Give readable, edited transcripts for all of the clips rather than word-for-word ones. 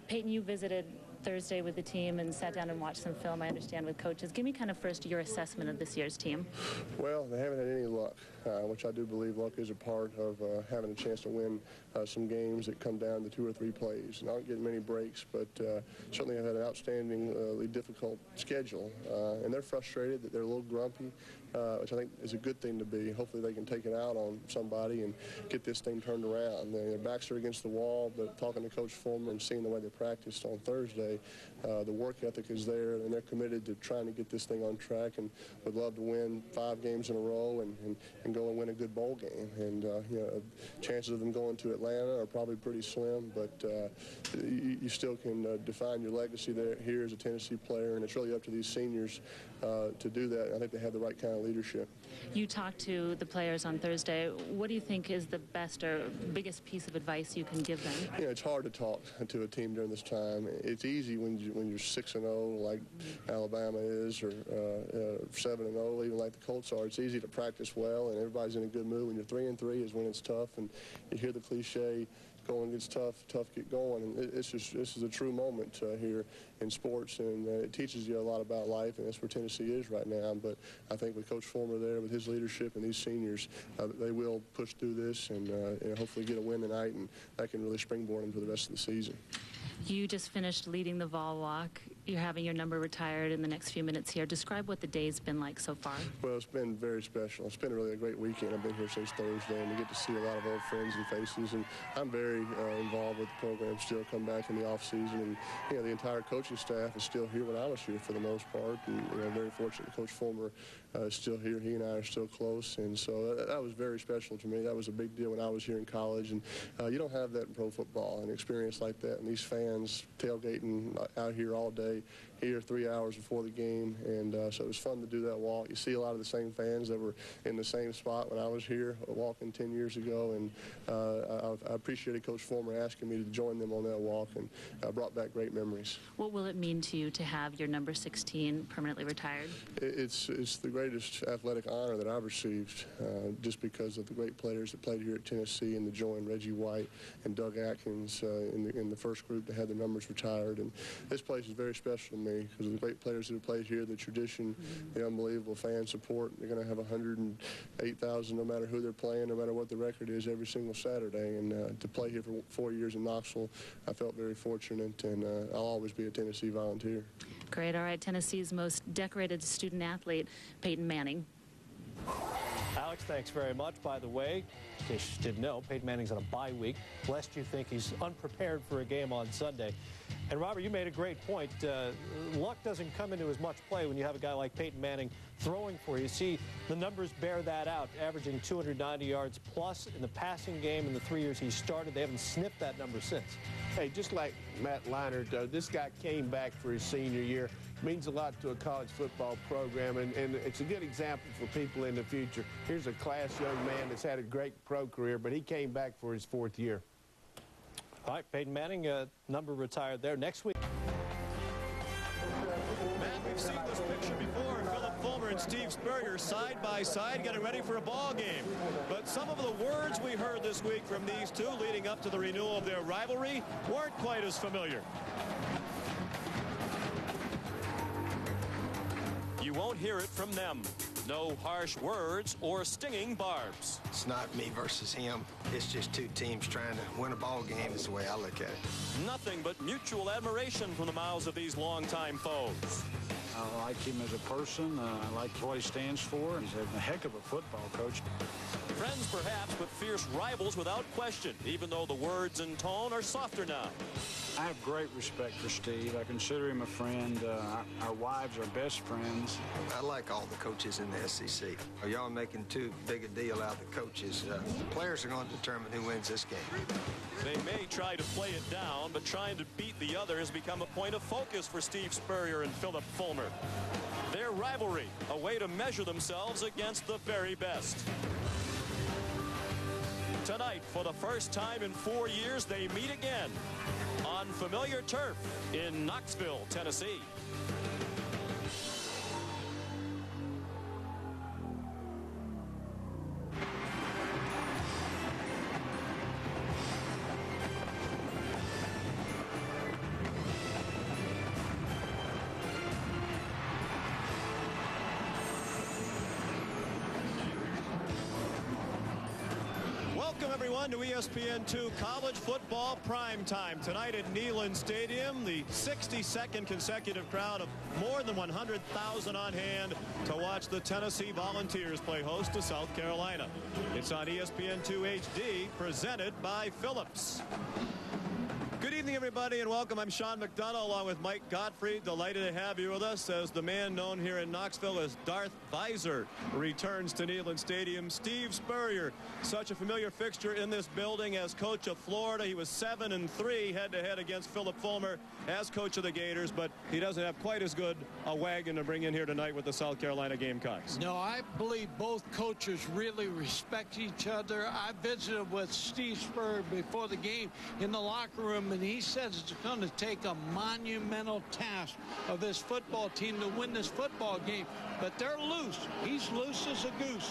Peyton, you visited Thursday with the team and sat down and watched some film, I understand, with coaches. Give me kind of first your assessment of this year's team. Well, they haven't had any luck, which I do believe luck is a part of having a chance to win some games that come down to 2 or 3 plays. And I don't get many breaks, but certainly have had an outstandingly difficult schedule. And they're frustrated that they're a little grumpy, which I think is a good thing to be. Hopefully they can take it out on somebody and get this thing turned around. Their backs are against the wall, but talking to Coach Fulmer and seeing the way they practiced on Thursday, the work ethic is there, and they're committed to trying to get this thing on track and would love to win 5 games in a row and go and win a good bowl game. And, chances of them going to Atlanta are probably pretty slim, but you still can define your legacy here as a Tennessee player, and it's really up to these seniors to do that. I think they have the right kind of leadership. You talked to the players on Thursday. What do you think is the best or biggest piece of advice you can give them? It's hard to talk to a team during this time. It's easy when you're 6-0 like Alabama is, or 7-0 even like the Colts are. It's easy to practice well and everybody's in a good mood. When you're 3-3 is when it's tough, and you hear the cliche, going gets tough, get going. And this is a true moment here in sports, and it teaches you a lot about life, and that's where Tennessee is right now. But I think with Coach Fulmer there, with his leadership and these seniors, they will push through this and hopefully get a win tonight, and that can really springboard them for the rest of the season. You just finished leading the Vol Walk. You're having your number retired in the next few minutes here. Describe what the day's been like so far. Well, it's been very special. It's been really a great weekend. I've been here since Thursday, and we get to see a lot of old friends and faces. And I'm very involved with the program still. Come back in the off season, and the entire coaching staff is still here when I was here for the most part. And very fortunate Coach Fulmer is still here. He and I are still close, and so that was very special to me. That was a big deal when I was here in college, and you don't have that in pro football, an experience like that. And these fans tailgating out here all day, here 3 hours before the game, and so it was fun to do that walk. You see a lot of the same fans that were in the same spot when I was here walking 10 years ago, and I appreciated Coach Fulmer asking me to join them on that walk, and brought back great memories. What will it mean to you to have your number 16 permanently retired? It's the greatest athletic honor that I've received, just because of the great players that played here at Tennessee, and to join Reggie White and Doug Atkins in the first group that had their numbers retired. And this place is very special to me because of the great players that have played here, the tradition, the unbelievable fan support. They're going to have 108,000 no matter who they're playing, no matter what the record is, every single Saturday. And to play here for 4 years in Knoxville, I felt very fortunate, and I'll always be a Tennessee Volunteer. Great. All right, Tennessee's most decorated student athlete, Peyton Manning. Alex, thanks very much. By the way, in case you didn't know, Peyton Manning's on a bye week, lest you think he's unprepared for a game on Sunday. And, Robert, you made a great point. Luck doesn't come into as much play when you have a guy like Peyton Manning throwing for you. See, the numbers bear that out, averaging 290 yards plus in the passing game in the 3 years he started. They haven't sniffed that number since. Hey, just like Matt Leinart, this guy came back for his senior year. Means a lot to a college football program, and it's a good example for people in the future. Here's a class young man that's had a great pro career, but he came back for his 4th year. All right, Peyton Manning, number retired there. Next week. Matt, we've seen this picture before. Philip Fulmer and Steve Spurrier side by side getting ready for a ball game. But some of the words we heard this week from these two leading up to the renewal of their rivalry weren't quite as familiar. You won't hear it from them. No harsh words or stinging barbs. It's not me versus him. It's just two teams trying to win a ball game is the way I look at it. Nothing but mutual admiration from the mouths of these longtime foes. I like him as a person. I like what he stands for. He's a heck of a football coach. Friends perhaps, but fierce rivals without question, even though the words and tone are softer now. I have great respect for Steve. I consider him a friend. Our wives are best friends. I like all the coaches in the SEC. Y'all making too big a deal out of the coaches. The players are going to determine who wins this game. They may try to play it down, but trying to beat the other has become a point of focus for Steve Spurrier and Philip Fulmer. Their rivalry, a way to measure themselves against the very best. Tonight, for the first time in 4 years, they meet again on familiar turf in Knoxville, Tennessee. Welcome, everyone, to ESPN2 College Football Primetime. Tonight at Neyland Stadium, the 62nd consecutive crowd of more than 100,000 on hand to watch the Tennessee Volunteers play host to South Carolina. It's on ESPN2 HD, presented by Phillips. Good evening, everybody, and welcome. I'm Sean McDonough along with Mike Gottfried. Delighted to have you with us as the man known here in Knoxville as Darth Visor returns to Neyland Stadium. Steve Spurrier, such a familiar fixture in this building as coach of Florida. He was 7-3 head-to-head against Philip Fulmer as coach of the Gators, but he doesn't have quite as good a wagon to bring in here tonight with the South Carolina Gamecocks. No, I believe both coaches really respect each other. I visited with Steve Spurrier before the game in the locker room, and he says it's going to take a monumental task of this football team to win this football game. But they're loose. He's loose as a goose.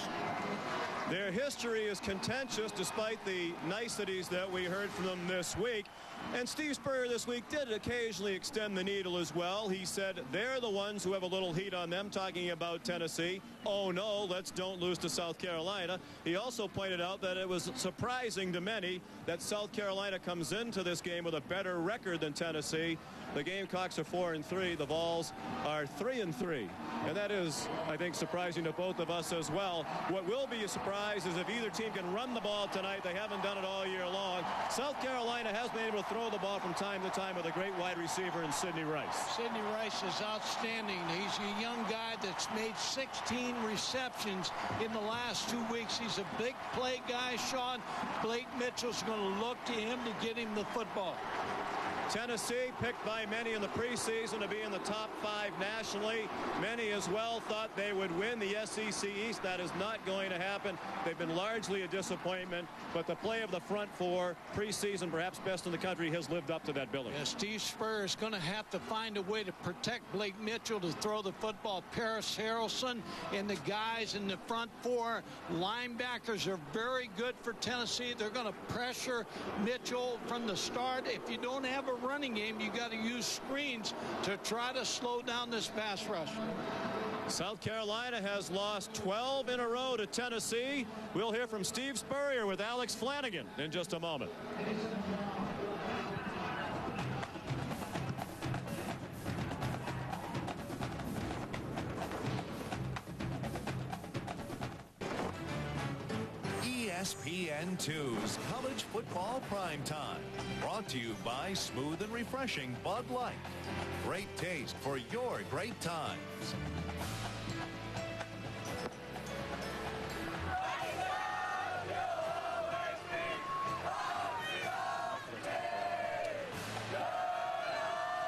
Their history is contentious despite the niceties that we heard from them this week. And Steve Spurrier this week did occasionally extend the needle as well. He said they're the ones who have a little heat on them, talking about Tennessee. Oh, no, let's don't lose to South Carolina. He also pointed out that it was surprising to many that South Carolina comes into this game with a better record than Tennessee. The Gamecocks are 4-3. The Vols are 3-3. And that is, I think, surprising to both of us as well. What will be a surprise is if either team can run the ball tonight. They haven't done it all year long. South Carolina has been able to throw the ball from time to time with a great wide receiver in Sidney Rice. Sidney Rice is outstanding. He's a young guy that's made 16 receptions in the last 2 weeks. He's a big play guy, Sean. Blake Mitchell's going to look to him to get him the football. Tennessee, picked by many in the preseason to be in the top 5 nationally. Many as well thought they would win the SEC East. That is not going to happen. They've been largely a disappointment, but the play of the front 4 preseason, perhaps best in the country, has lived up to that billing. Yeah, Steve Spurrier is going to have to find a way to protect Blake Mitchell to throw the football. Paris Harrelson and the guys in the front 4 linebackers are very good for Tennessee. They're going to pressure Mitchell from the start. If you don't have a running game, you got to use screens to try to slow down this pass rush. South Carolina has lost 12 in a row to Tennessee. We'll hear from Steve Spurrier with Alex Flanagan in just a moment. ESPN2's College Football Primetime. Brought to you by Smooth and Refreshing Bud Light. Great taste for your great times.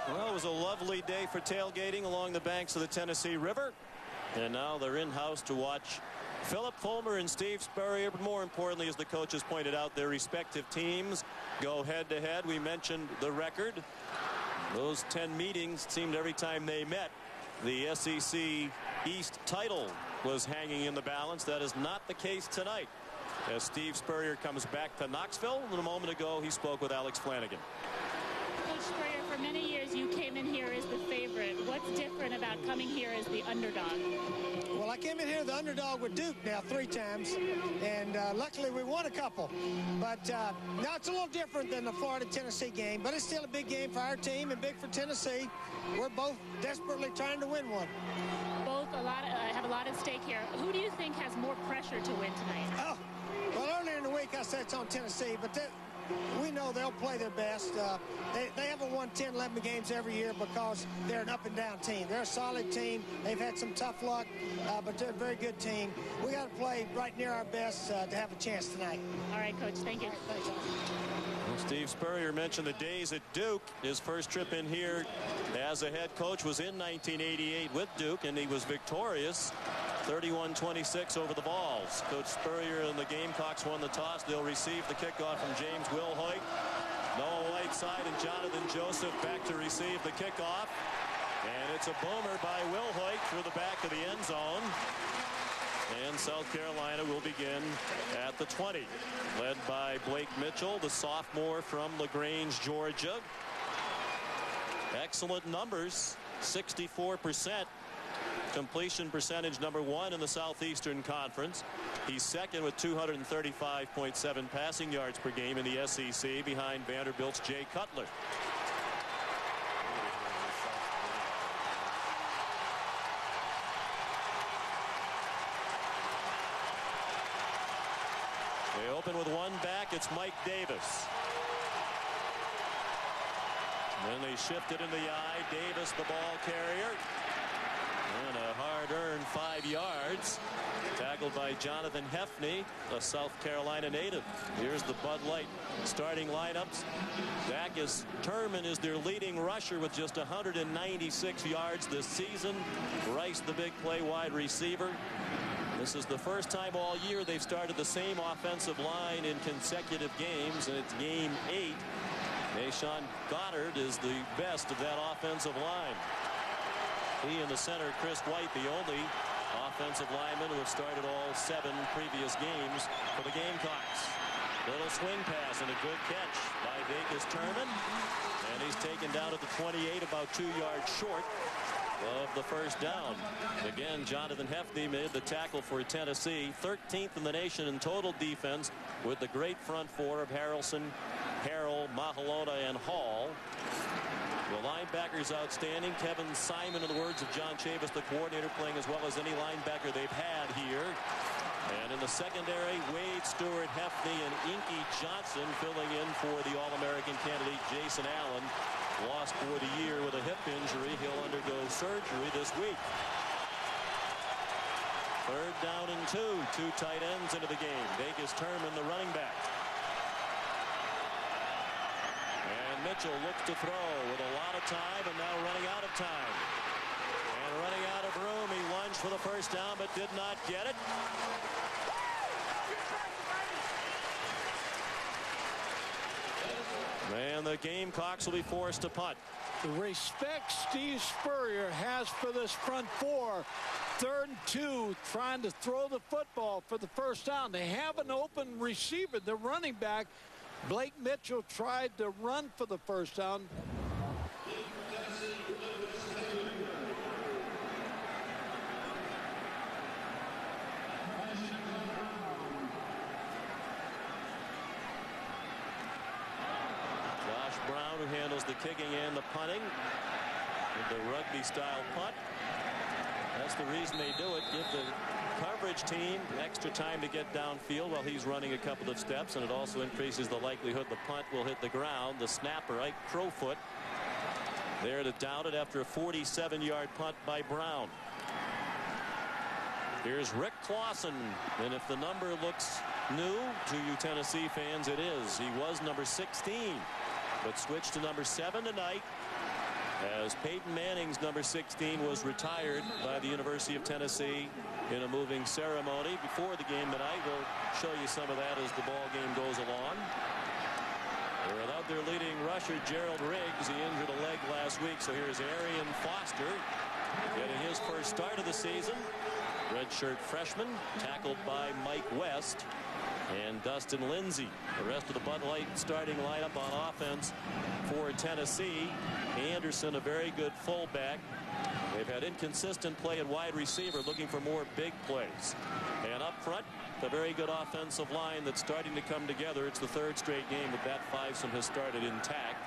Well, it was a lovely day for tailgating along the banks of the Tennessee River. And now they're in-house to watch Philip Fulmer and Steve Spurrier, but more importantly, as the coaches pointed out, their respective teams go head-to-head. We mentioned the record. Those 10 meetings seemed every time they met, the SEC East title was hanging in the balance. That is not the case tonight, as Steve Spurrier comes back to Knoxville. And a moment ago, he spoke with Alex Flanagan. Coach Spurrier, for many years you came in here as the favorite. What's different about coming here as the underdog? Well, I came in here the underdog with Duke now 3 times, and luckily we won a couple. But now it's a little different than the Florida-Tennessee game, but it's still a big game for our team and big for Tennessee. We're both desperately trying to win one. Both have a lot at stake here. Who do you think has more pressure to win tonight? Oh, well, earlier in the week I said it's on Tennessee, but we know they'll play their best. They haven't won 10, 11 games every year because they're an up-and-down team. They're a solid team. They've had some tough luck, but they're a very good team. We got to play right near our best to have a chance tonight. All right, Coach. Thank you. Thanks, Steve Spurrier mentioned the days at Duke. His first trip in here as a head coach was in 1988 with Duke, and he was victorious 31-26 over the Vols. Coach Spurrier and the Gamecocks won the toss. They'll receive the kickoff from James Wilhoit. Noah Whiteside and Jonathan Joseph back to receive the kickoff. And it's a boomer by Wilhoit through the back of the end zone. And South Carolina will begin at the 20, led by Blake Mitchell, the sophomore from LaGrange, Georgia. Excellent numbers, 64% completion percentage #1 in the Southeastern Conference. He's second with 235.7 passing yards per game in the SEC, behind Vanderbilt's Jay Cutler. They open with one back. It's Mike Davis. Then they shift it in the eye. Davis, the ball carrier. And a hard-earned 5 yards. Tackled by Jonathan Hefney, a South Carolina native. Here's the Bud Light starting lineups. Dacus Turman is their leading rusher with just 196 yards this season. Rice, the big play wide receiver. This is the first time all year they've started the same offensive line in consecutive games, and it's game 8. Nashawn Goddard is the best of that offensive line. He in the center, Chris White, the only offensive lineman who have started all 7 previous games for the Gamecocks. Little swing pass and a good catch by Dacus Turman. And he's taken down at the 28, about 2 yards short of the first down. Again, Jonathan Hefney made the tackle for Tennessee. 13th in the nation in total defense, with the great front four of Harrelson, Harrell, Mahalona, and Hall. The linebackers outstanding. Kevin Simon, in the words of John Chavis, the coordinator, playing as well as any linebacker they've had here. And in the secondary, Wade Stewart, Hefney, and Inky Johnson filling in for the All-American candidate Jason Allen. Lost for the year with a hip injury. He'll undergo surgery this week. 3rd down and 2. 2 tight ends into the game. Dacus Turman, the running back. And Mitchell looks to throw with a lot of time, and now running out of time. And running out of room. He lunged for the first down, but did not get it. And the Gamecocks will be forced to punt. The respect Steve Spurrier has for this front four. 3rd and 2, trying to throw the football for the first down. They have an open receiver, the running back. Blake Mitchell tried to run for the first down. Brown, who handles the kicking and the punting with the rugby style punt. That's the reason they do it. Give the coverage team extra time to get downfield while he's running a couple of steps, and it also increases the likelihood the punt will hit the ground. The snapper, Ike Crowfoot, there to down it after a 47-yard punt by Brown. Here's Rick Clausen, and if the number looks new to you Tennessee fans, it is. He was number 16. But switched to number 7 tonight, as Peyton Manning's number 16 was retired by the University of Tennessee in a moving ceremony before the game tonight. We'll show you some of that as the ball game goes along. They're without their leading rusher, Gerald Riggs. He injured a leg last week, so here's Arian Foster getting his first start of the season. Redshirt freshman, tackled by Mike West and Dustin Lindsay. The rest of the Bud Light starting lineup on offense for Tennessee. Anderson, a very good fullback. They've had inconsistent play at wide receiver, looking for more big plays. And up front, a very good offensive line that's starting to come together. It's the 3rd straight game that that fivesome has started intact.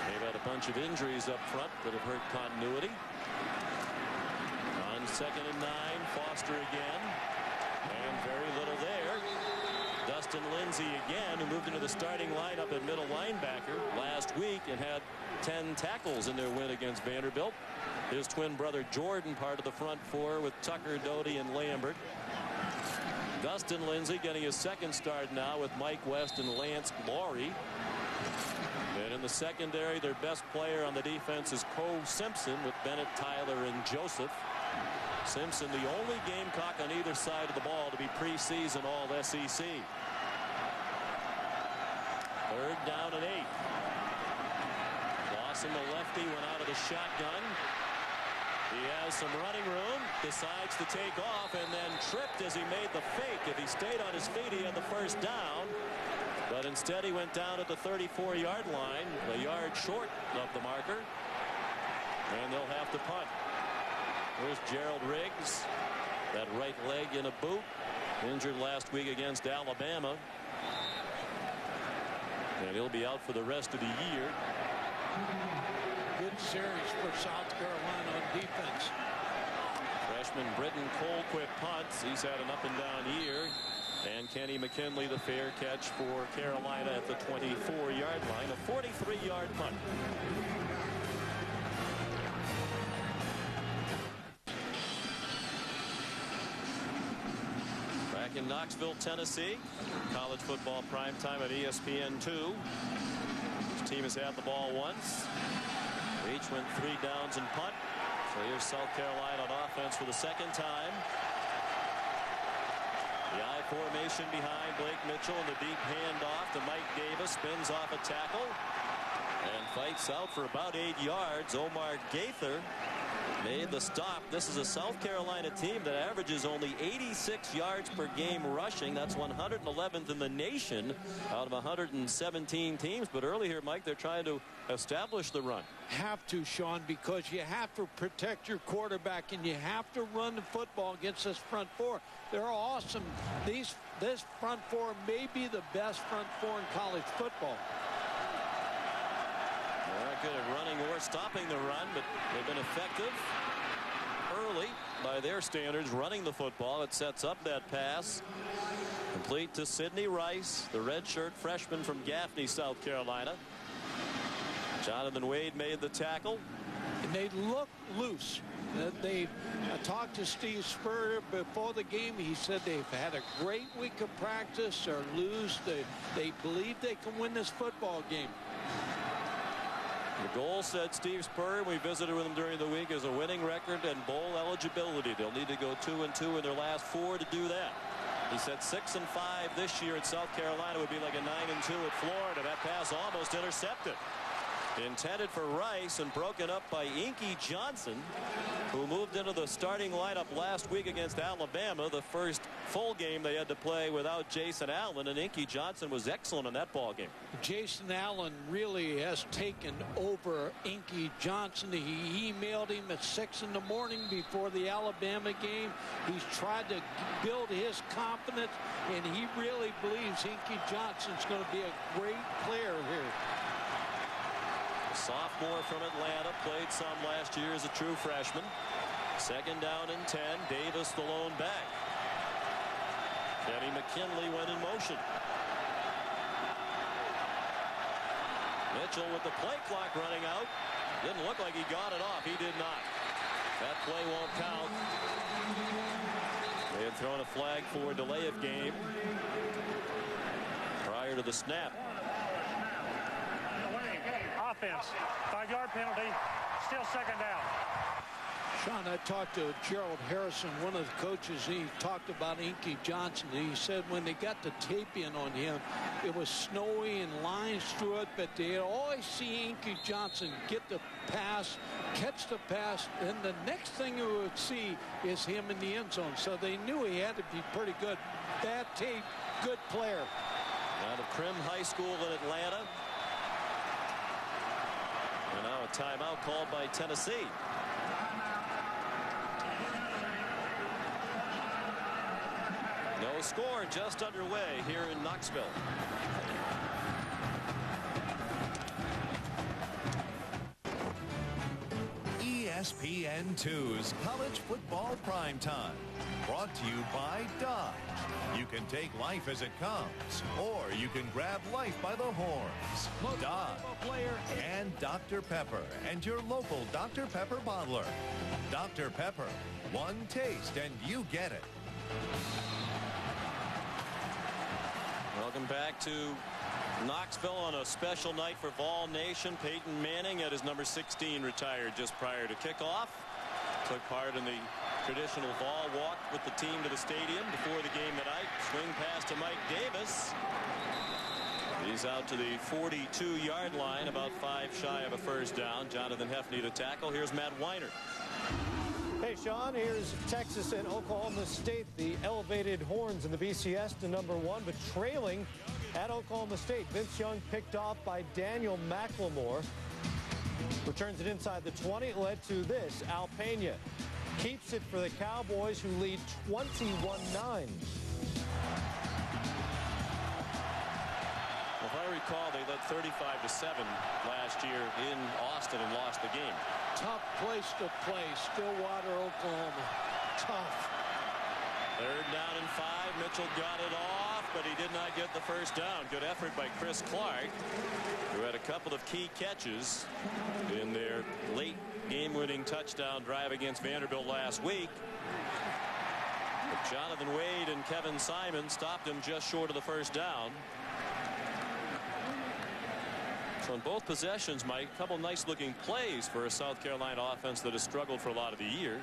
They've had a bunch of injuries up front that have hurt continuity. On 2nd and 9, Foster again. And very little there. Dustin Lindsay again, who moved into the starting lineup at middle linebacker last week and had 10 tackles in their win against Vanderbilt. His twin brother Jordan, part of the front four with Tucker, Doty, and Lambert. Dustin Lindsay getting his 2nd start now with Mike West and Lance Laurie. And in the secondary, their best player on the defense is Cole Simpson, with Bennett, Tyler, and Joseph. Simpson, the only Gamecock on either side of the ball to be preseason all SEC. 3rd down and 8. Lawson, the lefty, went out of the shotgun. He has some running room, decides to take off, and then tripped as he made the fake. If he stayed on his feet, he had the first down. But instead, he went down at the 34-yard line, a yard short of the marker. And they'll have to punt. Here's Gerald Riggs. That right leg in a boot. Injured last week against Alabama. And he'll be out for the rest of the year. Good series for South Carolina on defense. Freshman Britton Colquitt punts. He's had an up and down year. And Kenny McKinley, the fair catch for Carolina at the 24-yard line. A 43-yard punt. Back in Knoxville, Tennessee. College football primetime at ESPN2. Each team has had the ball once. Each went 3 downs and punt. So here's South Carolina on offense for the second time. The I formation behind Blake Mitchell, and the deep handoff to Mike Davis. Spins off a tackle and fights out for about 8 yards. Omar Gaither made the stop. This is a South Carolina team that averages only 86 yards per game rushing. That's 111th in the nation out of 117 teams. But early here, Mike, they're trying to establish the run. Have to, Sean, because you have to protect your quarterback and you have to run the football against this front four. They're awesome. This front four may be the best front four in college football. They're not good at running or stopping the run, but they've been effective early by their standards running the football. It sets up that pass. Complete to Sidney Rice, the redshirt freshman from Gaffney, South Carolina. Jonathan Wade made the tackle. And they look loose. I talked to Steve Spurrier before the game. He said they've had a great week of practice. They're loose. They believe they can win this football game. The goal, said Steve Spurrier, we visited with him during the week, is a winning record and bowl eligibility. They'll need to go 2-2 in their last 4 to do that. He said 6-5 this year at South Carolina would be like a 9-2 at Florida. That pass almost intercepted. Intended for Rice and broken up by Inky Johnson, who moved into the starting lineup last week against Alabama, the first full game they had to play without Jason Allen, and Inky Johnson was excellent in that ball game. Jason Allen really has taken over Inky Johnson. He emailed him at 6 in the morning before the Alabama game. He's tried to build his confidence, and he really believes Inky Johnson's going to be a great player here. Sophomore from Atlanta, played some last year as a true freshman. 2nd down and 10. Davis the lone back. Kenny McKinley went in motion. Mitchell with the play clock running out. Didn't look like he got it off. He did not. That play won't count. They had thrown a flag for delay of game prior to the snap. Offense, 5-yard penalty, still 2nd down. Sean, I talked to Gerald Harrison, one of the coaches. He talked about Inky Johnson. He said when they got the tape in on him, it was snowy and lines through it, but they always see Inky Johnson get the pass, catch the pass, and the next thing you would see is him in the end zone. So they knew he had to be pretty good. Bad tape, good player. Out of Krim High School in Atlanta. And now a timeout called by Tennessee. No score, just underway here in Knoxville. ESPN2's College Football Primetime. Brought to you by Dodge. You can take life as it comes, or you can grab life by the horns. Dodge and Dr. Pepper and your local Dr. Pepper bottler. Dr. Pepper, one taste and you get it. Welcome back to Knoxville on a special night for Vol Nation. Peyton Manning at his number 16 retired just prior to kickoff. Took part in the traditional Vol walk with the team to the stadium before the game tonight. Swing pass to Mike Davis. He's out to the 42-yard line, about 5 shy of a first down. Jonathan Hefney to tackle. Here's Matt Weiner. Hey, Sean, here's Texas and Oklahoma State. The elevated horns in the BCS to number 1, but trailing at Oklahoma State. Vince Young picked off by Daniel McLemore. Returns it inside the 20. Led to this. Al Pena keeps it for the Cowboys, who lead 21-9. If I recall, they led 35-7 last year in Austin and lost the game. Tough place to play, Stillwater, Oklahoma. Tough. 3rd down and 5. Mitchell got it off, but he did not get the first down. Good effort by Chris Clark, who had a couple of key catches in their late game-winning touchdown drive against Vanderbilt last week. But Jonathan Wade and Kevin Simon stopped him just short of the first down. So in both possessions, Mike, a couple nice-looking plays for a South Carolina offense that has struggled for a lot of the year,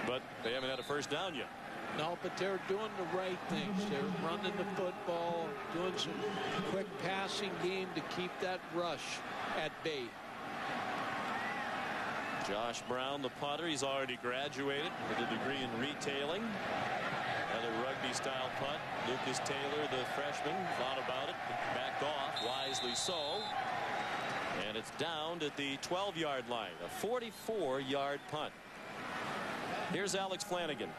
but they haven't had a first down yet. No, but they're doing the right things. They're running the football, doing some quick passing game to keep that rush at bay. Josh Brown, the punter, he's already graduated with a degree in retailing. Another rugby-style punt. Lucas Taylor, the freshman, thought about it, backed off, wisely so. And it's down at the 12-yard line, a 44-yard punt. Here's Alex Flanagan.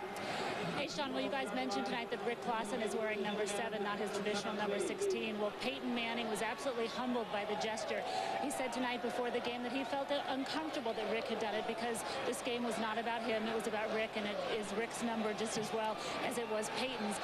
Hey, Sean, well, you guys mentioned tonight that Rick Clausen is wearing number 7, not his traditional number 16. Well, Peyton Manning was absolutely humbled by the gesture. He said tonight before the game that he felt uncomfortable that Rick had done it because this game was not about him. It was about Rick, and it is Rick's number just as well as it was Peyton's.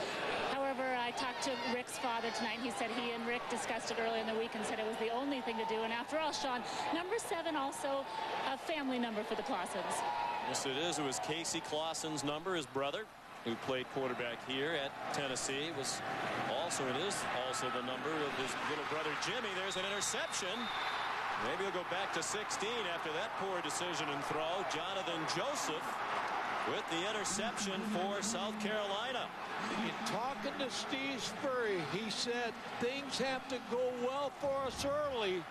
However, I talked to Rick's father tonight. He said he and Rick discussed it early in the week and said it was the only thing to do. And after all, Sean, number 7 also a family number for the Clausens. Yes, it is. It was Casey Clausen's number, his brother, who played quarterback here at Tennessee. It was also the number of his little brother Jimmy. There's an interception. Maybe he'll go back to 16 after that poor decision and throw. Jonathan Joseph with the interception for South Carolina. In talking to Steve Spurrier, he said things have to go well for us early.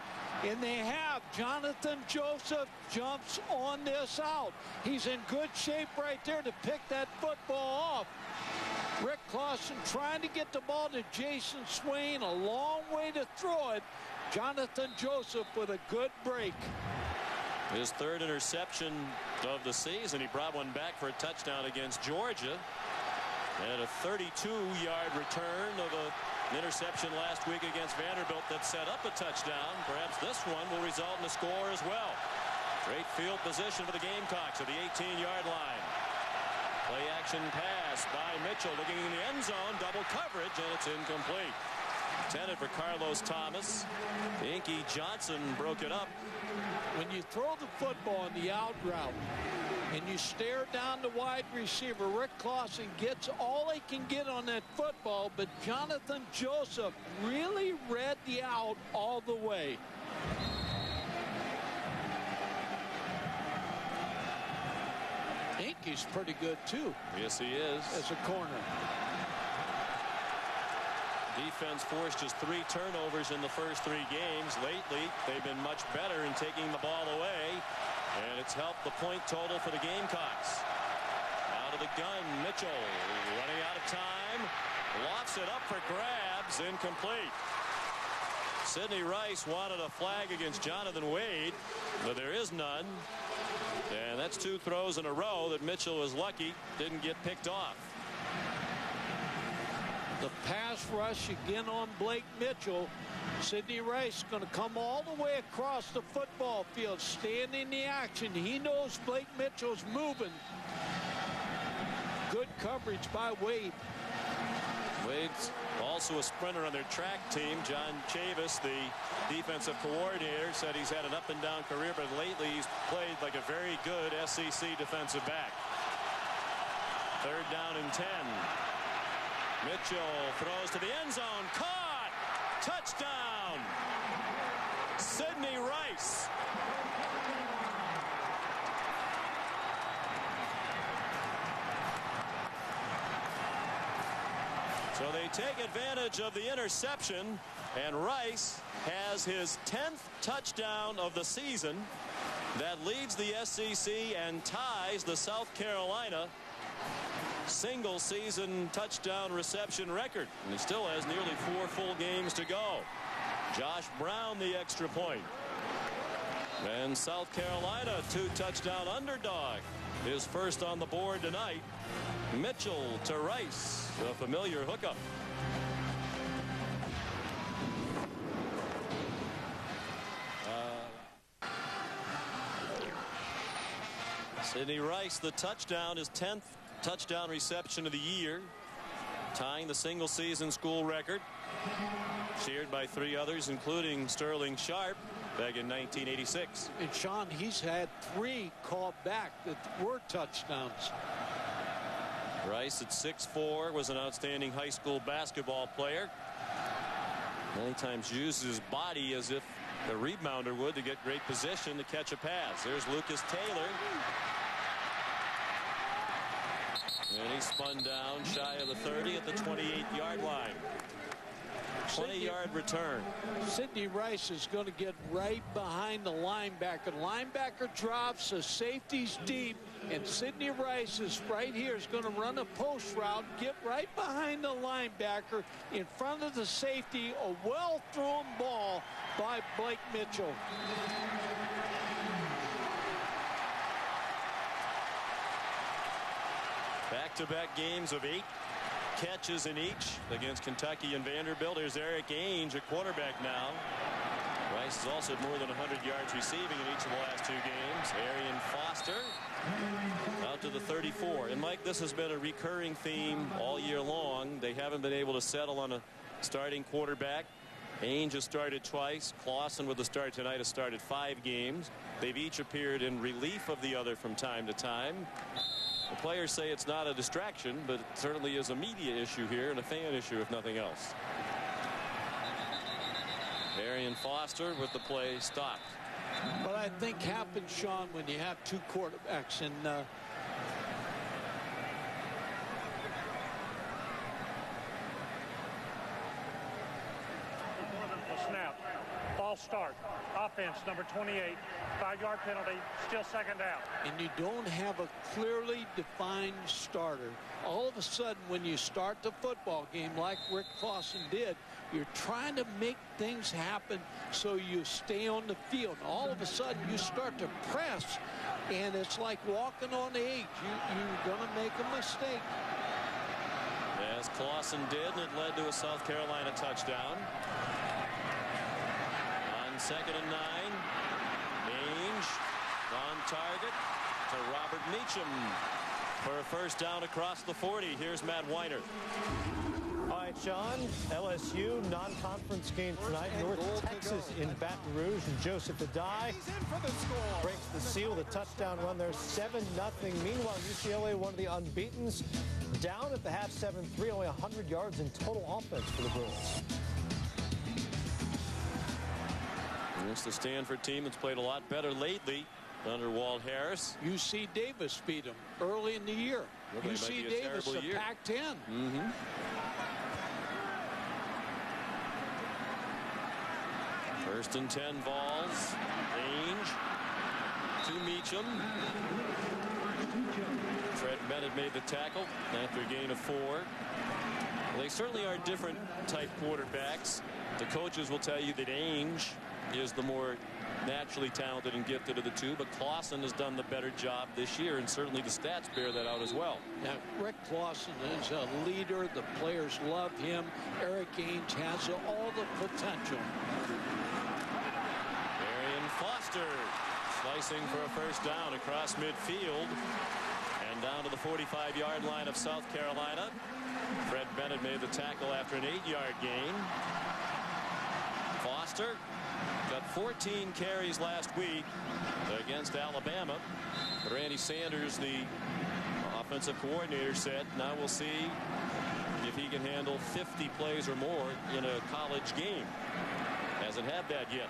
And they have. Jonathan Joseph jumps on this out. He's in good shape right there to pick that football off. Rick Clausen trying to get the ball to Jason Swain. A long way to throw it. Jonathan Joseph with a good break. His 3rd interception of the season. He brought one back for a touchdown against Georgia. And a 32-yard return of an interception last week against Vanderbilt that set up a touchdown. Perhaps this one will result in a score as well. Great field position for the Gamecocks at the 18-yard line. Play action pass by Mitchell looking in the end zone. Double coverage, and it's incomplete. Intended for Carlos Thomas. Inky Johnson broke it up. When you throw the football in the out route and you stare down the wide receiver, Rick Clausen gets all he can get on that football, but Jonathan Joseph really read the out all the way. Inky's pretty good too. Yes, he is. As a corner. Defense forced just 3 turnovers in the first 3 games. Lately, they've been much better in taking the ball away, and it's helped the point total for the Gamecocks. Out of the gun, Mitchell running out of time. Lofts it up for grabs. Incomplete. Sidney Rice wanted a flag against Jonathan Wade, but there is none. And that's 2 throws in a row that Mitchell was lucky didn't get picked off. The pass rush again on Blake Mitchell. Sidney Rice going to come all the way across the football field, stand in the action. He knows Blake Mitchell's moving. Good coverage by Wade. Wade's also a sprinter on their track team. John Chavis, the defensive coordinator, said he's had an up-and-down career, but lately he's played like a very good SEC defensive back. 3rd down and 10. Mitchell throws to the end zone. Caught! Touchdown! Sidney Rice. So they take advantage of the interception, and Rice has his 10th touchdown of the season. That leads the SEC and ties the South Carolina single season touchdown reception record. And he still has nearly 4 full games to go. Josh Brown the extra point. And South Carolina, 2-touchdown underdog, is first on the board tonight. Mitchell to Rice, a familiar hookup. Sidney Rice, the touchdown, his 10th touchdown reception of the year, tying the single season school record, cheered by 3 others, including Sterling Sharp back in 1986. And Sean, he's had 3 called back that were touchdowns. Rice at 6'4", was an outstanding high school basketball player. Many times uses his body as if the rebounder would to get great position to catch a pass. There's Lucas Taylor. And he spun down shy of the 30 at the 28-yard line. 20-yard return. Sidney Rice is going to get right behind the linebacker. Linebacker drops, the safety's deep, and Sidney Rice is right here, is going to run a post route, get right behind the linebacker in front of the safety. A well-thrown ball by Blake Mitchell. Back-to-back games of 8 catches in each against Kentucky and Vanderbilt. Here's Eric Ainge at quarterback now. Rice has also had more than 100 yards receiving in each of the last 2 games. Arian Foster out to the 34. And Mike, this has been a recurring theme all year long. They haven't been able to settle on a starting quarterback. Ainge has started twice. Clausen with the start tonight has started 5 games. They've each appeared in relief of the other from time to time. The players say it's not a distraction, but it certainly is a media issue here and a fan issue, if nothing else. Arian Foster with the play stopped. What I think happens, Sean, when you have 2 quarterbacks, and The snap. Ball start. Offense, number 28. 5-yard penalty. Still second down. and you don't have a clearly defined starter, all of a sudden when you start the football game like Rick Clausen did, you're trying to make things happen so you stay on the field. All of a sudden you start to press, and it's like walking on eggs. You're going to make a mistake. As Clausen did, and it led to a South Carolina touchdown. On 2nd and 9, Ainge on target to Robert Meacham for a first down across the 40. Here's Matt Weiner. All right, Sean, LSU non-conference game tonight. North Texas in Baton Rouge, and Joseph Adai breaks the seal, the touchdown run there, 7-0. Meanwhile, UCLA, one of the unbeatens, down at the half 7-3, only 100 yards in total offense for the Bruins. And it's the Stanford team that's played a lot better lately under Walt Harris. UC Davis beat them early in the year. UC Davis, the Pac-10. First and 10 balls. Ainge to Meacham. Fred Bennett made the tackle after a gain of 4. They certainly are different type quarterbacks. The coaches will tell you that Ainge is the more naturally talented and gifted of the two, but Clausen has done the better job this year, and certainly the stats bear that out as well. Now, Rick Clausen is a leader. The players love him. Eric Ainge has all the potential. Arian Foster slicing for a first down across midfield and down to the 45-yard line of South Carolina. Fred Bennett made the tackle after an 8-yard gain. Foster got 14 carries last week against Alabama. But Randy Sanders, the offensive coordinator, said now we'll see if he can handle 50 plays or more in a college game. Hasn't had that yet.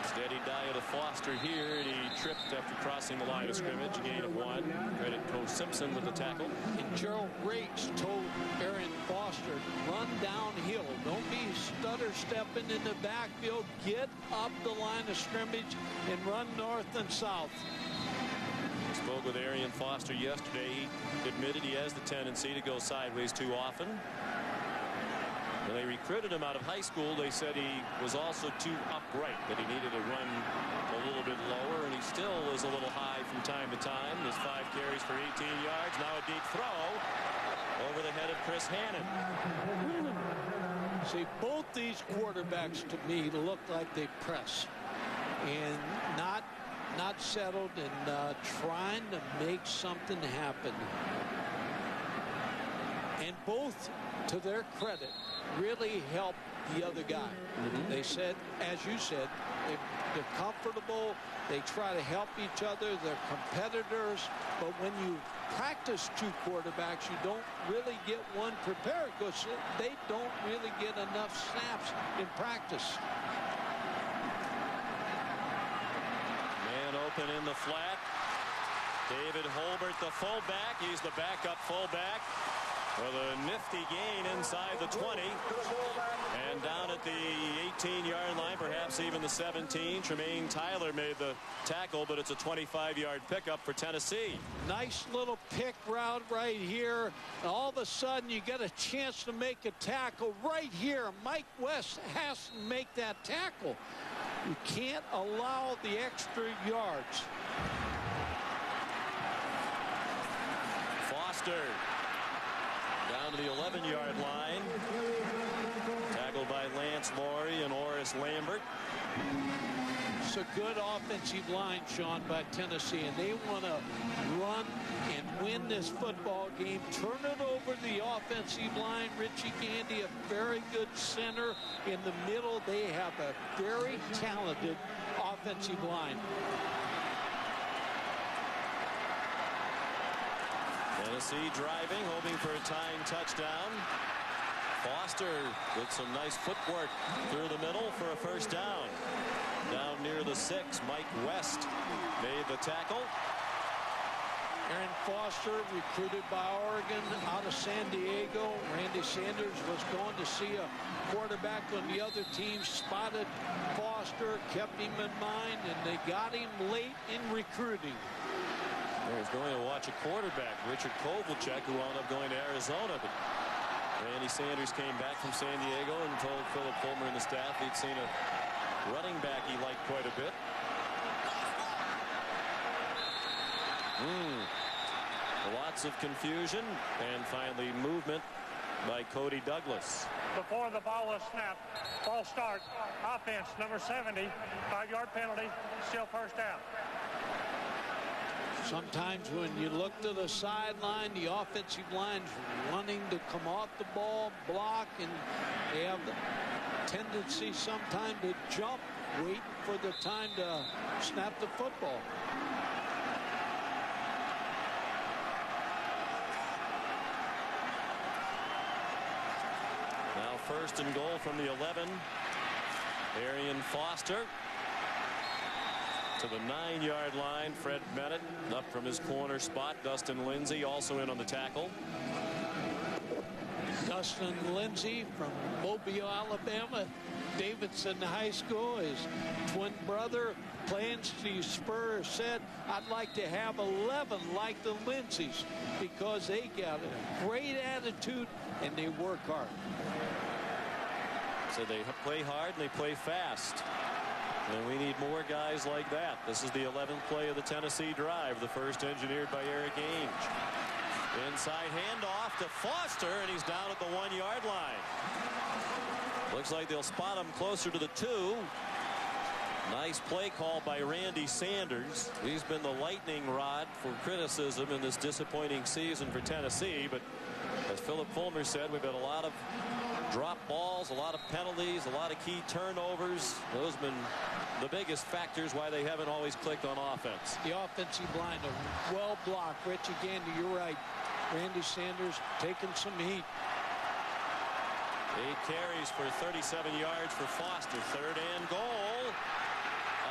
Steady diet of Foster here, and he tripped after crossing the line of scrimmage. A gain of 1. Credit Coach Simpson with the tackle. And Gerald Rakes told Arian Foster, run downhill. Don't be stutter stepping in the backfield. Get up the line of scrimmage and run north and south. Spoke with Arian Foster yesterday. He admitted he has the tendency to go sideways too often. When they recruited him out of high school, they said he was also too upright, that he needed to run a little bit lower, and he still is a little high from time to time. There's 5 carries for 18 yards. Now a deep throw over the head of Chris Hannon. See, both these quarterbacks to me look like they press and not settled and trying to make something happen. And both, to their credit, really help the other guy. They said, as you said, they're comfortable. They try to help each other. They're competitors. But when you practice 2 quarterbacks, you don't really get one prepared because they don't really get enough snaps in practice. Man open in the flat. David Holbert, the fullback. He's the backup fullback. With a nifty gain inside the 20 and down at the 18-yard line, perhaps even the 17. Tremaine Tyler made the tackle, but it's a 25-yard pickup for Tennessee. Nice little pick route right here. All of a sudden, you get a chance to make a tackle right here. Mike West has to make that tackle. You can't allow the extra yards. Foster down to the 11-yard line. Tackled by Lance Laurie and Oris Lambert. It's a good offensive line, Sean, by Tennessee, and they want to run and win this football game. Turn it over to the offensive line. Richie Gandy, a very good center. In the middle, they have a very talented offensive line. Tennessee driving, hoping for a tying touchdown. Foster with some nice footwork through the middle for a first down. Down near the 6, Mike West made the tackle. Aaron Foster, recruited by Oregon out of San Diego. Randy Sanders was going to see a quarterback on the other team, spotted Foster, kept him in mind, and they got him late in recruiting. He was going to watch a quarterback, Richard Kovalchuk, who wound up going to Arizona. But Randy Sanders came back from San Diego and told Philip Fulmer and the staff he'd seen a running back he liked quite a bit. Lots of confusion and finally movement by Cody Douglas. Before the ball was snapped, ball start, offense number 70, 5-yard penalty, still first down. Sometimes when you look to the sideline, the offensive line's wanting to come off the ball, block, and they have the tendency sometimes to jump, waiting for the time to snap the football. Now first and goal from the 11. Arian Foster to the 9-yard line. Fred Bennett up from his corner spot. Dustin Lindsay also in on the tackle. Dustin Lindsay from Mobile, Alabama. Davidson High School. His twin brother plans to Spur said, I'd like to have 11 like the Lindsays because they got a great attitude and they work hard. So they play hard and they play fast. And we need more guys like that. This is the 11th play of the Tennessee drive, the first engineered by Eric Ainge. Inside handoff to Foster, and he's down at the 1-yard line. Looks like they'll spot him closer to the 2. Nice play call by Randy Sanders. He's been the lightning rod for criticism in this disappointing season for Tennessee. But as Philip Fulmer said, we've got a lot of drop balls, a lot of penalties, a lot of key turnovers. Those have been the biggest factors why they haven't always clicked on offense. The offensive line, a well blocked. Richie Gandy, you're right. Randy Sanders taking some heat. 8 carries for 37 yards for Foster. Third and goal.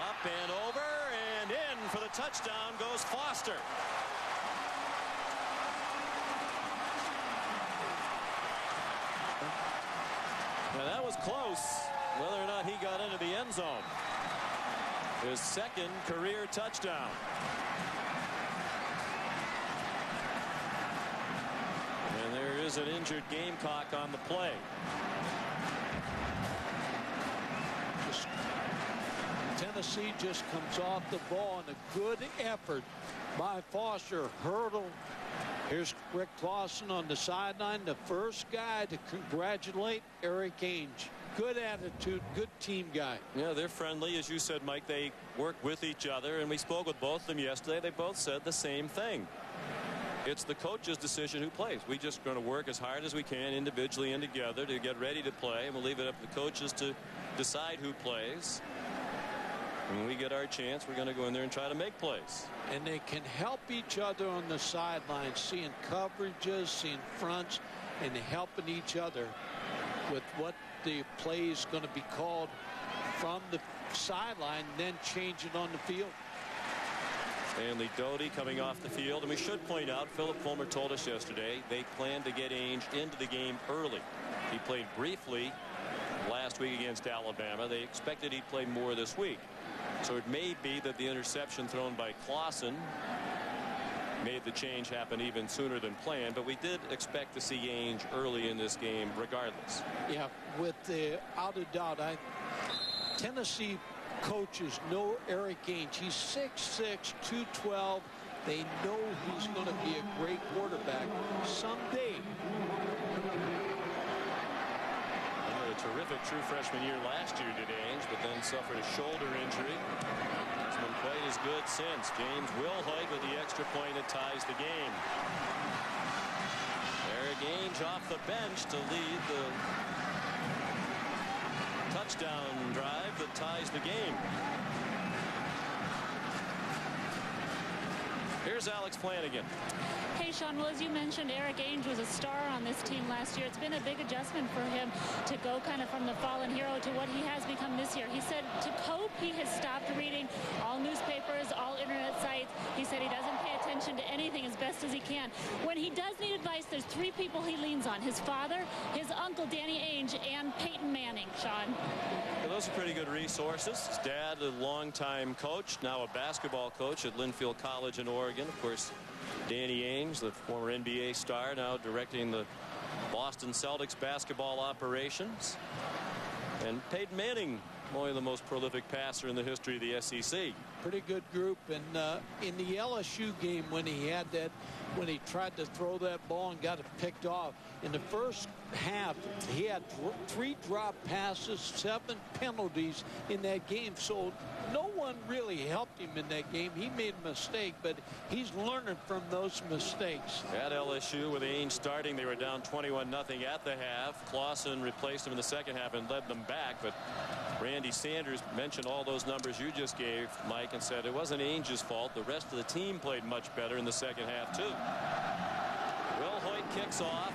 Up and over and in for the touchdown goes Foster. Now that was close, whether or not he got into the end zone. His second career touchdown. And there is an injured Gamecock on the play. Tennessee just comes off the ball, and a good effort by Foster. Hurdle. Here's Rick Clausen on the sideline, the first guy to congratulate Eric Ainge. Good attitude, good team guy. Yeah, they're friendly. As you said, Mike, they work with each other, and we spoke with both of them yesterday. They both said the same thing. It's the coach's decision who plays. We're just going to work as hard as we can individually and together to get ready to play, and we'll leave it up to the coaches to decide who plays. When we get our chance, we're going to go in there and try to make plays. And they can help each other on the sidelines, seeing coverages, seeing fronts, and helping each other with what the play is going to be called from the sideline, then change it on the field. Stanley Doty coming off the field. And we should point out, Philip Fulmer told us yesterday, they plan to get Ainge into the game early. He played briefly last week against Alabama. They expected he'd play more this week. So it may be that the interception thrown by Clausen made the change happen even sooner than planned, but we did expect to see Ainge early in this game regardless. Yeah, without a doubt, Tennessee coaches know Eric Ainge. He's 6'6", 212. They know he's going to be a great quarterback someday. Terrific true freshman year last year did Ainge, but then suffered a shoulder injury. Hasn't been quite as good since. James Wilhoit with the extra point that ties the game. Eric Ainge off the bench to lead the touchdown drive that ties the game. Here's Alex Flanagan. Hey, Sean, well, as you mentioned, Eric Ainge was a star on this team last year. It's been a big adjustment for him to go kind of from the fallen hero to what he has become this year. He said to cope, he has stopped reading all newspapers, all internet sites. He said he doesn't pay attention to anything as best as he can. When he does need advice, there's three people he leans on: his father, his uncle, Danny Ainge, and Peyton Manning, Sean. Well, those are pretty good resources. His dad, a longtime coach, now a basketball coach at Linfield College in Oregon. Of course, Danny Ainge, the former NBA star, now directing the Boston Celtics basketball operations. And Peyton Manning, one of the most prolific passer in the history of the SEC. Pretty good group. And in the LSU game, when he tried to throw that ball and got it picked off, in the first half, he had 3 drop passes, 7 penalties in that game. So no one really helped him in that game. He made a mistake, but he's learning from those mistakes. At LSU, with Ainge starting, they were down 21-0 at the half. Clausen replaced him in the second half and led them back. But Randy Sanders mentioned all those numbers you just gave, Mike, and said it wasn't Ainge's fault. The rest of the team played much better in the second half, too. Wilhoit kicks off.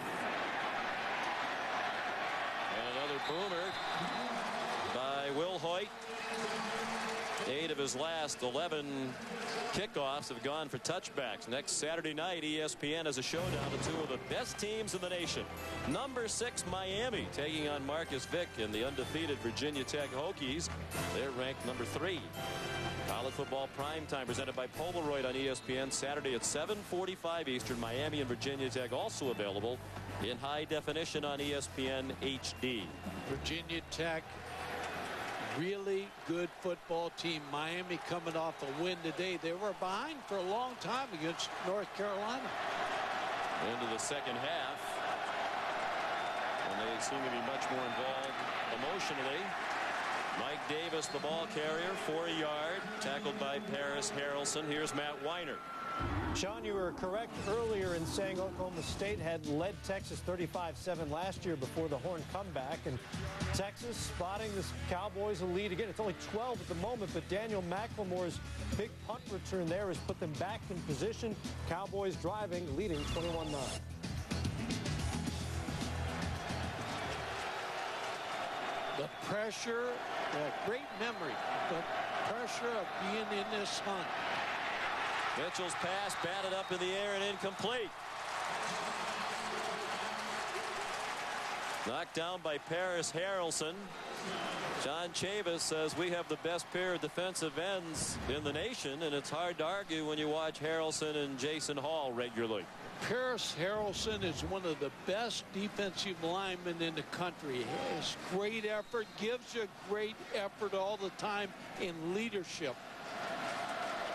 And another boomer by Wilhoit. 8 of his last 11 kickoffs have gone for touchbacks. Next Saturday night, ESPN has a showdown of 2 of the best teams in the nation. Number 6 Miami taking on Marcus Vick and the undefeated Virginia Tech Hokies. They're ranked number 3. College football primetime presented by Polaroid on ESPN Saturday at 7:45 Eastern. Miami and Virginia Tech also available in high definition on ESPN HD. Virginia Tech, really good football team. Miami coming off a win today. They were behind for a long time against North Carolina. Into the second half, and they seem to be much more involved emotionally. Mike Davis, the ball carrier, 4-yard, tackled by Paris Harrelson. Here's Matt Weiner. Sean, you were correct earlier in saying Oklahoma State had led Texas 35-7 last year before the Horn comeback, and Texas spotting this Cowboys a lead again. It's only 12 at the moment, but Daniel McLemore's big punt return there has put them back in position. Cowboys driving, leading 21-9. The pressure, great memory, the pressure of being in this hunt. Mitchell's pass batted up in the air and incomplete. Knocked down by Paris Harrelson. John Chavis says we have the best pair of defensive ends in the nation, and it's hard to argue when you watch Harrelson and Jason Hall regularly. Paris Harrelson is one of the best defensive linemen in the country. He has great effort, gives you great effort all the time in leadership.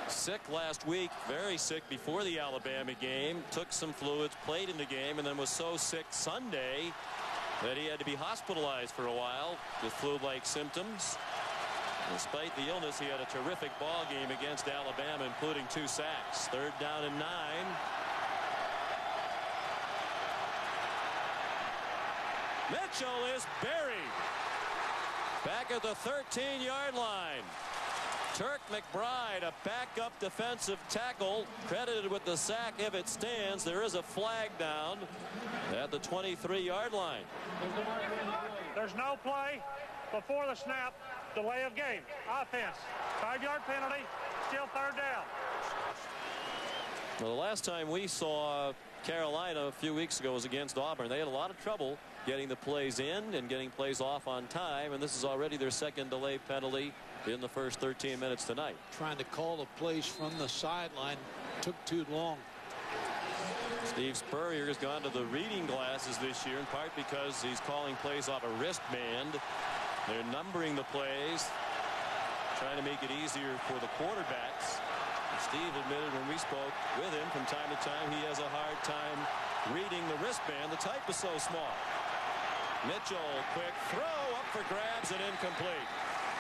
Sick last week, very sick before the Alabama game, took some fluids, played in the game, and then was so sick Sunday that he had to be hospitalized for a while with flu-like symptoms. Despite the illness, he had a terrific ball game against Alabama, including 2 sacks. 3rd down and 9. Mitchell is buried back at the 13-yard line. Turk McBride, a backup defensive tackle, credited with the sack if it stands. There is a flag down at the 23-yard line. There's no play before the snap. Delay of game. Offense. 5-yard penalty. Still 3rd down. Well, the last time we saw Carolina a few weeks ago was against Auburn. They had a lot of trouble getting the plays in and getting plays off on time, and this is already their 2nd delay penalty in the first 13 minutes tonight. Trying to call the plays from the sideline took too long. Steve Spurrier has gone to the reading glasses this year, in part because he's calling plays off a wristband. They're numbering the plays, trying to make it easier for the quarterbacks. Steve admitted when we spoke with him from time to time he has a hard time reading the wristband. The type is so small. Mitchell, quick throw up for grabs and incomplete.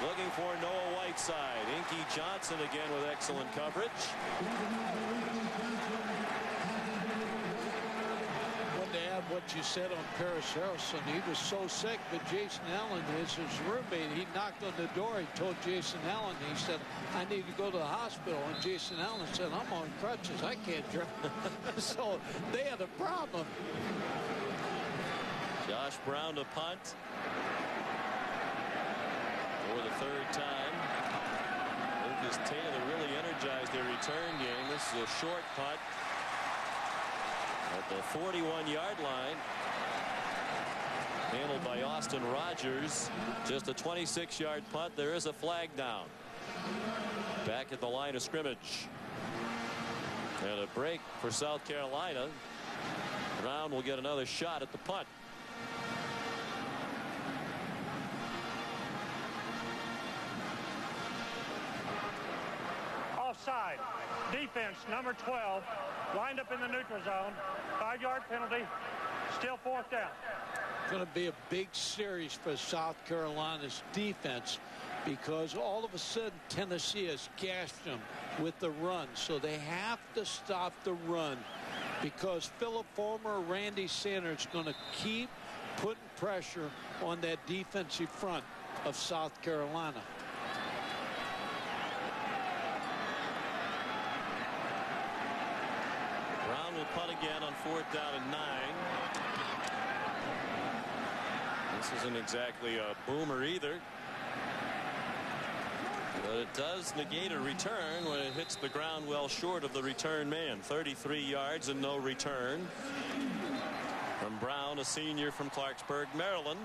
Looking for Noah Whiteside. Inky Johnson again with excellent coverage. To add what you said on Paris Harrelson, he was so sick, but Jason Allen is his roommate. He knocked on the door. He told Jason Allen, he said, I need to go to the hospital. And Jason Allen said, I'm on crutches. I can't drive. So they had a problem. Josh Brown to punt for the 3rd time. Lucas Taylor really energized their return game. This is a short punt at the 41-yard line, handled by Austin Rogers. Just a 26-yard punt. There is a flag down back at the line of scrimmage, and a break for South Carolina. Brown will get another shot at the punt. Offside. Defense number 12 lined up in the neutral zone. 5-yard penalty. Still 4th down. It's going to be a big series for South Carolina's defense because all of a sudden Tennessee has gashed them with the run. So they have to stop the run because Philip Fulmer, Randy Sanders is going to keep putting pressure on that defensive front of South Carolina. Brown will punt again on 4th down and 9. This isn't exactly a boomer either, but it does negate a return when it hits the ground well short of the return man. 33 yards and no return from Brown, a senior from Clarksburg, Maryland.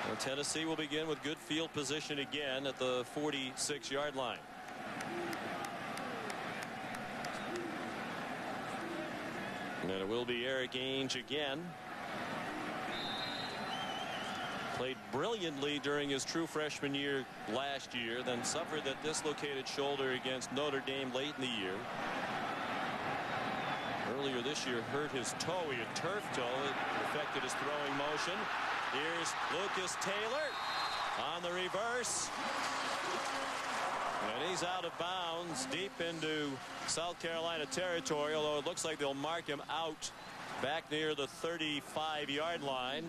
And Tennessee will begin with good field position again at the 46-yard line. And it will be Eric Ainge again. Played brilliantly during his true freshman year last year, then suffered that dislocated shoulder against Notre Dame late in the year. Earlier this year hurt his toe. He had turf toe. It affected his throwing motion. Here's Lucas Taylor on the reverse. And he's out of bounds deep into South Carolina territory, although it looks like they'll mark him out back near the 35-yard line.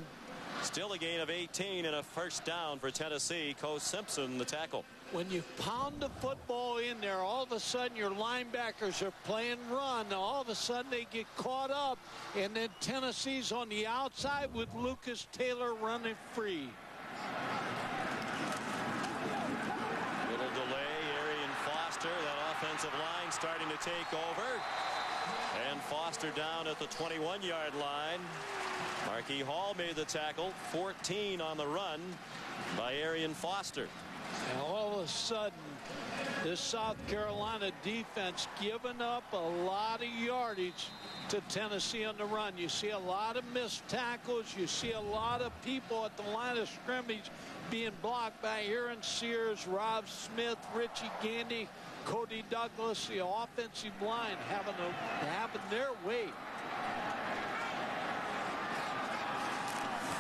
Still a gain of 18 and a first down for Tennessee. Co Simpson, the tackle. When you pound the football in there, all of a sudden your linebackers are playing run. All of a sudden they get caught up, and then Tennessee's on the outside with Lucas Taylor running free. Little delay. Arian Foster, that offensive line starting to take over. And Foster down at the 21-yard line. Marquis Hall made the tackle. 14 on the run by Arian Foster. And all of all of a sudden, this South Carolina defense giving up a lot of yardage to Tennessee on the run. You see a lot of missed tackles. You see a lot of people at the line of scrimmage being blocked by Aaron Sears, Rob Smith, Richie Gandy, Cody Douglas. The offensive line having their way.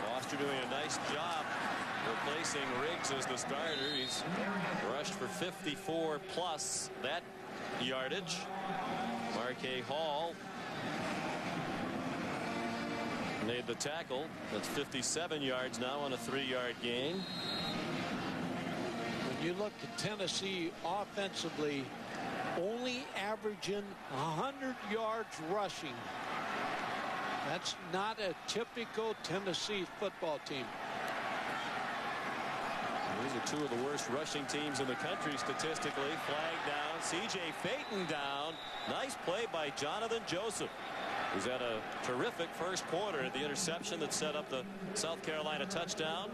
Foster doing a nice job replacing Riggs as the starter. He's rushed for 54 plus that yardage. Marquez Hall made the tackle. That's 57 yards now on a 3-yard gain. When you look at Tennessee offensively, only averaging 100 yards rushing. That's not a typical Tennessee football team. These are two of the worst rushing teams in the country statistically. Flag down. C.J. Phaeton down. Nice play by Jonathan Joseph, who's had a terrific first quarter at the interception that set up the South Carolina touchdown.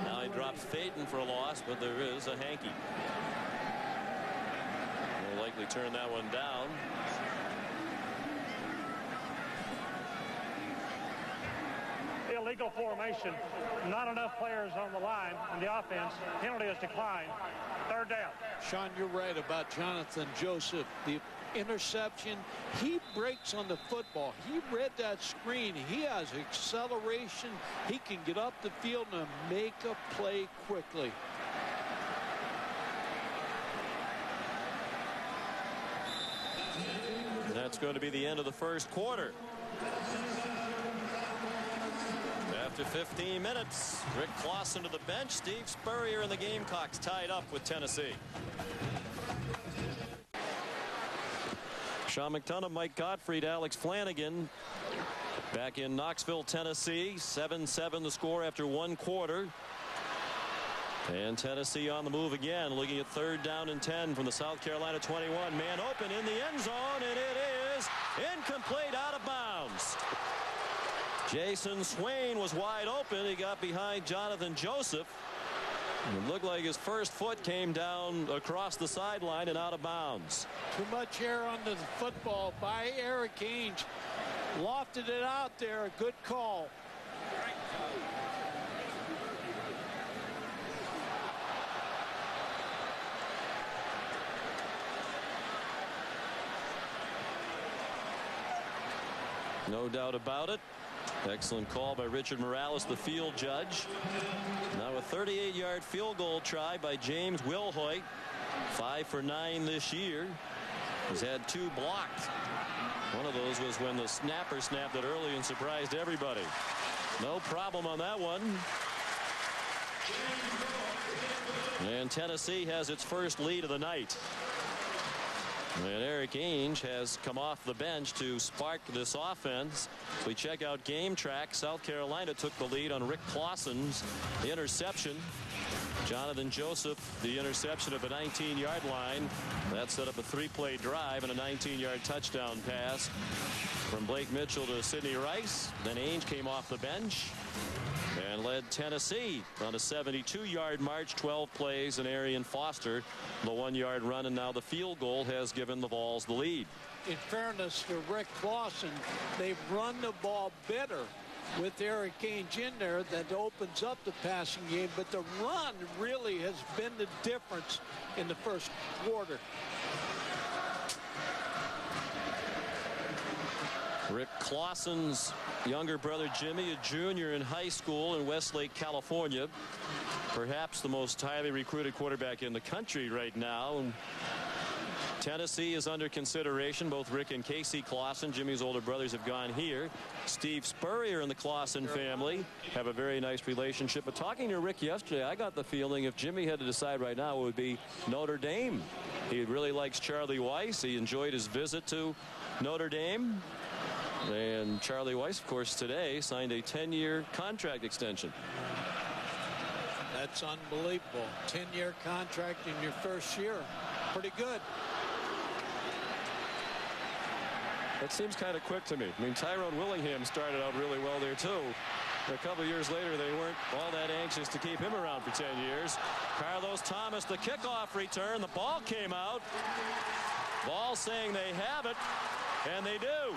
Now he drops Phaeton for a loss, but there is a hanky. Will likely turn that one down. Illegal formation. Not enough players on the line on the offense. Penalty is declined. 3rd down. Sean, you're right about Jonathan Joseph. The interception, he breaks on the football. He read that screen. He has acceleration. He can get up the field and make a play quickly. And that's going to be the end of the first quarter. After 15 minutes, Rick Clausen to the bench. Steve Spurrier and the Gamecocks tied up with Tennessee. Sean McDonough, Mike Gottfried, Alex Flanagan back in Knoxville, Tennessee. 7-7 the score after 1 quarter. And Tennessee on the move again, looking at 3rd down and 10 from the South Carolina 21. Man open in the end zone, and it is incomplete, out of bounds. Jason Swain was wide open. He got behind Jonathan Joseph. It looked like his first foot came down across the sideline and out of bounds. Too much air under the football by Eric Ainge. Lofted it out there. A good call. No doubt about it. Excellent call by Richard Morales, the field judge. Now a 38-yard field goal try by James Wilhoit. 5 for 9 this year. He's had 2 blocked. One of those was when the snapper snapped it early and surprised everybody. No problem on that one. And Tennessee has its first lead of the night. And Eric Ainge has come off the bench to spark this offense. As we check out Game Track, South Carolina took the lead on Rick Clausen's interception. Jonathan Joseph, the interception at the 19-yard line. That set up a 3-play drive and a 19-yard touchdown pass from Blake Mitchell to Sidney Rice. Then Ainge came off the bench and led Tennessee on a 72-yard march, 12 plays, and Arian Foster the 1-yard run, and now the field goal has given the Vols the lead. In fairness to Rick Clausen, they've run the ball better with Eric Ainge in there. That opens up the passing game, but the run really has been the difference in the first quarter. Rick Clausen's younger brother Jimmy, a junior in high school in Westlake, California. Perhaps the most highly recruited quarterback in the country right now. And Tennessee is under consideration. Both Rick and Casey Clausen, Jimmy's older brothers, have gone here. Steve Spurrier and the Clausen family have a very nice relationship. But talking to Rick yesterday, I got the feeling if Jimmy had to decide right now, it would be Notre Dame. He really likes Charlie Weiss. He enjoyed his visit to Notre Dame. And Charlie Weiss, of course, today signed a 10-year contract extension. That's unbelievable. 10-year contract in your first year. Pretty good. That seems kind of quick to me. I mean, Tyrone Willingham started out really well there, too. A couple of years later, they weren't all that anxious to keep him around for 10 years. Carlos Thomas, the kickoff return. The ball came out. Ball saying they have it, and they do.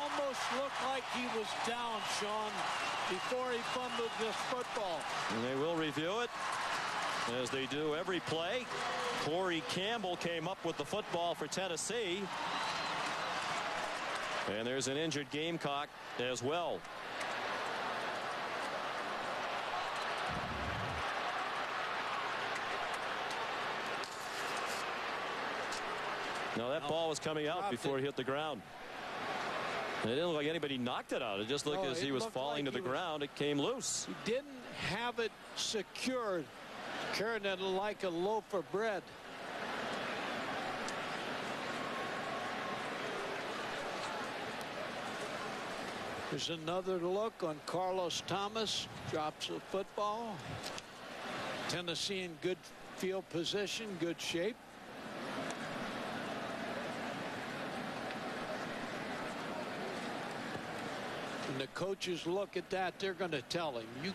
Almost looked like he was down, Sean, before he fumbled this football. And they will review it, as they do every play. Corey Campbell came up with the football for Tennessee. And there's an injured Gamecock as well. No, that ball was coming out before it hit the ground. It didn't look like anybody knocked it out. It just looked as he was falling to the ground, it came loose. He didn't have it secured, carrying it like a loaf of bread. There's another look on Carlos Thomas. Drops the football. Tennessee in good field position, good shape. When the coaches look at that, they're going to tell him, you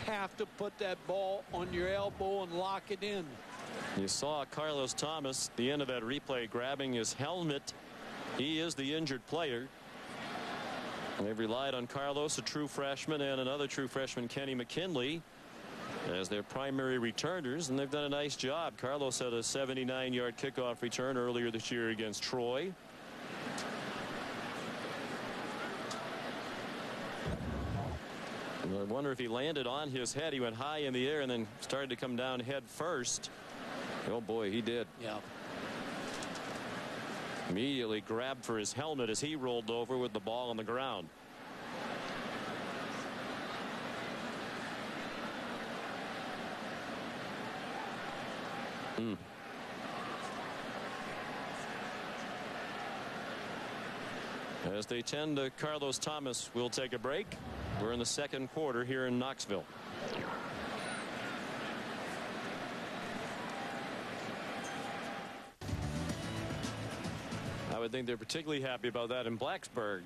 have to put that ball on your elbow and lock it in. You saw Carlos Thomas, at the end of that replay, grabbing his helmet. He is the injured player. They've relied on Carlos, a true freshman, and another true freshman, Kenny McKinley, as their primary returners, and they've done a nice job. Carlos had a 79-yard kickoff return earlier this year against Troy. And I wonder if he landed on his head. He went high in the air and then started to come down head first. Oh boy, he did. Yeah. Immediately grabbed for his helmet as he rolled over with the ball on the ground. As they tend to Carlos Thomas, we'll take a break. We're in the second quarter here in Knoxville. I would think they're particularly happy about that in Blacksburg.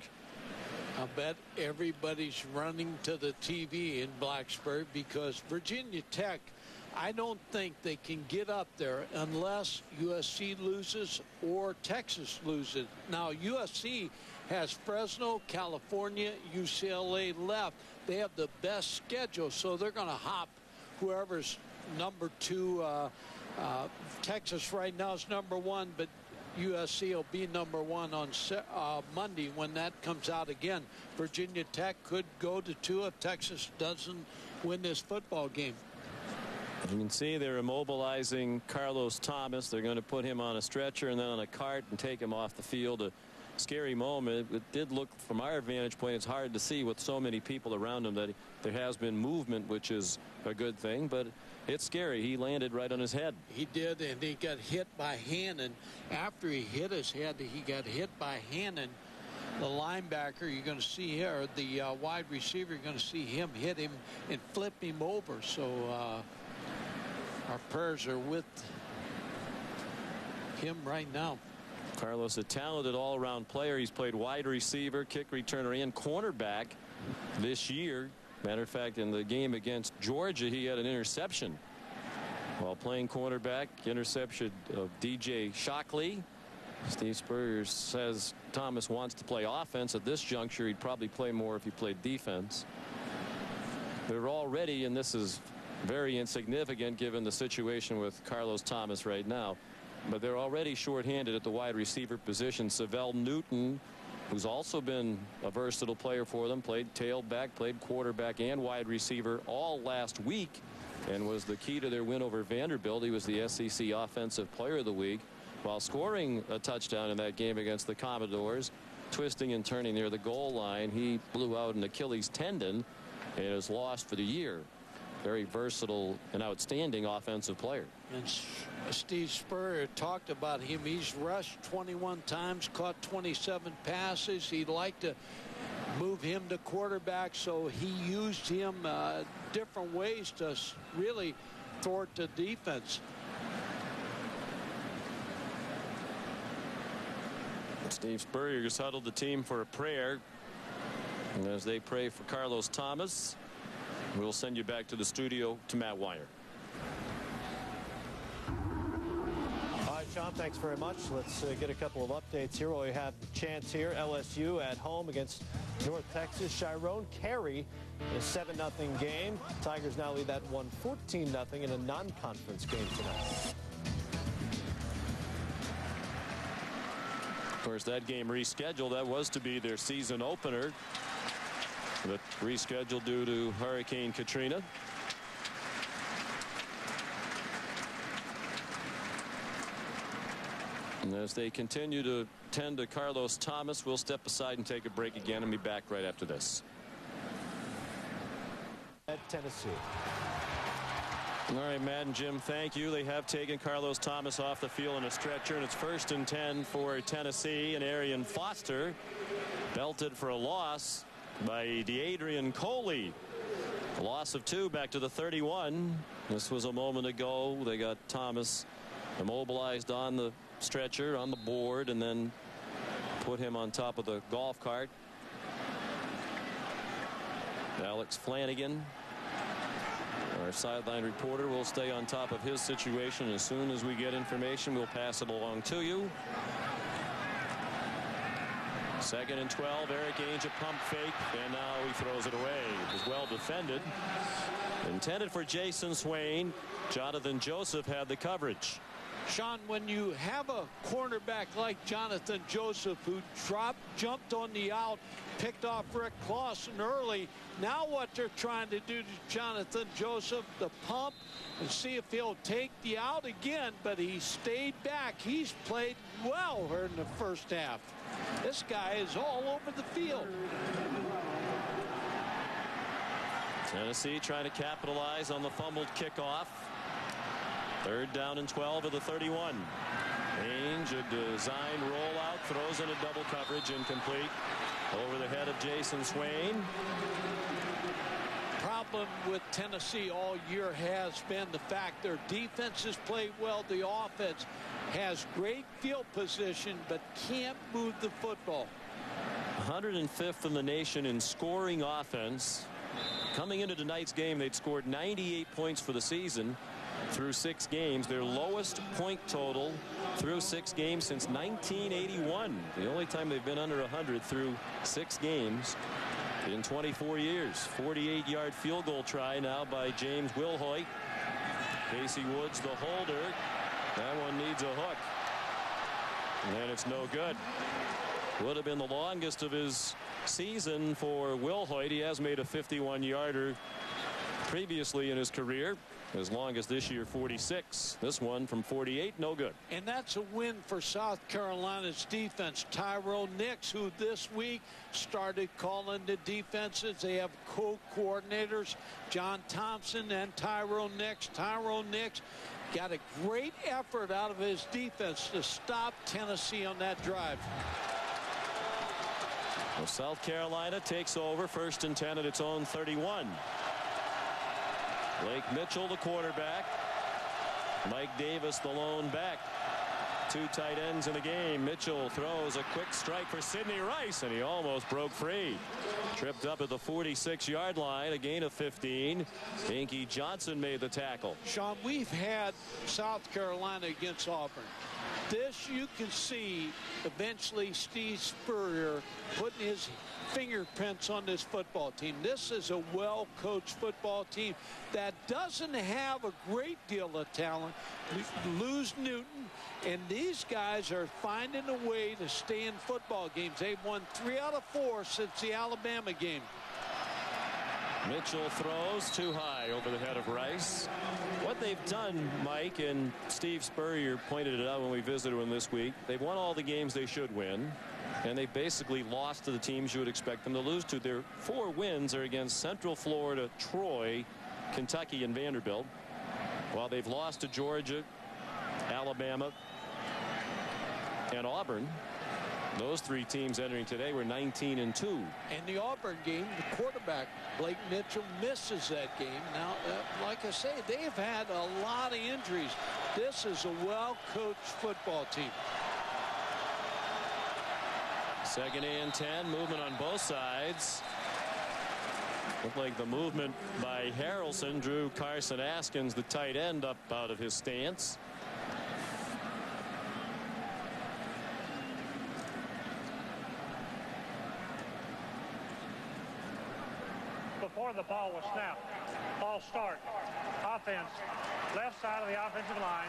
I bet everybody's running to the TV in Blacksburg because Virginia Tech, I don't think they can get up there unless USC loses or Texas loses. Now, USC has Fresno, California, UCLA left. They have the best schedule, so they're going to hop whoever's number 2. Texas right now is number 1, but USC will be number 1 on Monday when that comes out again. Virginia Tech could go to 2 if Texas doesn't win this football game. You can see they're immobilizing Carlos Thomas. They're going to put him on a stretcher and then on a cart and take him off the field. A scary moment. It did look, from our vantage point, it's hard to see with so many people around him that there has been movement, which is a good thing, but it's scary. He landed right on his head. He did, and he got hit by Hannon. After he hit his head, he got hit by Hannon, the linebacker. You're going to see here, the wide receiver, you're going to see him hit him and flip him over. So our prayers are with him right now. Carlos, a talented all-around player. He's played wide receiver, kick returner, and cornerback this year. Matter of fact, in the game against Georgia, he had an interception while playing cornerback. Interception of DJ Shockley. Steve Spurrier says Thomas wants to play offense. At this juncture, he'd probably play more if he played defense. They're already, and this is very insignificant given the situation with Carlos Thomas right now, but they're already shorthanded at the wide receiver position. Savell Newton, who's also been a versatile player for them, played tailback, played quarterback and wide receiver all last week, and was the key to their win over Vanderbilt. He was the SEC Offensive Player of the Week while scoring a touchdown in that game against the Commodores. Twisting and turning near the goal line, he blew out an Achilles tendon and is lost for the year. Very versatile and outstanding offensive player. And Steve Spurrier talked about him. He's rushed 21 times, caught 27 passes. He'd like to move him to quarterback, so he used him different ways to really thwart the defense. Steve Spurrier just huddled the team for a prayer. And as they pray for Carlos Thomas, we'll send you back to the studio to Matt Wire. All right, Sean, thanks very much. Let's get a couple of updates here. We have the chance here. LSU at home against North Texas. Chiron Carey in a 7-0 game. Tigers now lead that one 14-0 in a non-conference game tonight. Of course, that game rescheduled. That was to be their season opener, but rescheduled due to Hurricane Katrina. And as they continue to tend to Carlos Thomas, we'll step aside and take a break again and be back right after this. At Tennessee. All right, Matt and Jim, thank you. They have taken Carlos Thomas off the field in a stretcher, and it's 1st and 10 for Tennessee. And Arian Foster belted for a loss by DeAdrian Coley. A loss of 2 back to the 31. This was a moment ago. They got Thomas immobilized on the stretcher, on the board, and then put him on top of the golf cart. Alex Flanagan, our sideline reporter, will stay on top of his situation. As soon as we get information, we'll pass it along to you. 2nd and 12. Eric Ainge a pump fake, and now he throws it away. It was well defended. Intended for Jason Swain. Jonathan Joseph had the coverage. Sean, when you have a cornerback like Jonathan Joseph who jumped on the out, picked off Rick Clausen early, now what they're trying to do to Jonathan Joseph, the pump, and see if he'll take the out again, but he stayed back. He's played well here in the first half. This guy is all over the field. Tennessee trying to capitalize on the fumbled kickoff. 3rd down and 12 of the 31. Ainge, a design rollout, throws in a double coverage, incomplete. Over the head of Jason Swain. Problem with Tennessee all year has been the fact their defense has played well. The offense has great field position but can't move the football. 105th in the nation in scoring offense. Coming into tonight's game, they'd scored 98 points for the season through 6 games. Their lowest point total through 6 games since 1981. The only time they've been under 100 through 6 games in 24 years. 48-yard field goal try now by James Wilhoit. Casey Woods, the holder. That one needs a hook. And it's no good. Would have been the longest of his season for Wilhoit. He has made a 51-yarder previously in his career. As long as this year, 46. This one from 48, no good. And that's a win for South Carolina's defense. Tyrone Nix, who this week started calling the defenses. They have co-coordinators, John Thompson and Tyrone Nix. Tyrone Nix got a great effort out of his defense to stop Tennessee on that drive. Well, South Carolina takes over 1st and 10 at its own 31. Blake Mitchell, the quarterback. Mike Davis, the lone back. 2 tight ends in the game. Mitchell throws a quick strike for Sidney Rice, and he almost broke free. Tripped up at the 46-yard line, a gain of 15. Inky Johnson made the tackle. Sean, we've had South Carolina against Auburn. This you can see eventually Steve Spurrier putting his fingerprints on this football team. This is a well-coached football team that doesn't have a great deal of talent. Lose Newton, and these guys are finding a way to stay in football games. They've won 3 out of 4 since the Alabama game. Mitchell throws too high over the head of Rice. What they've done, Mike, and Steve Spurrier pointed it out when we visited him this week, they've won all the games they should win, and they basically lost to the teams you would expect them to lose to. Their 4 wins are against Central Florida, Troy, Kentucky, and Vanderbilt, while they've lost to Georgia, Alabama, and Auburn. Those 3 teams entering today were 19-2. In the Auburn game, the quarterback, Blake Mitchell, misses that game. Now, like I say, they've had a lot of injuries. This is a well-coached football team. 2nd and 10, movement on both sides. Looked like the movement by Harrelson drew Carson Askins, the tight end, up out of his stance. Before the ball was snapped, ball start. Offense, left side of the offensive line.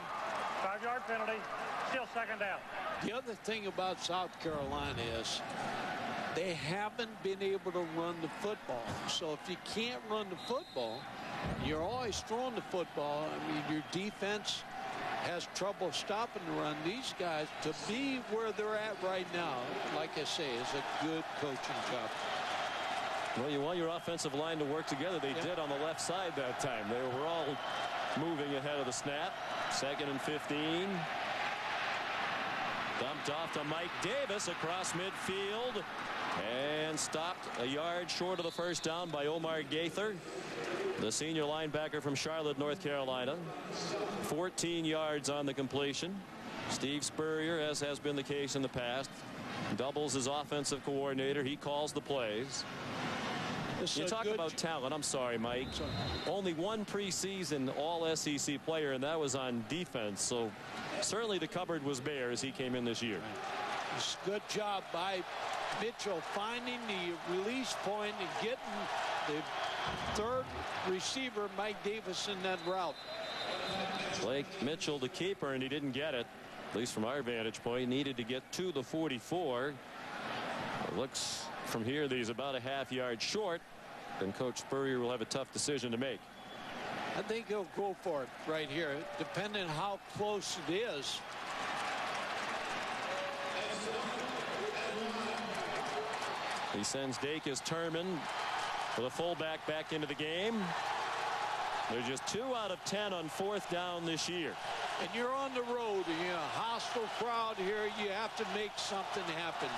5-yard penalty, still second down. The other thing about South Carolina is they haven't been able to run the football. So if you can't run the football, you're always throwing the football. I mean, your defense has trouble stopping the run. These guys, to be where they're at right now, like I say, is a good coaching job. Well, you want your offensive line to work together. They did on the left side that time. They were all moving ahead of the snap. 2nd and 15. Dumped off to Mike Davis across midfield and stopped a yard short of the first down by Omar Gaither, the senior linebacker from Charlotte, North Carolina. 14 yards on the completion. Steve Spurrier, as has been the case in the past, doubles his offensive coordinator. He calls the plays. You talk about talent. I'm sorry, Mike. Only one preseason all-SEC player, and that was on defense. So certainly the cupboard was bare as he came in this year. It's a good job by Mitchell finding the release point and getting the third receiver, Mike Davis, in that route. Blake Mitchell, the keeper, and he didn't get it, at least from our vantage point. He needed to get to the 44. It looks from here that he's about a half-yard short, and Coach Spurrier will have a tough decision to make. I think he'll go for it right here, depending on how close it is. He sends Dacus Turman, the fullback, back into the game. They're just 2 out of 10 on 4th down this year. And you're on the road, and you're a hostile crowd here. You have to make something happen.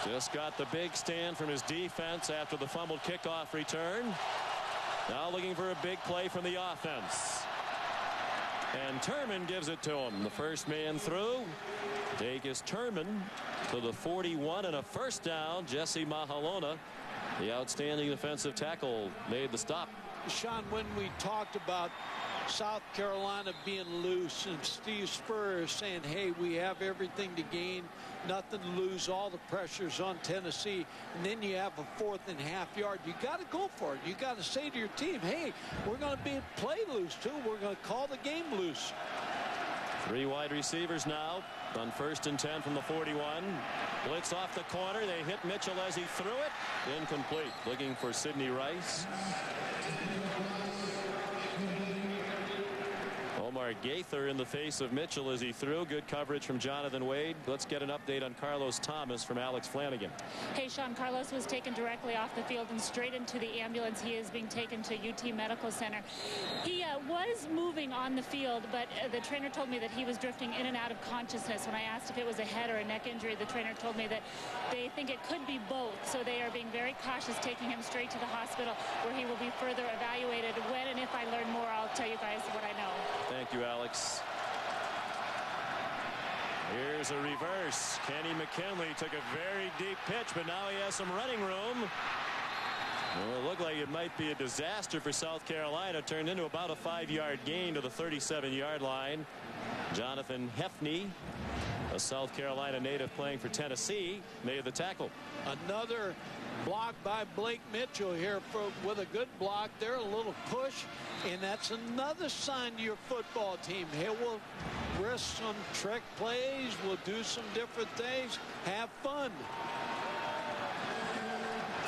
Just got the big stand from his defense after the fumbled kickoff return. Now looking for a big play from the offense. And Turman gives it to him. The first man through. Dacus Turman to the 41 and a first down. Jesse Mahalona, the outstanding defensive tackle, made the stop. Sean, when we talked about South Carolina being loose and Steve Spurrier saying, hey, we have everything to gain, nothing to lose, all the pressure's on Tennessee, and then you have a 4th and half-yard, you got to go for it. You got to say to your team, hey, we're going to play loose too. We're going to call the game loose. 3 wide receivers now on 1st and 10 from the 41. Blitz off the corner. They hit Mitchell as he threw it. Incomplete. Looking for Sidney Rice. Omar Gaither in the face of Mitchell as he threw. Good coverage from Jonathan Wade. Let's get an update on Carlos Thomas from Alex Flanagan. Hey, Sean, Carlos was taken directly off the field and straight into the ambulance. He is being taken to UT Medical Center. He was moving on the field, but the trainer told me that he was drifting in and out of consciousness. When I asked if it was a head or a neck injury, the trainer told me that they think it could be both. So they are being very cautious, taking him straight to the hospital where he will be further evaluated. When and if I learn more, I'll tell you guys what I know. Thank you, Alex. Here's a reverse. Kenny McKinley took a very deep pitch, but now he has some running room. Well, it looked like it might be a disaster for South Carolina. Turned into about a 5-yard gain to the 37-yard line. Jonathan Hefney, a South Carolina native playing for Tennessee, made the tackle. Another block by Blake Mitchell here with a good block there, a little push, and that's another sign to your football team. Hey, we'll risk some trick plays, we'll do some different things, have fun.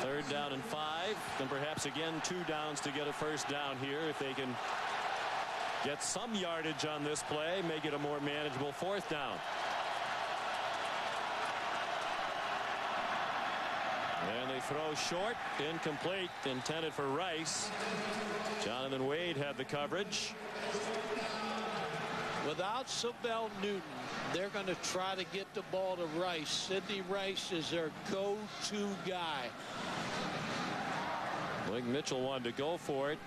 3rd down and 5, and perhaps again 2 downs to get a first down here if they can get some yardage on this play, make it a more manageable 4th down. And they throw short, incomplete, intended for Rice. Jonathan Wade had the coverage. Without Savell Newton, they're going to try to get the ball to Rice. Sidney Rice is their go-to guy. Blake Mitchell wanted to go for it,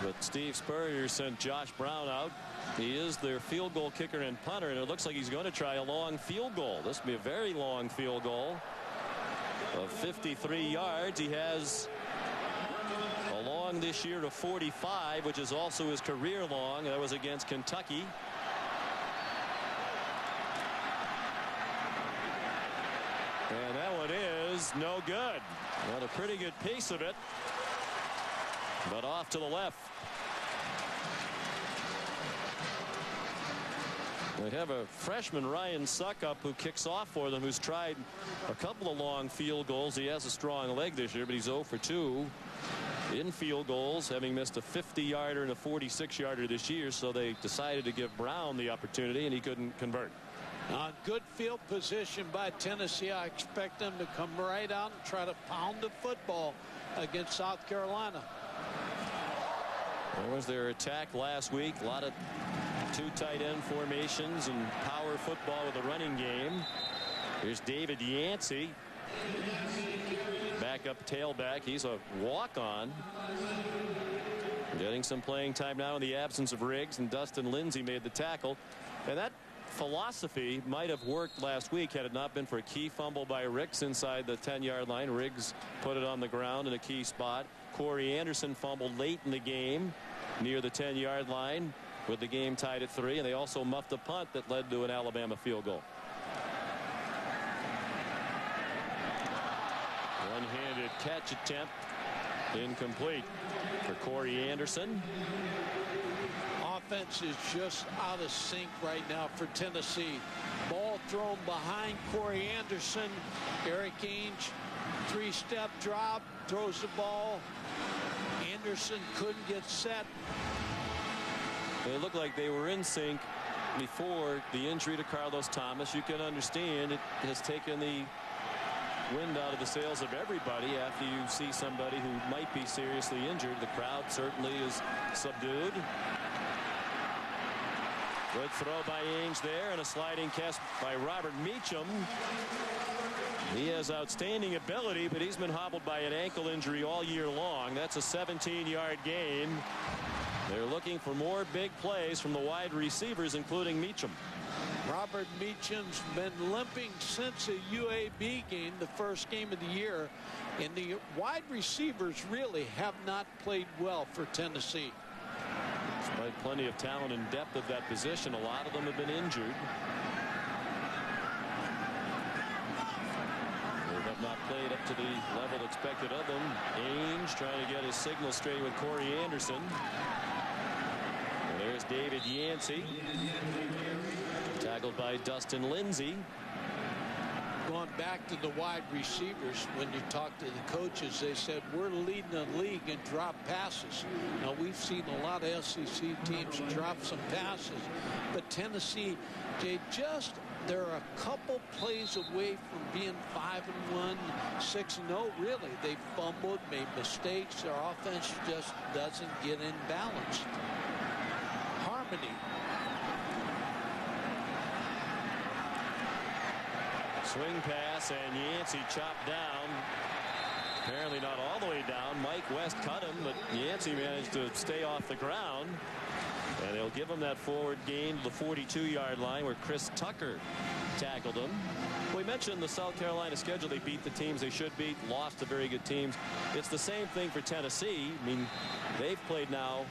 but Steve Spurrier sent Josh Brown out. He is their field goal kicker and punter, and it looks like he's going to try a long field goal. This will be a very long field goal. of 53 yards. He has a long this year of 45, which is also his career long. That was against Kentucky. And that one is no good. Got a pretty good piece of it, but off to the left. They have a freshman, Ryan Suckup, who kicks off for them, who's tried a couple of long field goals. He has a strong leg this year, but he's 0 for 2 in field goals, having missed a 50-yarder and a 46-yarder this year. So they decided to give Brown the opportunity, and he couldn't convert. On good field position by Tennessee. I expect them to come right out and try to pound the football against South Carolina. That was their attack last week. A lot of 2 tight end formations and power football with a running game. Here's David Yancey, backup tailback. He's a walk-on, getting some playing time now in the absence of Riggs, and Dustin Lindsey made the tackle. And that philosophy might have worked last week had it not been for a key fumble by Riggs inside the 10-yard line. Riggs put it on the ground in a key spot. Corey Anderson fumbled late in the game near the 10-yard line with the game tied at 3, and they also muffed a punt that led to an Alabama field goal. One-handed catch attempt incomplete for Corey Anderson. Offense is just out of sync right now for Tennessee. Ball thrown behind Corey Anderson. Eric Ainge, 3-step drop, throws the ball. Anderson couldn't get set. They looked like they were in sync before the injury to Carlos Thomas. You can understand it has taken the wind out of the sails of everybody after you see somebody who might be seriously injured. The crowd certainly is subdued. Good throw by Ainge there, and a sliding catch by Robert Meacham. He has outstanding ability, but he's been hobbled by an ankle injury all year long. That's a 17-yard gain. They're looking for more big plays from the wide receivers, including Meacham. Robert Meacham's been limping since the UAB game, the first game of the year, and the wide receivers really have not played well for Tennessee. Despite plenty of talent and depth of that position, a lot of them have been injured. They have not played up to the level expected of them. Ainge trying to get his signal straight with Corey Anderson. And there's David Yancey, tackled by Dustin Lindsey. Going back to the wide receivers, when you talk to the coaches, they said we're leading the league in drop passes. Now, we've seen a lot of SEC teams drop some passes, but Tennessee, they're a couple plays away from being 5-1, 6-0. Really, they fumbled, made mistakes. Their offense just doesn't get in balance. Harmony. Swing pass, and Yancey chopped down. Apparently not all the way down. Mike West cut him, but Yancey managed to stay off the ground. And they'll give him that forward gain to the 42-yard line where Chris Tucker tackled him. We mentioned the South Carolina schedule. They beat the teams they should beat, lost to very good teams. It's the same thing for Tennessee. I mean, they've played now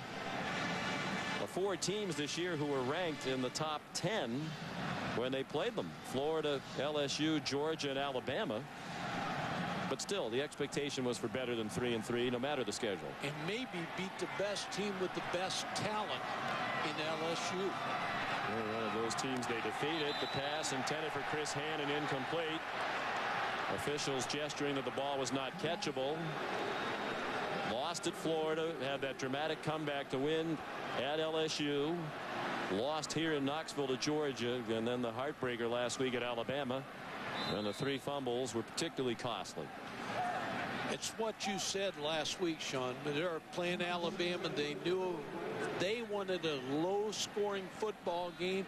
4 teams this year who were ranked in the top 10 when they played them. Florida, LSU, Georgia, and Alabama. But still, the expectation was for better than 3-3, no matter the schedule. And maybe beat the best team with the best talent in LSU. One of those teams they defeated. The pass intended for Chris Hannon, incomplete. Officials gesturing that the ball was not catchable. Lost at Florida, had that dramatic comeback to win at LSU. Lost here in Knoxville to Georgia, and then the heartbreaker last week at Alabama. And the 3 fumbles were particularly costly. It's what you said last week, Sean. They were playing Alabama. They knew they wanted a low-scoring football game.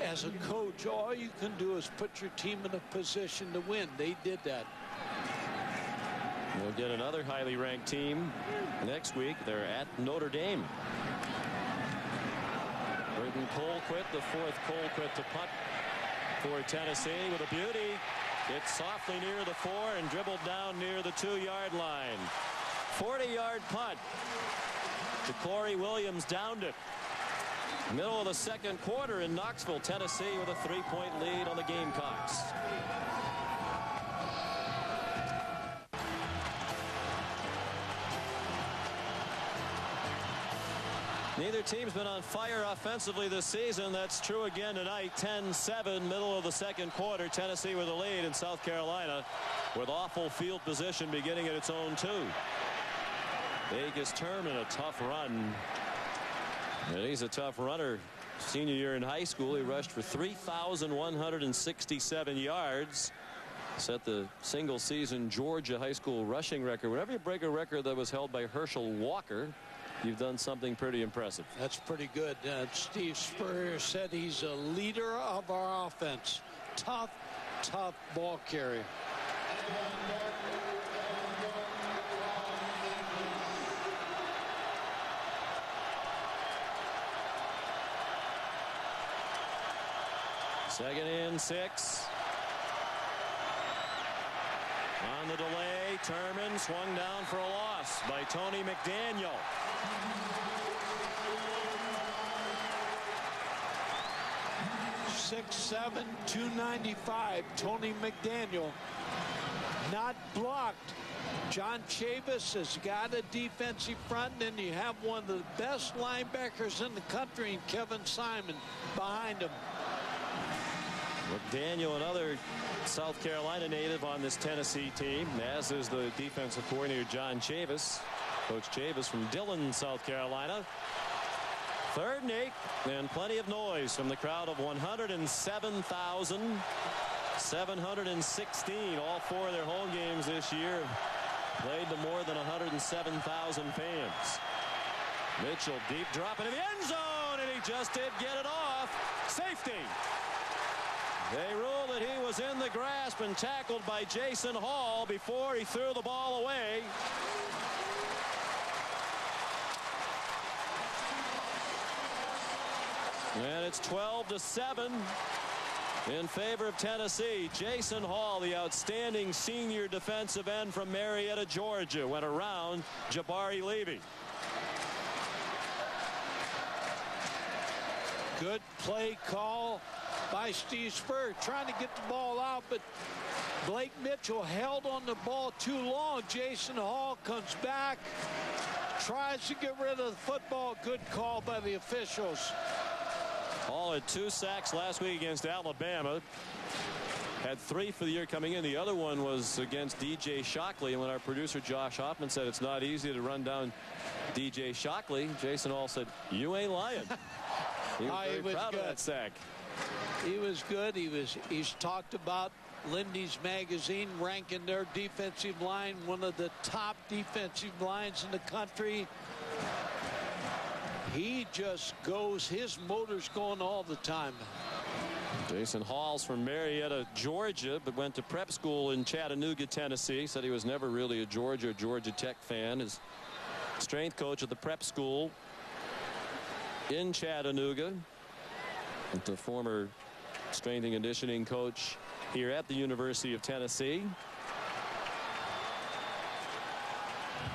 As a coach, all you can do is put your team in a position to win. They did that. We'll get another highly ranked team next week. They're at Notre Dame. Britton Colquitt, the 4th Colquitt to punt for Tennessee with a beauty. Hit softly near the 4 and dribbled down near the 2-yard line. 40-yard punt. Corey Williams downed it. Middle of the second quarter in Knoxville, Tennessee, with a 3-point lead on the Gamecocks. Neither team's been on fire offensively this season. That's true again tonight. 10-7, middle of the second quarter. Tennessee with the lead, in South Carolina with awful field position beginning at its own 2. Vegas Terman, a tough run. And he's a tough runner. Senior year in high school, he rushed for 3,167 yards. Set the single season Georgia high school rushing record. Whenever you break a record that was held by Herschel Walker, you've done something pretty impressive. That's pretty good. Steve Spurrier said he's a leader of our offense. Tough ball carrier. Second and 6. On the delay, Terman swung down for a loss by Tony McDaniel. .67", 295. Tony McDaniel not blocked. John Chavis has got a defensive front, and then you have one of the best linebackers in the country, and Kevin Simon behind him. McDaniel, another South Carolina native on this Tennessee team, as is the defensive coordinator John Chavis. Coach Chavis from Dillon, South Carolina. 3rd and 8, and plenty of noise from the crowd of 107,716. All 4 of their home games this year played to more than 107,000 fans. Mitchell deep drop into the end zone, and he just did get it off. Safety. They ruled that he was in the grasp and tackled by Jason Hall before he threw the ball away. And it's 12-7 in favor of Tennessee. Jason Hall, the outstanding senior defensive end from Marietta, Georgia, went around Jabari Levy. Good play call by Steve Spurrier, trying to get the ball out, but Blake Mitchell held on the ball too long. Jason Hall comes back, tries to get rid of the football. Good call by the officials. Hall had 2 sacks last week against Alabama. Had 3 for the year coming in. The other one was against DJ Shockley. And when our producer Josh Hoffman said it's not easy to run down DJ Shockley, Jason Hall said, "You ain't lying." He was very proud of that sack. He was good. He's talked about Lindy's magazine ranking their defensive line one of the top defensive lines in the country. He just goes, his motor's going all the time. Jason Hall's from Marietta, Georgia, but went to prep school in Chattanooga, Tennessee. Said he was never really a Georgia Tech fan. His strength coach at the prep school in Chattanooga, the former strength and conditioning coach here at the University of Tennessee.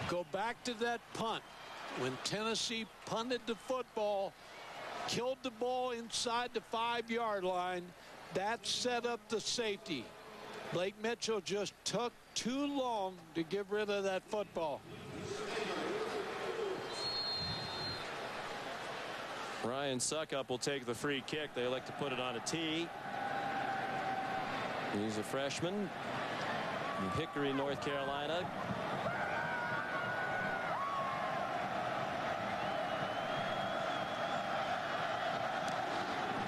Go back to that punt. When Tennessee punted the football, killed the ball inside the 5-yard line, that set up the safety. Blake Mitchell just took too long to get rid of that football. Ryan Suckup will take the free kick. They like to put it on a tee. He's a freshman from Hickory, North Carolina.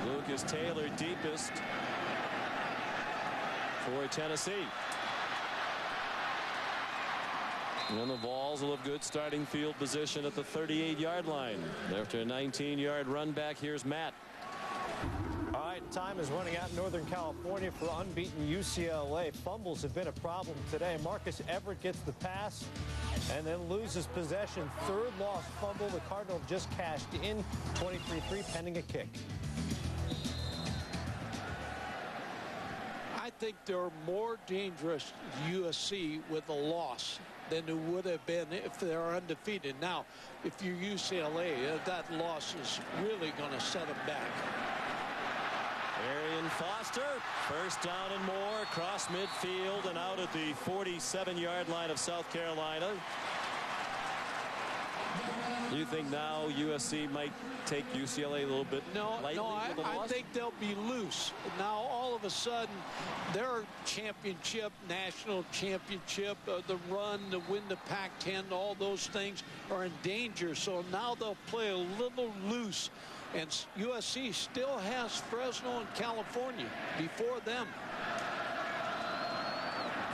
Lucas Taylor deepest for Tennessee. And the Vols will have good starting field position at the 38-yard line. After a 19-yard run back, here's Matt. All right, time is running out in Northern California for unbeaten UCLA. Fumbles have been a problem today. Marcus Everett gets the pass and then loses possession. 3rd lost fumble. The Cardinals just cashed in 23-3 pending a kick. I think they're more dangerous, USC, with a loss than it would have been if they're undefeated. Now, if you're UCLA, that loss is really going to set them back. Arian Foster, first down and more, across midfield and out at the 47-yard line of South Carolina. Do you think now USC might take UCLA a little bit lightly? No, I think they'll be loose. Now, all of a sudden, their championship, national championship, the run to win the Pac-10, all those things are in danger. So now they'll play a little loose. And USC still has Fresno and California before them.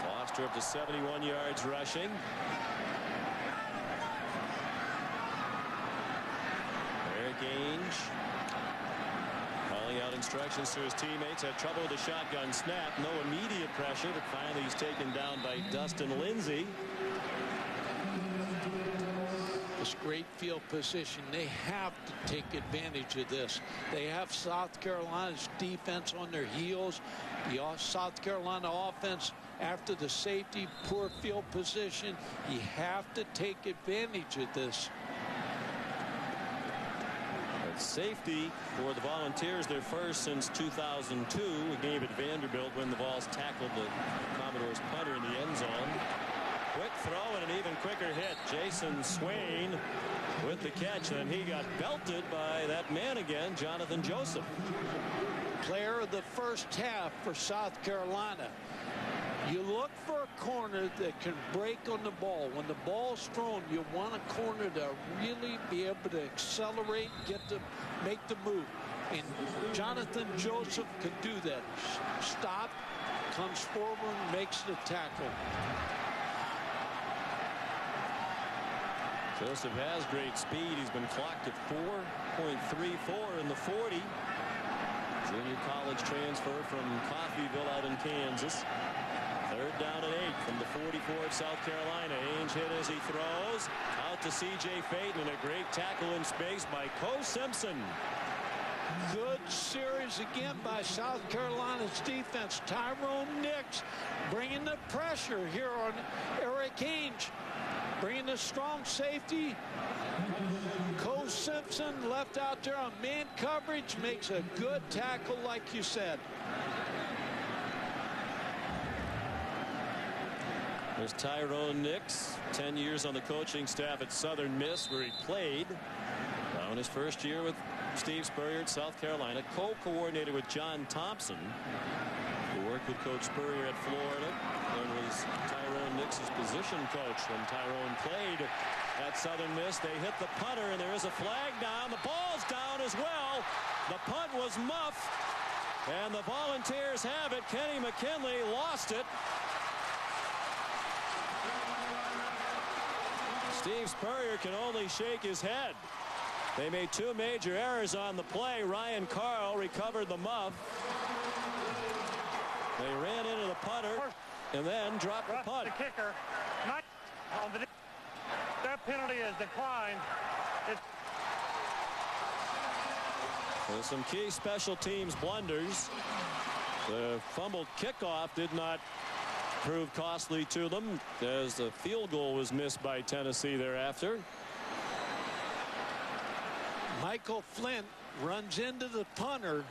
Foster up to 71 yards rushing. Ainge calling out instructions to his teammates. Had trouble with the shotgun snap. No immediate pressure, but finally he's taken down by Dustin Lindsay. This great field position. They have to take advantage of this. They have South Carolina's defense on their heels. The South Carolina offense, after the safety, poor field position. You have to take advantage of this. Safety for the Volunteers, their first since 2002. A game at Vanderbilt when the Vols tackled the Commodores punter in the end zone. Quick throw and an even quicker hit. Jason Swain with the catch, and he got belted by that man again, Jonathan Joseph. Player of the first half for South Carolina. You look for a corner that can break on the ball. When the ball's thrown, you want a corner to really be able to accelerate, make the move. And Jonathan Joseph can do that. Stop, comes forward, makes the tackle. Joseph has great speed. He's been clocked at 4.34 in the 40. Junior college transfer from Coffeyville out in Kansas. Third down and 8 from the 44 of South Carolina. Ainge hit as he throws. Out to C.J. Phaeton, and a great tackle in space by Coe Simpson. Good series again by South Carolina's defense. Tyrone Nix bringing the pressure here on Eric Ainge. Bringing the strong safety. Coe Simpson left out there on man coverage. Makes a good tackle like you said. There's Tyrone Nix, 10 years on the coaching staff at Southern Miss, where he played. Now in his first year with Steve Spurrier at South Carolina, co-coordinated with John Thompson, who worked with Coach Spurrier at Florida and was Tyrone Nix's position coach when Tyrone played at Southern Miss. They hit the punter, and there is a flag down. The ball's down as well. The punt was muffed, and the Volunteers have it. Kenny McKinley lost it. Steve Spurrier can only shake his head. They made two major errors on the play. Ryan Carl recovered the muff. They ran into the punter and then dropped the punt. The kicker. That penalty is declined. There's some key special teams blunders. The fumbled kickoff did not prove costly to them, as the field goal was missed by Tennessee thereafter. Michael Flint runs into the punter,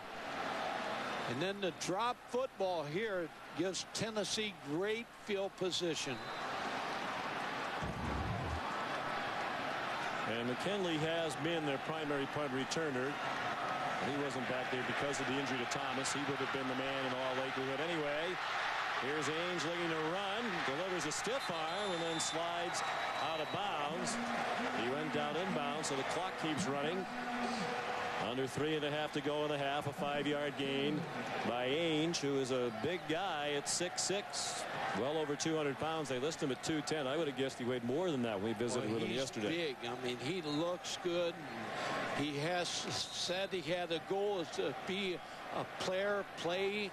and then the drop football here gives Tennessee great field position. And McKinley has been their primary punt returner. He wasn't back there because of the injury to Thomas. He would have been the man in all likelihood anyway. Here's Ainge looking to run, delivers a stiff arm, and then slides out of bounds. He went down inbounds, so the clock keeps running. Under 3.5 to go in the half. A 5-yard gain by Ainge, who is a big guy at 6'6", well over 200 pounds. They list him at 210. I would have guessed he weighed more than that when we visited with him yesterday. He's big. I mean, he looks good. He has said he had a goal is to be a player, play,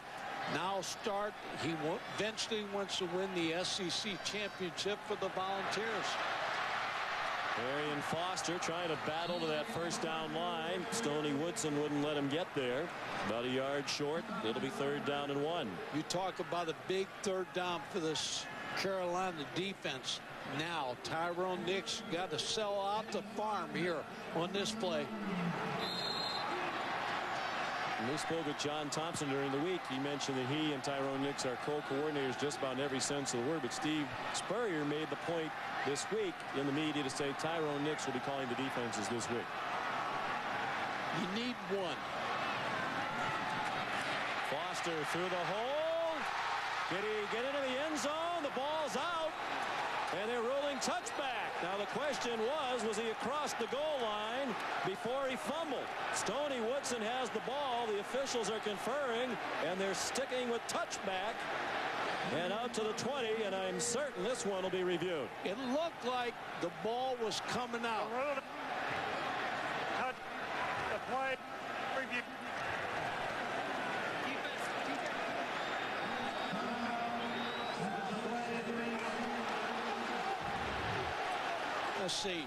now start. He eventually wants to win the SEC championship for the Volunteers. Arian Foster trying to battle to that first down line. Stoney Woodson wouldn't let him get there. About a yard short. It'll be 3rd down and 1. You talk about a big 3rd down for this Carolina defense. Now Tyrone Nix got to sell out the farm here on this play. And we spoke with John Thompson during the week. He mentioned that he and Tyrone Nix are co-coordinators just about in every sense of the word. But Steve Spurrier made the point this week in the media to say Tyrone Nix will be calling the defenses this week. You need one. Foster through the hole. Did he get into the end zone? The ball's out. And they're ruling touchback. Now the question was he across the goal line before he fumbled? Stoney Woodson has the ball. The officials are conferring, and they're sticking with touchback. And out to the 20, and I'm certain this one will be reviewed. It looked like the ball was coming out. The play review. Let's see.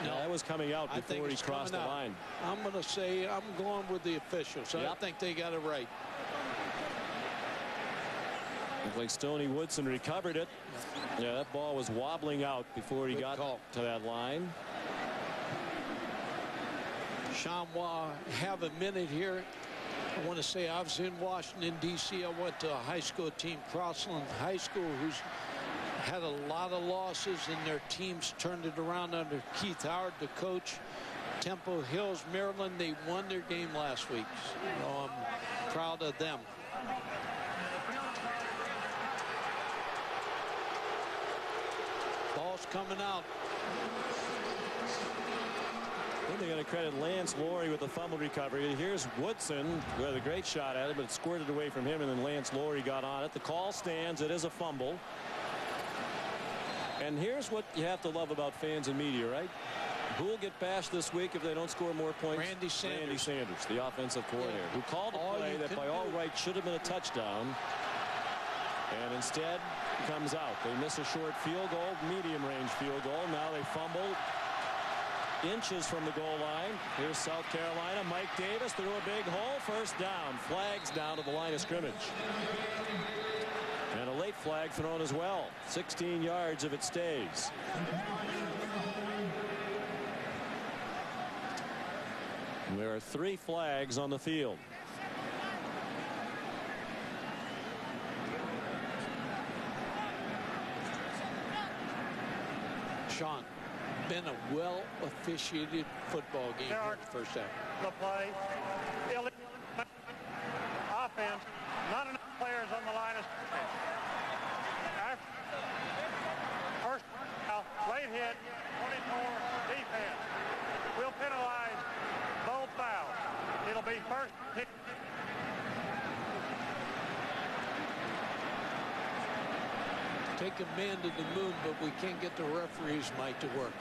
No, that was coming out before he crossed the line. I'm going to say I'm going with the officials. Yep. I think they got it right. Looks like Stoney Woodson recovered it. Yeah, that ball was wobbling out before he got to that line. Sean, while I have a minute here, I want to say I was in Washington, D.C. I went to a high school team, Crossland High School, who's had a lot of losses, and their teams turned it around under Keith Howard, the coach. Temple Hills, Maryland, they won their game last week. So I'm proud of them. Ball's coming out. I think they're going to credit Lance Laurie with the fumble recovery. Here's Woodson with a great shot at it, but it squirted away from him, and then Lance Laurie got on it. The call stands. It is a fumble. And here's what you have to love about fans and media, right? Who will get bashed this week if they don't score more points? Randy Sanders. Randy Sanders, the offensive coordinator, who called a play that by all rights should have been a touchdown. And instead comes out. They miss a short field goal, medium range field goal. Now they fumble inches from the goal line. Here's South Carolina. Mike Davis through a big hole. First down. Flags down to the line of scrimmage. And a late flag thrown as well. 16 yards if it stays. And there are 3 flags on the field. Sean, been a well-officiated football game here in the first half. The play. Offense. Not enough players on the line of scrimmage. First foul, late hit, 24 defense. We'll penalize both fouls. It'll be first hit. Take a man to the moon, but we can't get the referees, Mike, to work.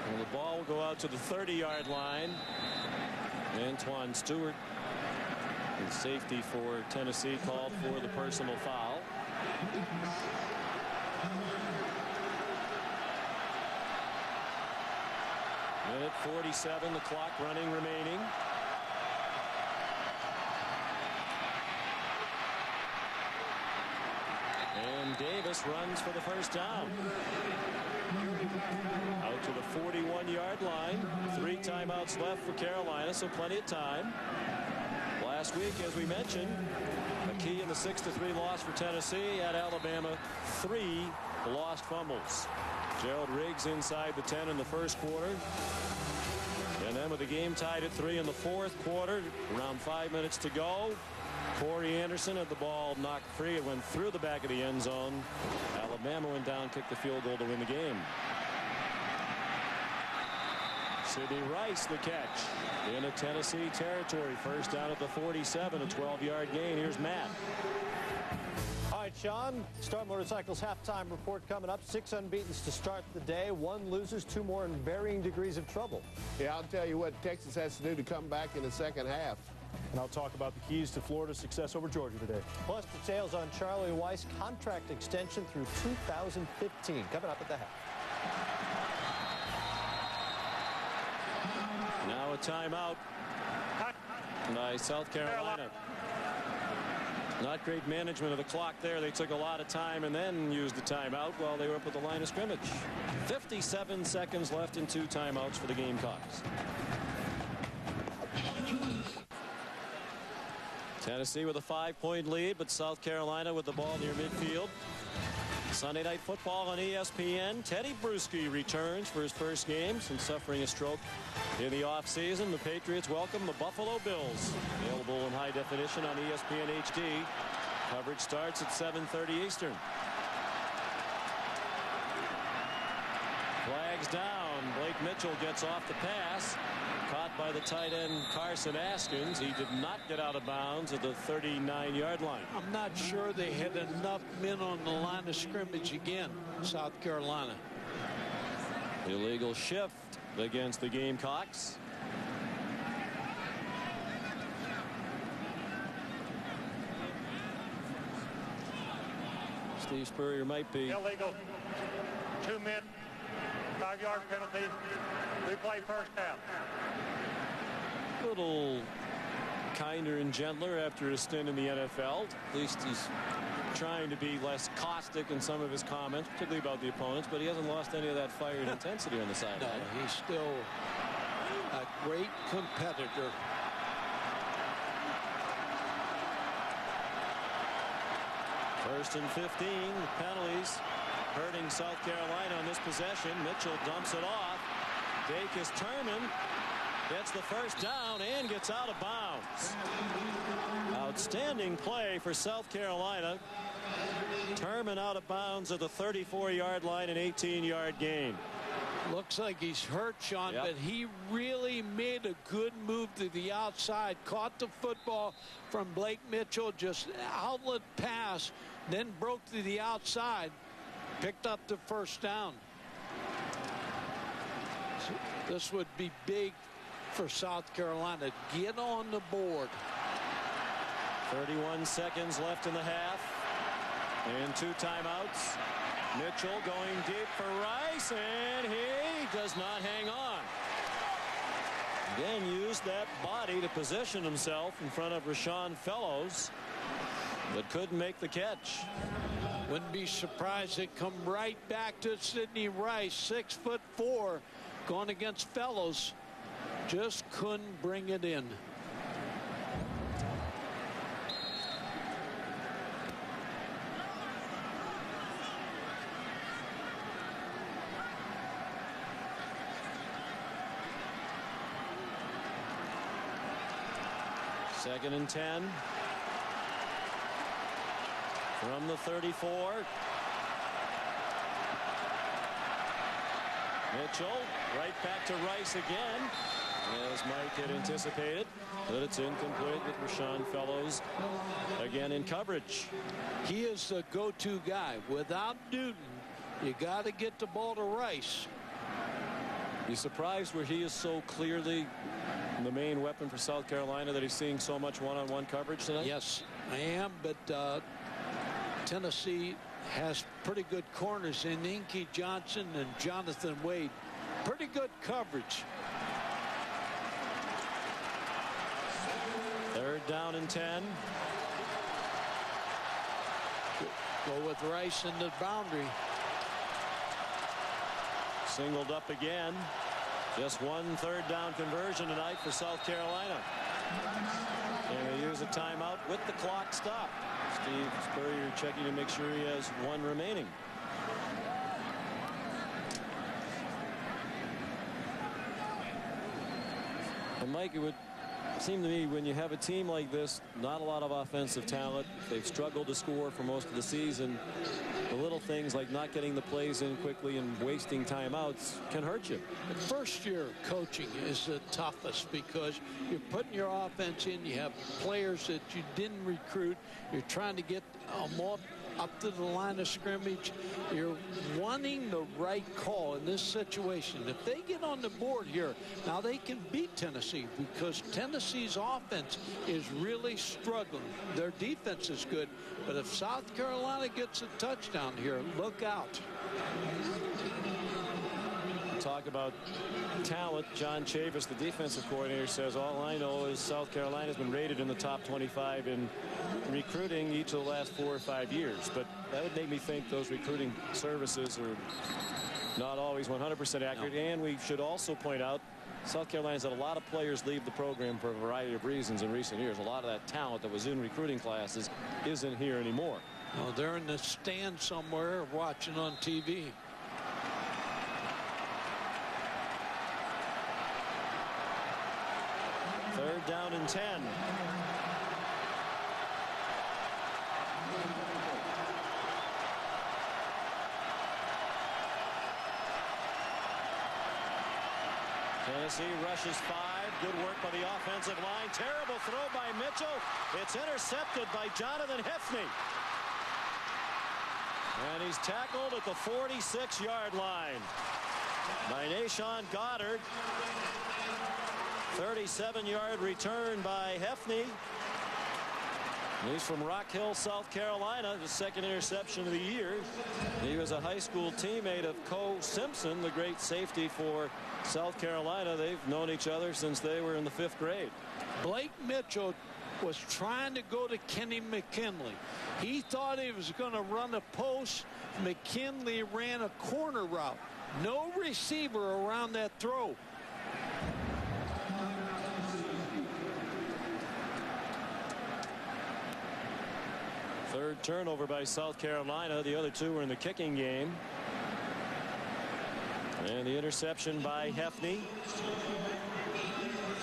Well, the ball will go out to the 30-yard line. Antoine Stewart, the safety for Tennessee, called for the personal foul. Minute 47, the clock running remaining. And Davis runs for the first down. Out to the 41-yard line. 3 timeouts left for Carolina, so plenty of time. Last week, as we mentioned, a key in the 6-3 loss for Tennessee. At Alabama, 3 lost fumbles. Gerald Riggs inside the 10 in the first quarter. And then with the game tied at 3 in the fourth quarter, around 5 minutes to go, Corey Anderson had the ball knocked free. It went through the back of the end zone. Alabama went down, kicked the field goal to win the game. Sidney Rice the catch in a Tennessee territory. First down at the 47, a 12-yard gain. Here's Matt. All right, Sean, Start Motorcycles halftime report coming up. 6 unbeatens to start the day. 1 losers, 2 more in varying degrees of trouble. Yeah, I'll tell you what Texas has to do to come back in the second half. And I'll talk about the keys to Florida's success over Georgia today. Plus details on Charlie Weis contract extension through 2015. Coming up at the half. Now a timeout by South Carolina. Not great management of the clock there. They took a lot of time and then used the timeout while they were up at the line of scrimmage. 57 seconds left in 2 timeouts for the Gamecocks. Tennessee with a 5-point lead, but South Carolina with the ball near midfield. Sunday Night Football on ESPN. Teddy Bruschi returns for his first game since suffering a stroke in the offseason. The Patriots welcome the Buffalo Bills. Available in high definition on ESPN HD. Coverage starts at 7:30 Eastern. Flags down. Blake Mitchell gets off the pass. Caught by the tight end Carson Askins. He did not get out of bounds at the 39-yard line. I'm not sure they had enough men on the line of scrimmage again, South Carolina. Illegal shift against the Gamecocks. Steve Spurrier might be illegal. 2 men, 5-yard penalty. Replay first half. A little kinder and gentler after a stint in the NFL. At least he's trying to be less caustic in some of his comments, particularly about the opponents, but he hasn't lost any of that fire and intensity on the sideline. No, he's still a great competitor. First and 15. The penalties hurting South Carolina on this possession. Mitchell dumps it off. Dacus Turman gets the first down and gets out of bounds. Outstanding play for South Carolina. Turman out of bounds at the 34-yard line, an 18-yard gain. Looks like he's hurt, Sean, but he really made a good move to the outside. Caught the football from Blake Mitchell, just outlet pass, then broke to the outside, picked up the first down. So this would be big for South Carolina. Get on the board. 31 seconds left in the half. And 2 timeouts. Mitchell going deep for Rice, and he does not hang on. Again, used that body to position himself in front of Rashawn Fellows, but couldn't make the catch. Wouldn't be surprised it come right back to Sidney Rice, 6'4", going against Fellows. Just couldn't bring it in. Second and 10. From the 34. Mitchell right back to Rice again, as Mike had anticipated, but it's incomplete with Rashawn Fellows again in coverage. He is the go-to guy. Without Newton, you got to get the ball to Rice. You surprised where he is so clearly the main weapon for South Carolina that he's seeing so much one-on-one coverage tonight? Yes, I am, but Tennessee has pretty good corners in Inky Johnson and Jonathan Wade. Pretty good coverage. Third down and 10. Go with Rice in the boundary. Singled up again. Just 1 third down conversion tonight for South Carolina. And they use a timeout with the clock stopped. Steve Spurrier checking to make sure he has 1 remaining. And Mike, it would seem to me when you have a team like this, not a lot of offensive talent, they've struggled to score for most of the season, the little things like not getting the plays in quickly and wasting timeouts can hurt you. The first year coaching is the toughest because you're putting your offense in, you have players that you didn't recruit, you're trying to get them up to the line of scrimmage. You're wanting the right call in this situation. If they get on the board here, now they can beat Tennessee because Tennessee's offense is really struggling. Their defense is good, but if South Carolina gets a touchdown here, look out. Talk about talent. John Chavis, the defensive coordinator, says all I know is South Carolina's been rated in the top 25 in recruiting each of the last 4 or 5 years. But that would make me think those recruiting services are not always 100% accurate. No. And we should also point out South Carolina's had a lot of players leave the program for a variety of reasons in recent years. A lot of that talent that was in recruiting classes isn't here anymore. No, they're in the stand somewhere watching on TV. Third down and 10. Tennessee rushes 5. Good work by the offensive line. Terrible throw by Mitchell. It's intercepted by Jonathan Heffney. And he's tackled at the 46-yard line by Nashawn Goddard. 37-yard return by Heffney. He's from Rock Hill, South Carolina, the second interception of the year. He was a high school teammate of Co Simpson, the great safety for South Carolina. They've known each other since they were in the 5th grade. Blake Mitchell was trying to go to Kenny McKinley. He thought he was going to run a post. McKinley ran a corner route. No receiver around that throw. Third turnover by South Carolina. The other 2 were in the kicking game. And the interception by Heffney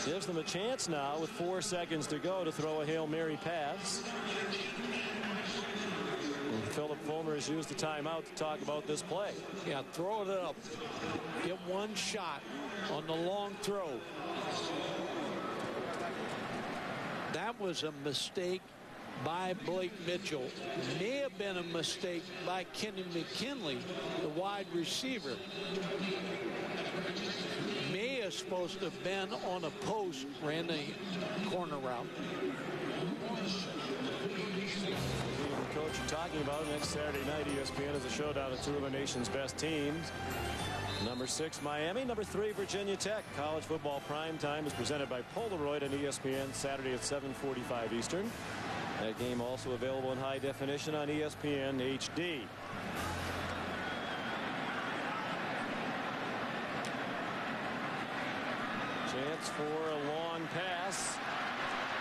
gives them a chance now with 4 seconds to go to throw a Hail Mary pass. And Philip Fulmer has used the timeout to talk about this play. Yeah, throw it up. Get one shot on the long throw. That was a mistake by Blake Mitchell. May have been a mistake by Kenny McKinley, the wide receiver. May have supposed to have been on a post, ran the corner route. The coach you're talking about next Saturday night, ESPN is a showdown of 2 of the nation's best teams. Number 6, Miami. Number 3, Virginia Tech. College football prime time is presented by Polaroid on ESPN Saturday at 7:45 Eastern. That game also available in high definition on ESPN HD. Chance for a long pass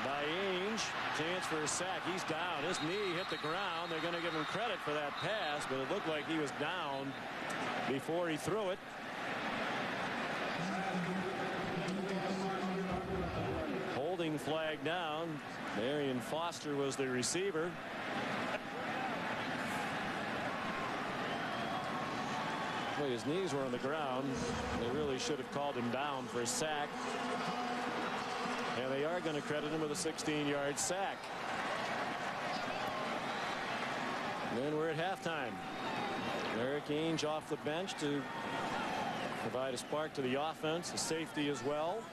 by Ainge. Chance for a sack. He's down. His knee hit the ground. They're going to give him credit for that pass, but it looked like he was down before he threw it. Holding flag down. Marion Foster was the receiver. Well, his knees were on the ground. They really should have called him down for a sack. And they are going to credit him with a 16-yard sack. And then we're at halftime. Eric Ainge off the bench to provide a spark to the offense, a safety as well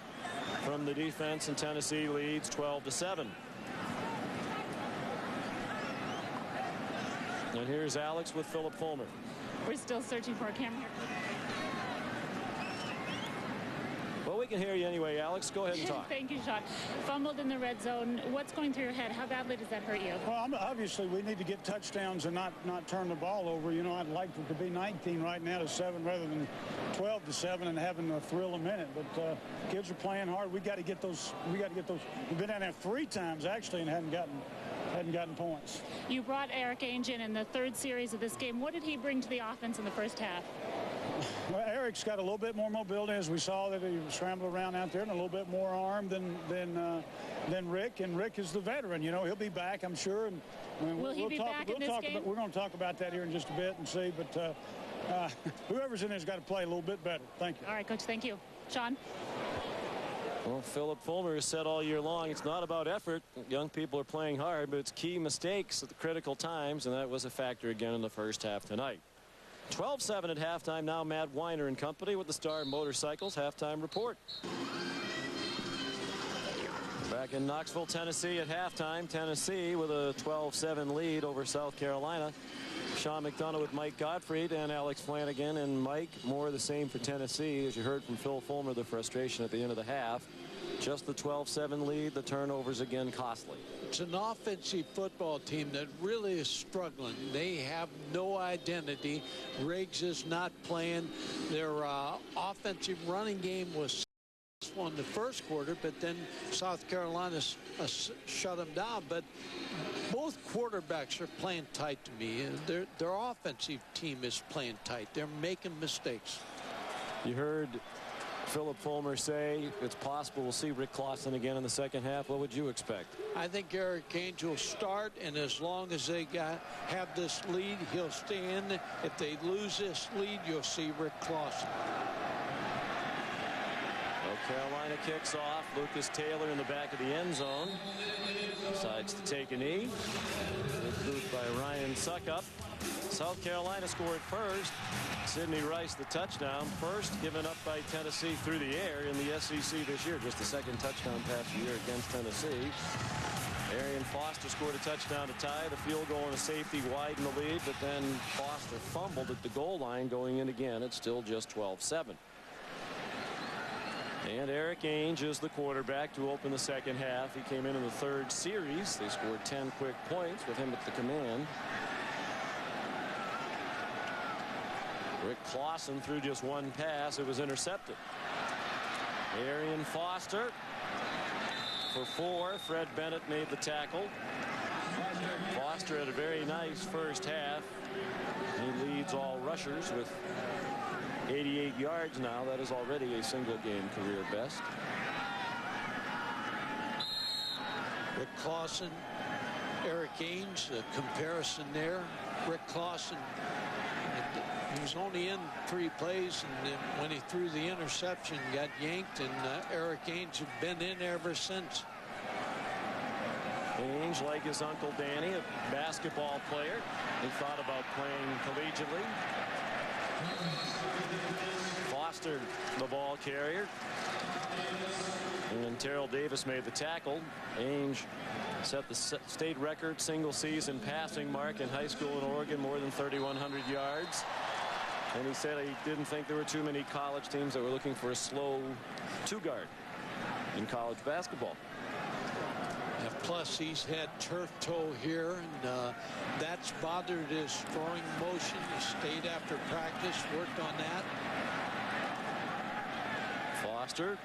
from the defense, and Tennessee leads 12-7. And here's Alex with Philip Fulmer. We're still searching for a camera. Well, we can hear you anyway, Alex. Go ahead and talk. Thank you, Sean. Fumbled in the red zone. What's going through your head? How badly does that hurt you? Well, obviously, we need to get touchdowns and not turn the ball over. You know, I'd like it to be 19 right now to 7 rather than 12-7 and having a thrill a minute. But kids are playing hard. We got to get those. We got to get those. We've been down there 3 times actually and hadn't gotten points. You brought Eric Ainge in the 3rd series of this game. What did he bring to the offense in the first half? Well, Eric's got a little bit more mobility, as we saw that he scrambled around out there, and a little bit more arm than Rick. And Rick is the veteran. You know, he'll be back, I'm sure. And will he be back in this game? We're going to talk about that here in just a bit and see. But whoever's in there's got to play a little bit better. Thank you. All right, Coach. Thank you. Sean? Well, Philip Fulmer has said all year long it's not about effort. Young people are playing hard, but it's key mistakes at the critical times, and that was a factor again in the first half tonight. 12-7 at halftime now. Matt Weiner and company with the Star Motorcycles halftime report. Back in Knoxville, Tennessee at halftime. Tennessee with a 12-7 lead over South Carolina. Sean McDonough with Mike Gottfried and Alex Flanagan. And Mike, more of the same for Tennessee. As you heard from Phil Fulmer, the frustration at the end of the half. Just the 12-7 lead. The turnovers again costly. It's an offensive football team that really is struggling. They have no identity. Riggs is not playing. Their offensive running game was in the first quarter, but then South Carolina shut them down. But both quarterbacks are playing tight to me. Their offensive team is playing tight. They're making mistakes. You heard Philip Fulmer say it's possible we'll see Rick Clausen again in the second half. What would you expect? I think Eric Ainge will start, and as long as they have this lead, he'll stay in. If they lose this lead, you'll see Rick Clausen. Carolina kicks off. Lucas Taylor in the back of the end zone. Decides to take a knee. Good boot by Ryan Suckup. South Carolina scored first. Sidney Rice the touchdown. First given up by Tennessee through the air in the SEC this year. Just the second touchdown pass of the year against Tennessee. Arian Foster scored a touchdown to tie. The field goal and a safety widen the lead, but then Foster fumbled at the goal line going in again. It's still just 12-7. And Eric Ainge is the quarterback to open the second half. He came in the third series. They scored 10 quick points with him at the command. Rick Clausen threw just one pass. It was intercepted. Arian Foster for 4. Fred Bennett made the tackle. Foster had a very nice first half. He leads all rushers with 88 yards now. That is already a single-game career best. Rick Clausen, Eric Ainge, the comparison there. Rick Clausen, he was only in 3 plays, and then when he threw the interception, got yanked, and Eric Ainge had been in ever since. Ainge, like his uncle Danny, a basketball player. He thought about playing collegiately. Foster, the ball carrier. And Terrell Davis made the tackle. Ainge set the state record single season passing mark in high school in Oregon, more than 3,100 yards. And he said he didn't think there were too many college teams that were looking for a slow 2-guard in college basketball. Yeah, plus he's had turf toe here, and that's bothered his throwing motion. He stayed after practice, worked on that. Foster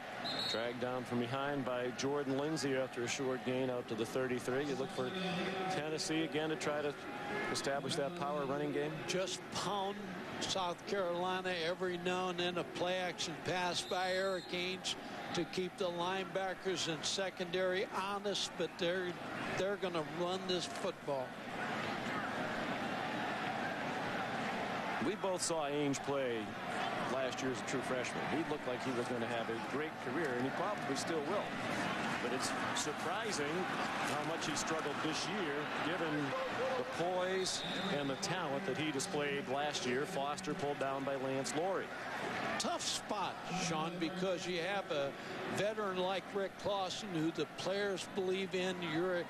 dragged down from behind by Jordan Lindsay after a short gain out to the 33. You look for Tennessee again to try to establish that power running game. Just pound South Carolina every now and then. A play action pass by Eric Ainge to keep the linebackers and secondary honest, but they're going to run this football. We both saw Ainge play last year as a true freshman. He looked like he was going to have a great career, and he probably still will. But it's surprising how much he struggled this year, given the poise and the talent that he displayed last year. Foster pulled down by Lance Laurie. Tough spot, Sean, because you have a veteran like Rick Clausen who the players believe in. You're a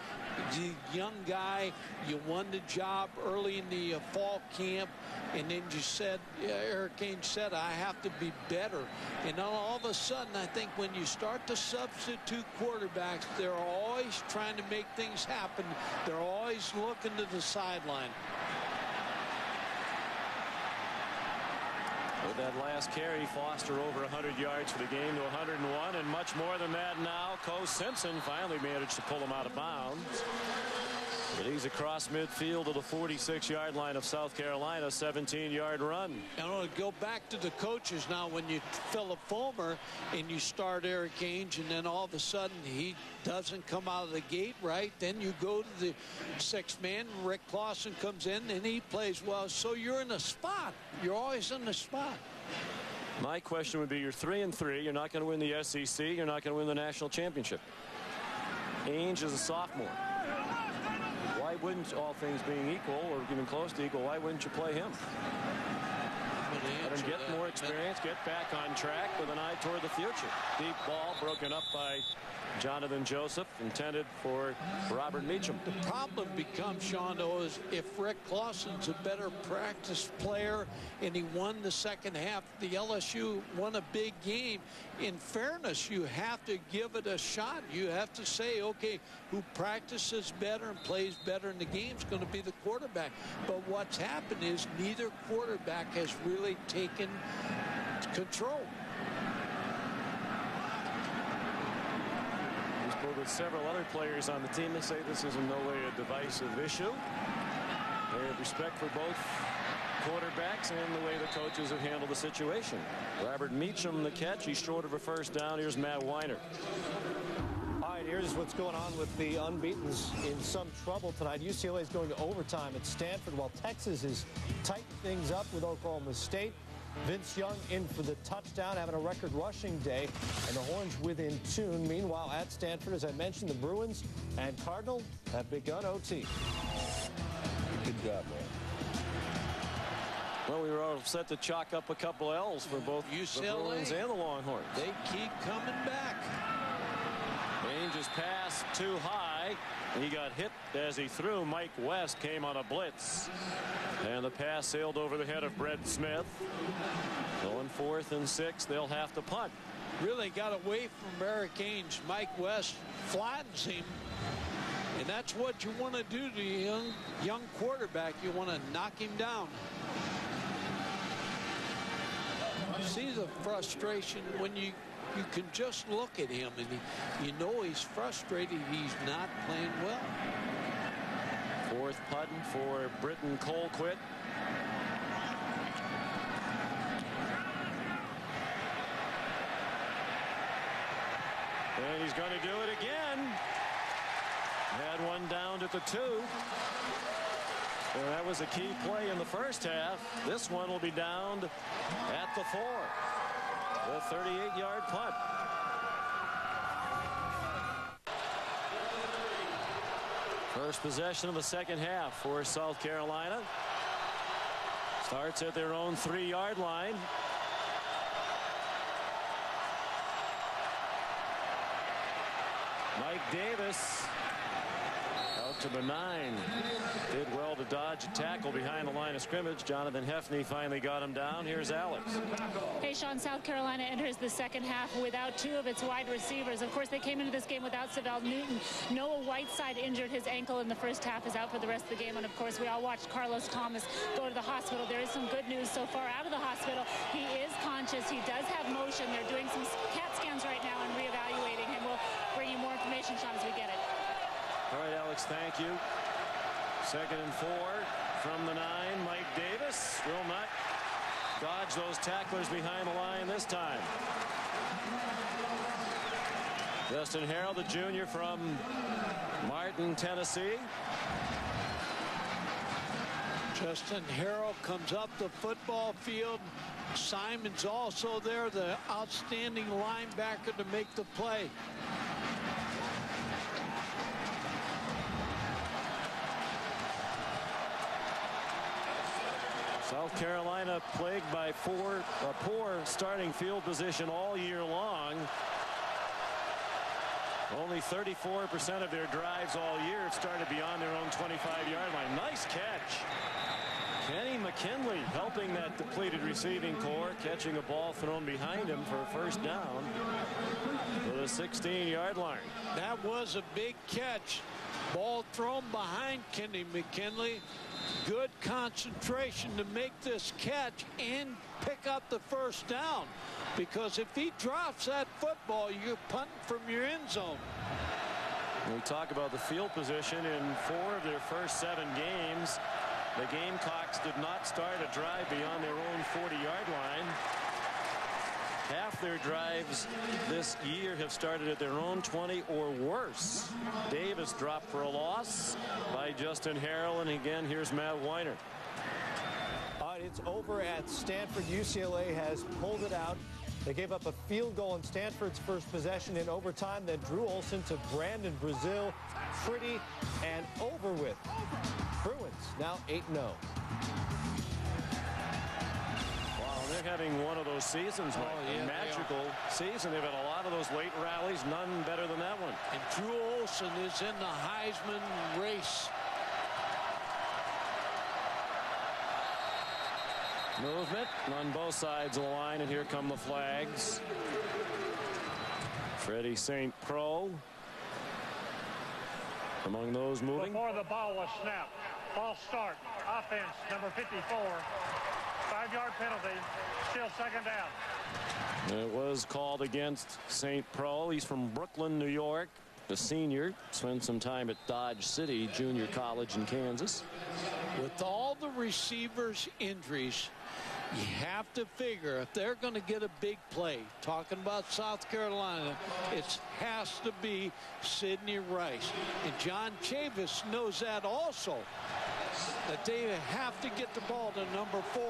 young guy. You won the job early in the fall camp, and then you said, Eric Ainge said, I have to be better. And then all of a sudden, I think when you start to substitute quarterbacks, they're always trying to make things happen. They're always looking to the sideline. With that last carry, Foster over 100 yards for the game to 101, and much more than that now. Coe Simpson finally managed to pull him out of bounds. But he's across midfield to the 46-yard line of South Carolina, 17-yard run. I want to go back to the coaches now. When you Philip Fulmer and you start Eric Ainge, and then all of a sudden he doesn't come out of the gate right, then you go to the 6th man. Rick Clausen comes in and he plays well. So you're in a spot. You're always in the spot. My question would be, you're 3-3. You're not going to win the SEC. You're not going to win the national championship. Ainge is a sophomore. Why wouldn't, all things being equal or even close to equal, why wouldn't you play him? Let him get more experience, get back on track with an eye toward the future. Deep ball broken up by Jonathan Joseph, intended for Robert Meacham. The problem becomes, Sean, though, is if Rick Clausen's a better practice player and he won the second half, the LSU won a big game. In fairness, you have to give it a shot. You have to say, okay, who practices better and plays better in the game is going to be the quarterback. But what's happened is neither quarterback has really taken control. With several other players on the team, they say this is in no way a divisive issue. They have respect for both quarterbacks and the way the coaches have handled the situation. Robert Meacham, the catch. He's short of a first down. Here's Matt Weiner. All right, here's what's going on with the unbeatens in some trouble tonight. UCLA is going to overtime at Stanford while Texas is tightening things up with Oklahoma State. Vince Young in for the touchdown, having a record rushing day, and the Horns within tune. Meanwhile, at Stanford, as I mentioned, the Bruins and Cardinal have begun OT. Good job, man. Well, we were all set to chalk up a couple L's for both UCLA, the Bruins and the Longhorns. They keep coming back. Ainge's pass too high. He got hit as he threw. Mike West came on a blitz. And the pass sailed over the head of Brett Smith. Going 4th and 6. They'll have to punt. Really got away from Eric Ainge. Mike West flattens him. And that's what you want to do to a young quarterback. You want to knock him down. You see the frustration when you can just look at him and you know he's frustrated. He's not playing well. 4th punt for Britton Colquitt. And he's going to do it again. Had one down at the 2. And that was a key play in the first half. This one will be downed at the 4. The 38-yard punt. First possession of the second half for South Carolina. Starts at their own 3-yard line. Mike Davis out to the 9. Did well to dodge a tackle behind the line of scrimmage. Jonathan Hefney finally got him down. Here's Alex. Hey, Sean, South Carolina enters the second half without 2 of its wide receivers. Of course, they came into this game without Savell Newton. Noah Whiteside injured his ankle in the first half, is out for the rest of the game. And, of course, we all watched Carlos Thomas go to the hospital. There is some good news so far out of the hospital. He is conscious. He does have motion. They're doing some CAT scans right now and reevaluating him. We'll bring you more information, Sean, as we get it. All right, Alex, thank you. 2nd and 4 from the 9. Mike Davis will not dodge those tacklers behind the line this time. Justin Harrell, the junior from Martin, Tennessee. Justin Harrell comes up the football field. Simon's also there, the outstanding linebacker to make the play. South Carolina plagued by poor starting field position all year long. Only 34% of their drives all year have started beyond their own 25-yard line. Nice catch. Kenny McKinley helping that depleted receiving corps, catching a ball thrown behind him for a first down to the 16-yard line. That was a big catch. Ball thrown behind Kenny McKinley. Good concentration to make this catch and pick up the first down. Because if he drops that football, you're punting from your end zone. We talk about the field position in 4 of their first 7 games. The Gamecocks did not start a drive beyond their own 40-yard line. Half their drives this year have started at their own 20 or worse. Davis dropped for a loss by Justin Harrell. And again, here's Matt Weiner. it's over at Stanford. UCLA has pulled it out. They gave up a field goal in Stanford's first possession in overtime. Then Drew Olson to Brandon Brazil. Pretty and over with. Bruins now 8-0. They're having one of those seasons, a magical season. They've had a lot of those late rallies, none better than that one. And Drew Olson is in the Heisman race. Movement on both sides of the line, and here come the flags. Freddie St. Croix among those moving. Before the ball was snapped, false start, offense, number 54. 5-yard penalty, still second down. It was called against St. Croix. He's from Brooklyn, New York. A senior, spent some time at Dodge City Junior College in Kansas. With all the receivers' injuries, you have to figure if they're going to get a big play, talking about South Carolina, it has to be Sidney Rice. And John Chavis knows that also, that they have to get the ball to number 4.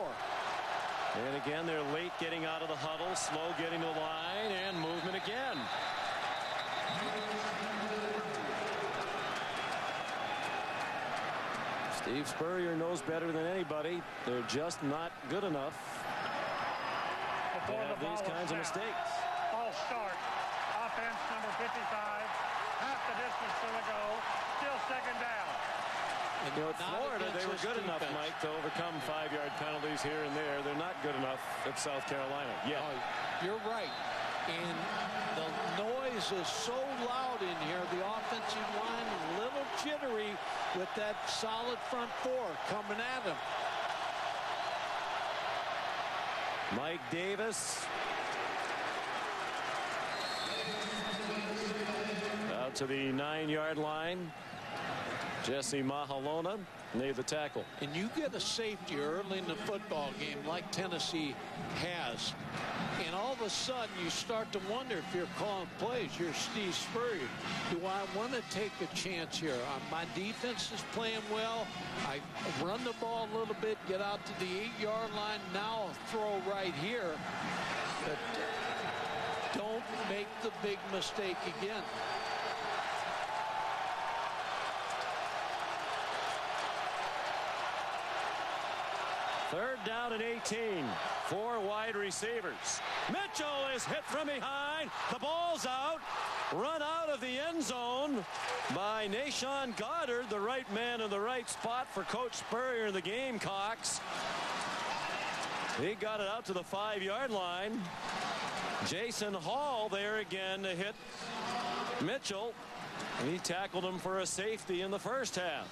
And again, they're late getting out of the huddle, slow getting to the line, and movement again. Steve Spurrier knows better than anybody. They're just not good enough to have these kinds of mistakes. False start. Offense number 55. Half the distance to the goal. Still second down. And at Florida, they were good enough, Mike, to overcome 5-yard penalties here and there. They're not good enough at South Carolina yet. Oh, you're right. And the noise is so loud in here. The offensive line a little jittery with that solid front 4 coming at him. Mike Davis out to the 9-yard line. Jesse Mahalona made the tackle. And you get a safety early in the football game like Tennessee has, and all of a sudden you start to wonder if you're calling plays. You're Steve Spurrier. Do I want to take a chance here? My defense is playing well. I run the ball a little bit, get out to the 8-yard line. Now I'll throw right here. But don't make the big mistake again. Third down and 18. 4 wide receivers. Mitchell is hit from behind. The ball's out. Run out of the end zone by Nashawn Goddard, the right man in the right spot for Coach Spurrier and the Gamecocks. He got it out to the 5-yard line. Jason Hall there again to hit Mitchell. He tackled him for a safety in the first half.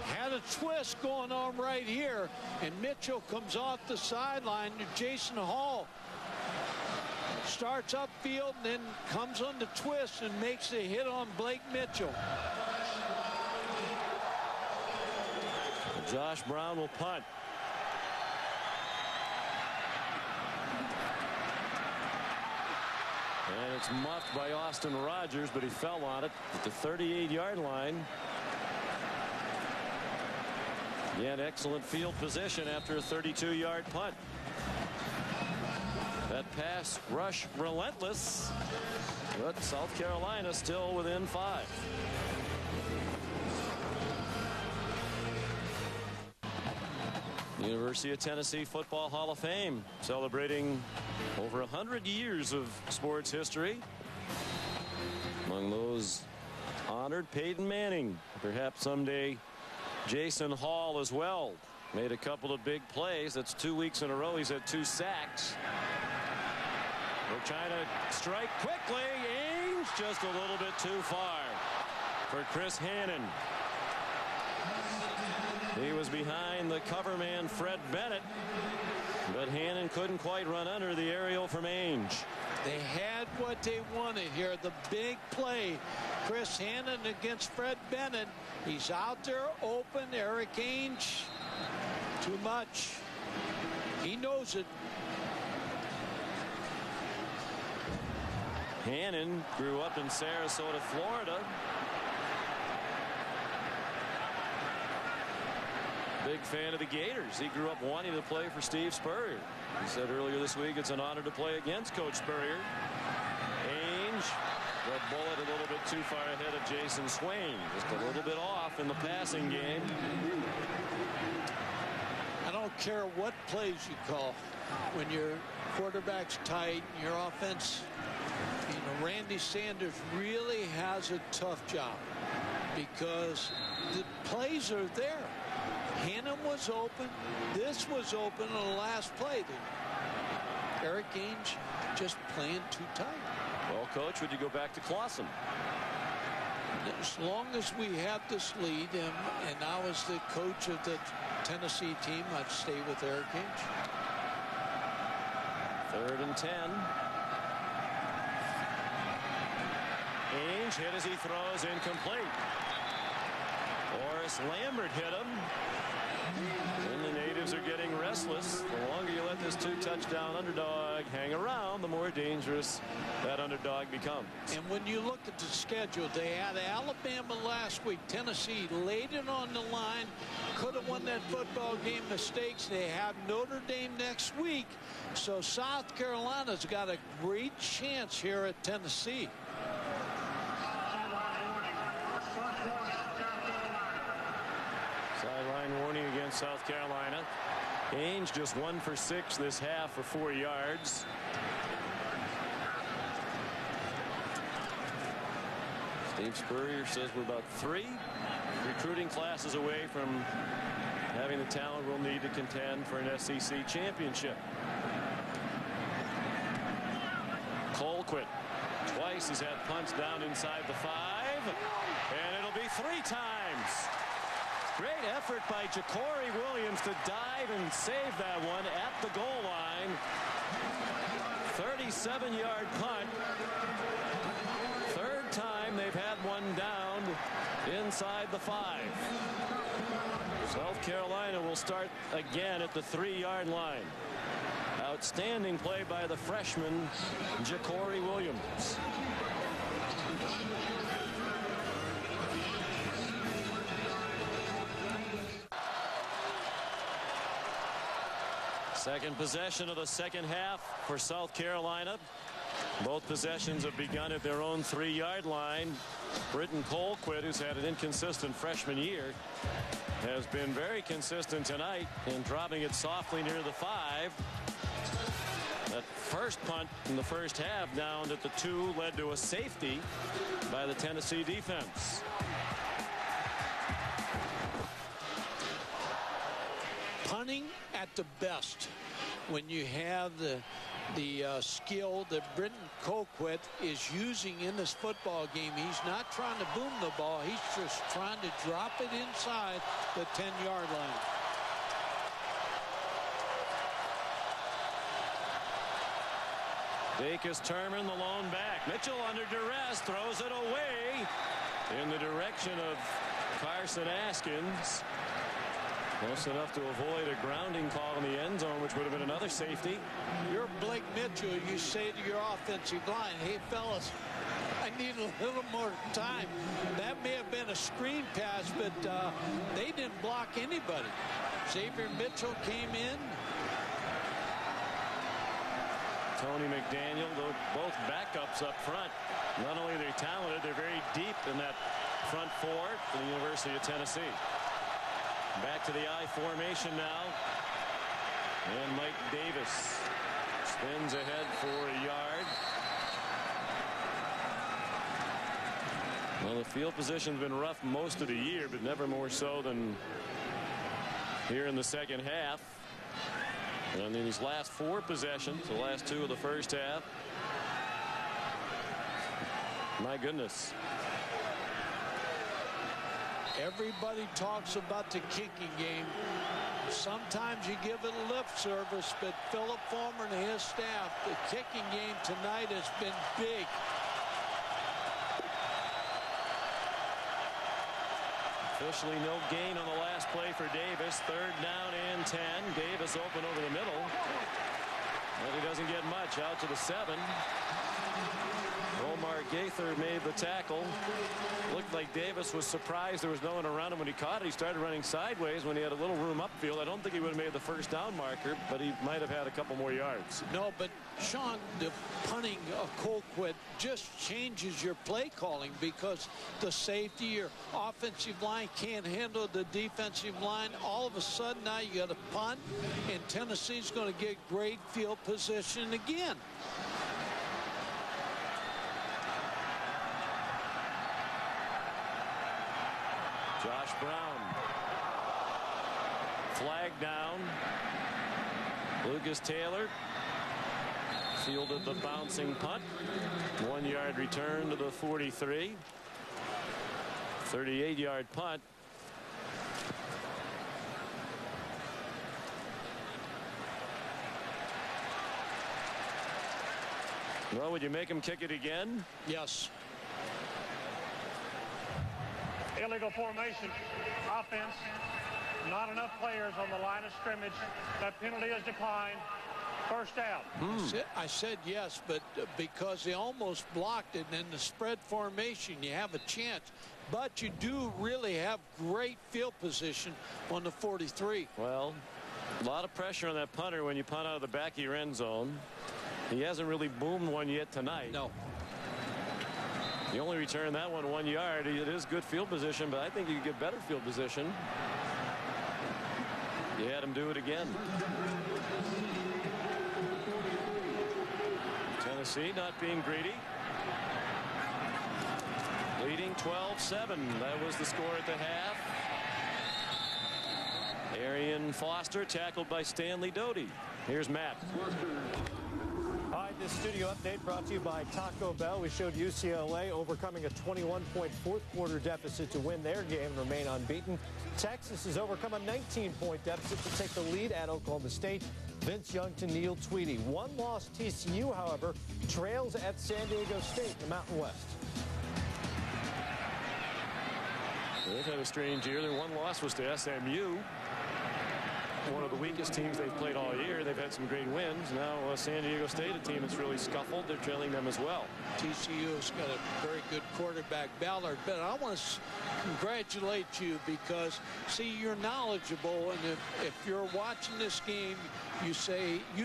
Had a twist going on right here, and Mitchell comes off the sideline to Jason Hall. Starts upfield and then comes on the twist and makes the hit on Blake Mitchell. Josh Brown will punt. And it's muffed by Austin Rogers, but he fell on it at the 38-yard line. Again, excellent field position after a 32-yard punt. That pass rush relentless, but South Carolina still within 5. University of Tennessee Football Hall of Fame celebrating over 100 years of sports history. Among those honored, Peyton Manning, perhaps someday Jason Hall as well. Made a couple of big plays. That's 2 weeks in a row. He's had 2 sacks. They're trying to strike quickly. Ames just a little bit too far for Chris Hannon. He was behind the cover man Fred Bennett, but Hannon couldn't quite run under the aerial from Ainge. They had what they wanted here, the big play. Chris Hannon against Fred Bennett. He's out there open. Eric Ainge, too much. He knows it. Hannon grew up in Sarasota, Florida. Big fan of the Gators. He grew up wanting to play for Steve Spurrier. He said earlier this week it's an honor to play against Coach Spurrier. Ainge, the bullet a little bit too far ahead of Jason Swain. Just a little bit off in the passing game. I don't care what plays you call. When your quarterback's tight and your offense, Randy Sanders really has a tough job because the plays are there. Hannum was open. This was open on the last play. Eric Ainge just playing too tight. Well, Coach, would you go back to Clausen? As long as we have this lead, and I was the coach of the Tennessee team, I'd stay with Eric Ainge. 3rd and 10. Ainge hit as he throws, incomplete. Horace Lambert hit him. And the natives are getting restless. The longer you let this 2-touchdown underdog hang around, the more dangerous that underdog becomes. And when you look at the schedule, they had Alabama last week. Tennessee laid it on the line. Could have won that football game. Mistakes. They have Notre Dame next week. So South Carolina's got a great chance here at Tennessee. Sideline warning against South Carolina. Ainge just 1 for 6 this half for 4 yards. Steve Spurrier says we're about 3 recruiting classes away from having the talent we'll need to contend for an SEC championship. Colquitt twice has had punts down inside the 5, and it'll be 3 times. Great effort by Ja'Cory Williams to dive and save that one at the goal line. 37-yard punt. 3rd time they've had one down inside the 5. South Carolina will start again at the 3-yard line. Outstanding play by the freshman Ja'Cory Williams. Second possession of the second half for South Carolina. Both possessions have begun at their own 3-yard line. Britton Colquitt, who's had an inconsistent freshman year, has been very consistent tonight in dropping it softly near the 5. That first punt in the first half down at the 2 led to a safety by the Tennessee defense. Punting at the best when you have the skill that Britton Colquitt is using in this football game. He's not trying to boom the ball. He's just trying to drop it inside the 10-yard line. Dacus Turman, the lone back. Mitchell under duress, throws it away in the direction of Carson Askins. Close enough to avoid a grounding call in the end zone, which would have been another safety. You're Blake Mitchell. You say to your offensive line, hey, fellas, I need a little more time. That may have been a screen pass, but they didn't block anybody. Xavier Mitchell came in. Tony McDaniel, both backups up front. Not only are they talented, they're very deep in that front 4 for the University of Tennessee. Back to the I formation now. And Mike Davis spins ahead for a yard. Well, the field position's been rough most of the year, but never more so than here in the second half. And in these last 4 possessions, the last 2 of the first half, my goodness. Everybody talks about the kicking game. Sometimes you give it a lip service, but Philip Fulmer and his staff, the kicking game tonight has been big. Officially no gain on the last play for Davis. 3rd down and 10. Davis open over the middle. But he doesn't get much out to the 7. Omar Gaither made the tackle. Looked like Davis was surprised there was no one around him when he caught it. He started running sideways when he had a little room upfield. I don't think he would have made the first down marker, but he might have had a couple more yards. No, but Sean, the punting of Colquitt just changes your play calling because the safety, your offensive line can't handle the defensive line. All of a sudden now you got a punt, and Tennessee's going to get great field position again. Josh Brown. Flag down. Lucas Taylor fielded the bouncing punt. 1 yard return to the 43. 38-yard punt. Well, would you make him kick it again? Yes. Illegal formation. Offense. Not enough players on the line of scrimmage. That penalty is declined. First down. I said yes, but because they almost blocked it, and in the spread formation, you have a chance. But you do really have great field position on the 43. Well, a lot of pressure on that punter when you punt out of the back of your end zone. He hasn't really boomed one yet tonight. No. You only return that one 1 yard. It is good field position, but I think you could get better field position. You had him do it again. Tennessee not being greedy. Leading 12-7. That was the score at the half. Arian Foster tackled by Stanley Doty. Here's Matt. Hi, this studio update brought to you by Taco Bell. We showed UCLA overcoming a 21-point fourth-quarter deficit to win their game and remain unbeaten. Texas has overcome a 19-point deficit to take the lead at Oklahoma State. Vince Young to Neil Tweedy. One-loss TCU, however, trails at San Diego State in the Mountain West. They've had a strange year. Their one loss was to SMU. One of the weakest teams they've played all year. They've had some great wins. Now San Diego State, a team that's really scuffled. They're trailing them as well. TCU's got a very good quarterback, Ballard. But I want to congratulate you because, see, you're knowledgeable. And if you're watching this game, you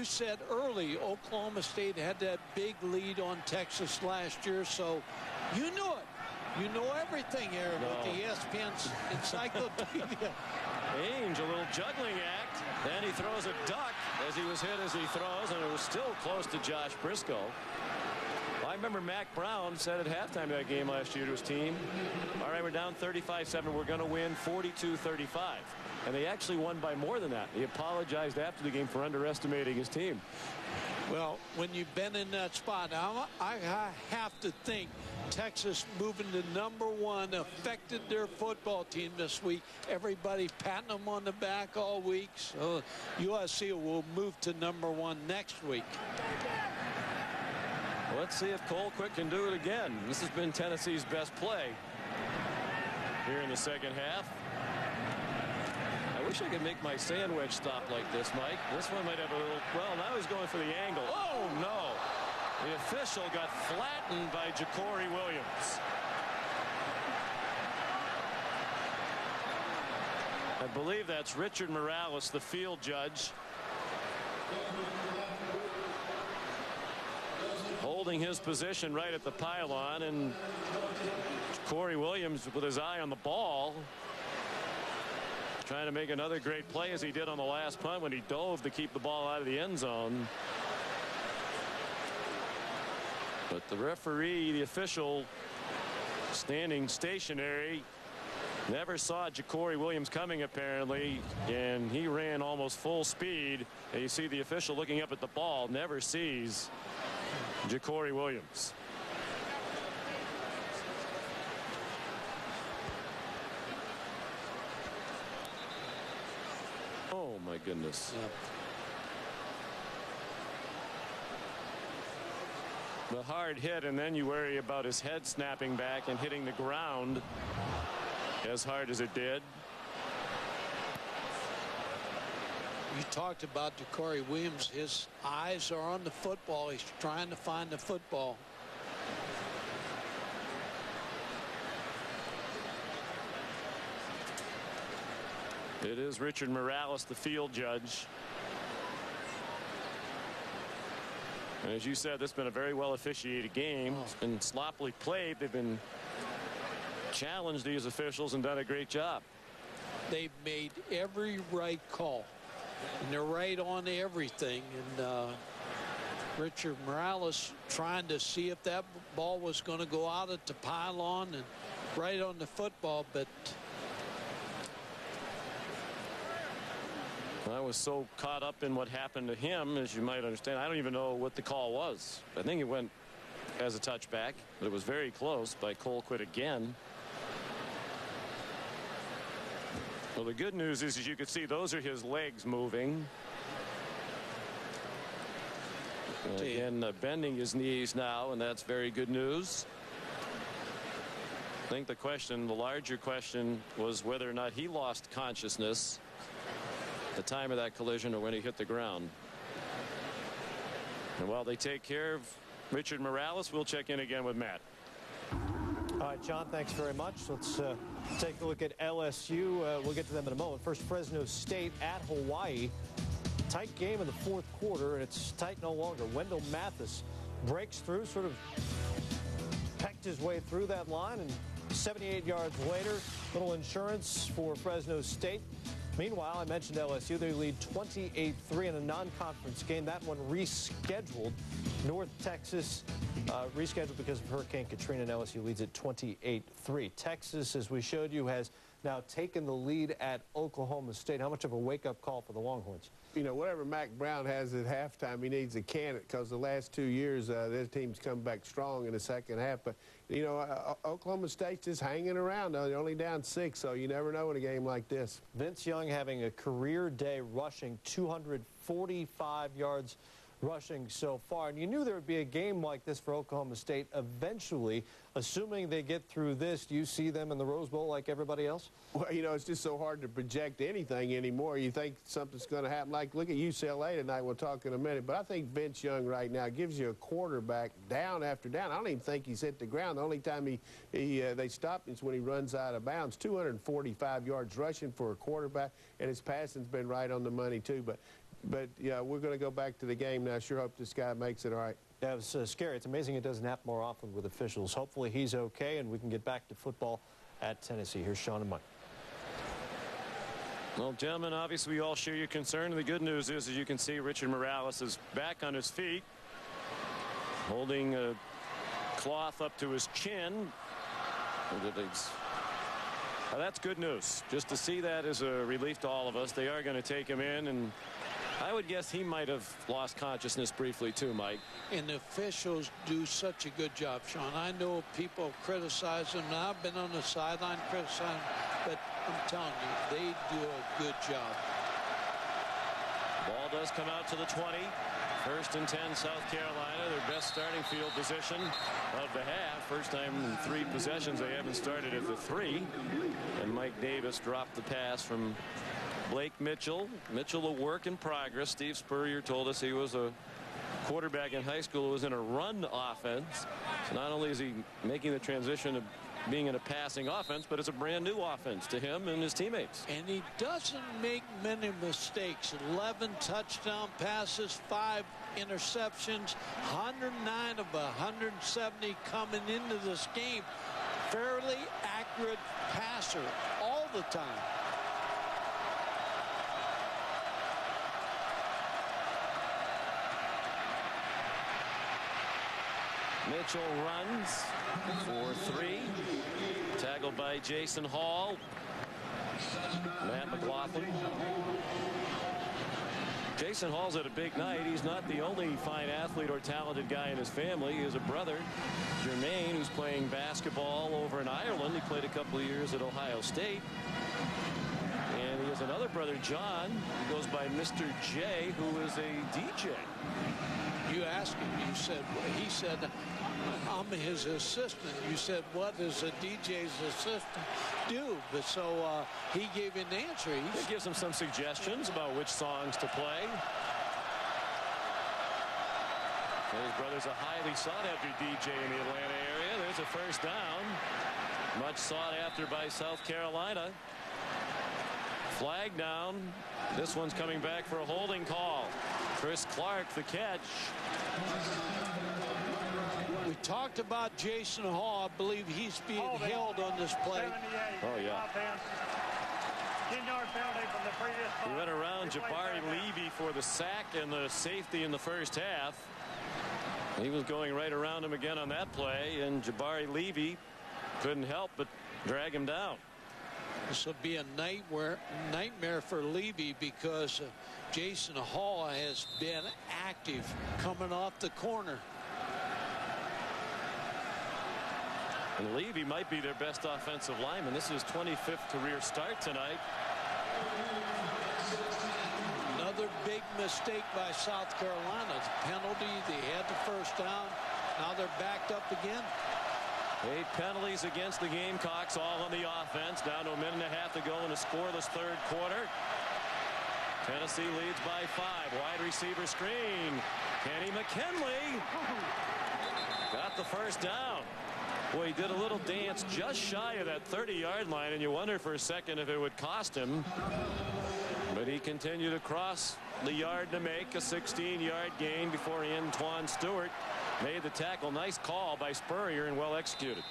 said early Oklahoma State had that big lead on Texas last year. So you knew it. You know everything, Aaron, with the ESPN encyclopedia. Ainge, a little juggling act. Then he throws a duck as he was hit as he throws, and it was still close to Josh Briscoe. I remember Mac Brown said at halftime of that game last year to his team, all right, we're down 35-7. We're going to win 42-35. And they actually won by more than that. He apologized after the game for underestimating his team. Well, when you've been in that spot, I have to think Texas moving to #1 affected their football team this week. Everybody patting them on the back all week. So USC will move to #1 next week. Let's see if Colquitt can do it again. This has been Tennessee's best play here in the second half. I wish I could make my sand wedge stop like this, Mike. This one might have a little, well, now he's going for the angle. Oh, no. The official got flattened by Ja'Cory Williams. I believe that's Richard Morales, the field judge, holding his position right at the pylon, and Ja'Cory Williams with his eye on the ball, trying to make another great play as he did on the last punt when he dove to keep the ball out of the end zone. But the referee, the official, standing stationary, never saw Ja'Cory Williams coming apparently, and he ran almost full speed. And you see the official looking up at the ball, never sees Ja'Cory Williams. Oh my goodness. Yeah. The hard hit, and then you worry about his head snapping back and hitting the ground as hard as it did. You talked about Ja'Cory Williams. His eyes are on the football. He's trying to find the football. It is Richard Morales, the field judge. And as you said, this has been a very well officiated game. It's been sloppily played. They've been challenged, these officials, and done a great job. They've made every right call, and they're right on everything. And Richard Morales trying to see if that ball was going to go out at the pylon and right on the football, but I was so caught up in what happened to him, as you might understand. I don't even know what the call was. I think it went as a touchback, but it was very close by Colquitt again. Well, the good news is, as you can see, those are his legs moving. Again, bending his knees now, and that's very good news. I think the larger question was whether or not he lost consciousness at the time of that collision or when he hit the ground. And while they take care of Richard Morales, we'll check in again with Matt. All right, John, thanks very much. Let's take a look at LSU. We'll get to them in a moment. First, Fresno State at Hawaii. Tight game in the fourth quarter, and it's tight no longer. Wendell Mathis breaks through, sort of pecked his way through that line, and 78 yards later, little insurance for Fresno State. Meanwhile, I mentioned LSU. They lead 28-3 in a non-conference game. That one rescheduled. North Texas rescheduled because of Hurricane Katrina, and LSU leads at 28-3. Texas, as we showed you, has now taken the lead at Oklahoma State. How much of a wake-up call for the Longhorns? You know, whatever Mack Brown has at halftime, he needs a can it, because the last 2 years, their team's come back strong in the second half. But, you know, Oklahoma State's just hanging around. They're only down 6, so you never know in a game like this. Vince Young having a career day rushing, 245 yards rushing so far. And you knew there would be a game like this for Oklahoma State eventually. Assuming they get through this, do you see them in the Rose Bowl like everybody else? Well, you know, it's just so hard to project anything anymore. You think something's going to happen. Like, look at UCLA tonight. We'll talk in a minute. But I think Vince Young right now gives you a quarterback down after down. I don't even think he's hit the ground. The only time they stop him is when he runs out of bounds. 245 yards rushing for a quarterback, and his passing's been right on the money, too. But yeah, we're going to go back to the game now. I sure hope this guy makes it all right. Yeah, it was scary. It's amazing it doesn't happen more often with officials. Hopefully he's okay, and we can get back to football at Tennessee. Here's Sean and Mike. Well, gentlemen, obviously we all share your concern. The good news is, as you can see, Richard Morales is back on his feet, holding a cloth up to his chin. Now, that's good news. Just to see that is a relief to all of us. They are going to take him in, and I would guess he might have lost consciousness briefly too, Mike. And the officials do such a good job, Sean. I know people criticize them, and I've been on the sideline criticizing, but I'm telling you, they do a good job. Ball does come out to the 20. 1st and 10, South Carolina, their best starting field position of the half. First time in 3 possessions they haven't started at the 3. And Mike Davis dropped the pass from Blake Mitchell. Mitchell, a work in progress. Steve Spurrier told us he was a quarterback in high school who was in a run offense. So not only is he making the transition of being in a passing offense, but it's a brand new offense to him and his teammates. And he doesn't make many mistakes. 11 touchdown passes, 5 interceptions, 109 of 170 coming into this game. Fairly accurate passer all the time. Mitchell runs for 3. Tackled by Jason Hall. Matt McLaughlin. Jason Hall's had a big night. He's not the only fine athlete or talented guy in his family. He has a brother, Jermaine, who's playing basketball over in Ireland. He played a couple of years at Ohio State. And he has another brother, John, who goes by Mr. J, who is a DJ. You asked him, he said, I'm his assistant. You said, what does a DJ's assistant do? But so he gave an answer. He gives him some suggestions about which songs to play. His brother's a highly sought-after DJ in the Atlanta area. There's a first down. Much sought after by South Carolina. Flag down. This one's coming back for a holding call. Chris Clark the catch. We talked about Jason Hall. I believe he's being held on this play. Oh, yeah. 10-yard penalty from the previous He went around Jabari Levy for the sack and the safety in the first half. He was going right around him again on that play, and Jabari Levy couldn't help but drag him down. This will be a nightmare for Levy because Jason Hall has been active coming off the corner. And Levy might be their best offensive lineman. This is his 25th career start tonight. Another big mistake by South Carolina. The penalty, they had the first down. Now they're backed up again. 8 penalties against the Gamecocks, all on the offense. Down to a minute and a half to go in a scoreless third quarter. Tennessee leads by 5. Wide receiver screen. Kenny McKinley got the first down. Boy, he did a little dance just shy of that 30-yard line, and you wondered for a second if it would cost him. But he continued across the yard to make a 16-yard gain before Antoine Stewart made the tackle. Nice call by Spurrier and well executed.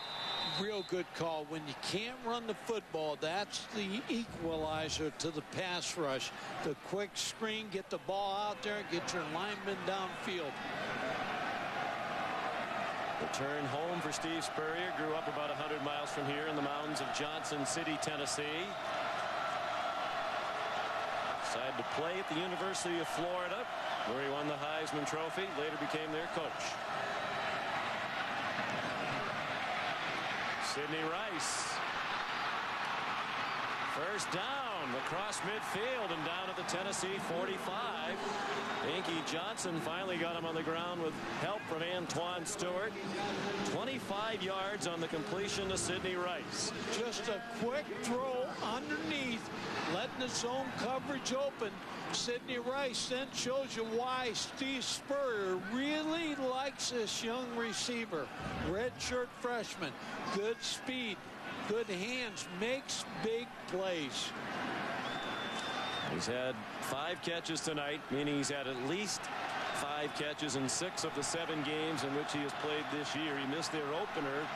Real good call. When you can't run the football, that's the equalizer to the pass rush. The quick screen, get the ball out there, get your linemen downfield. Return home for Steve Spurrier. Grew up about 100 miles from here in the mountains of Johnson City, Tennessee. Decided to play at the University of Florida, where he won the Heisman Trophy. Later became their coach. Sidney Rice. First down across midfield and down at the Tennessee 45. Inky Johnson finally got him on the ground with help from Antoine Stewart. 25 yards on the completion to Sidney Rice. Just a quick throw underneath, letting the zone coverage open. Sidney Rice then shows you why Steve Spurrier really likes this young receiver. Redshirt freshman, good speed, good hands, makes big plays. He's had 5 catches tonight, meaning he's had at least 5 catches in 6 of the 7 games in which he has played this year. He missed their opener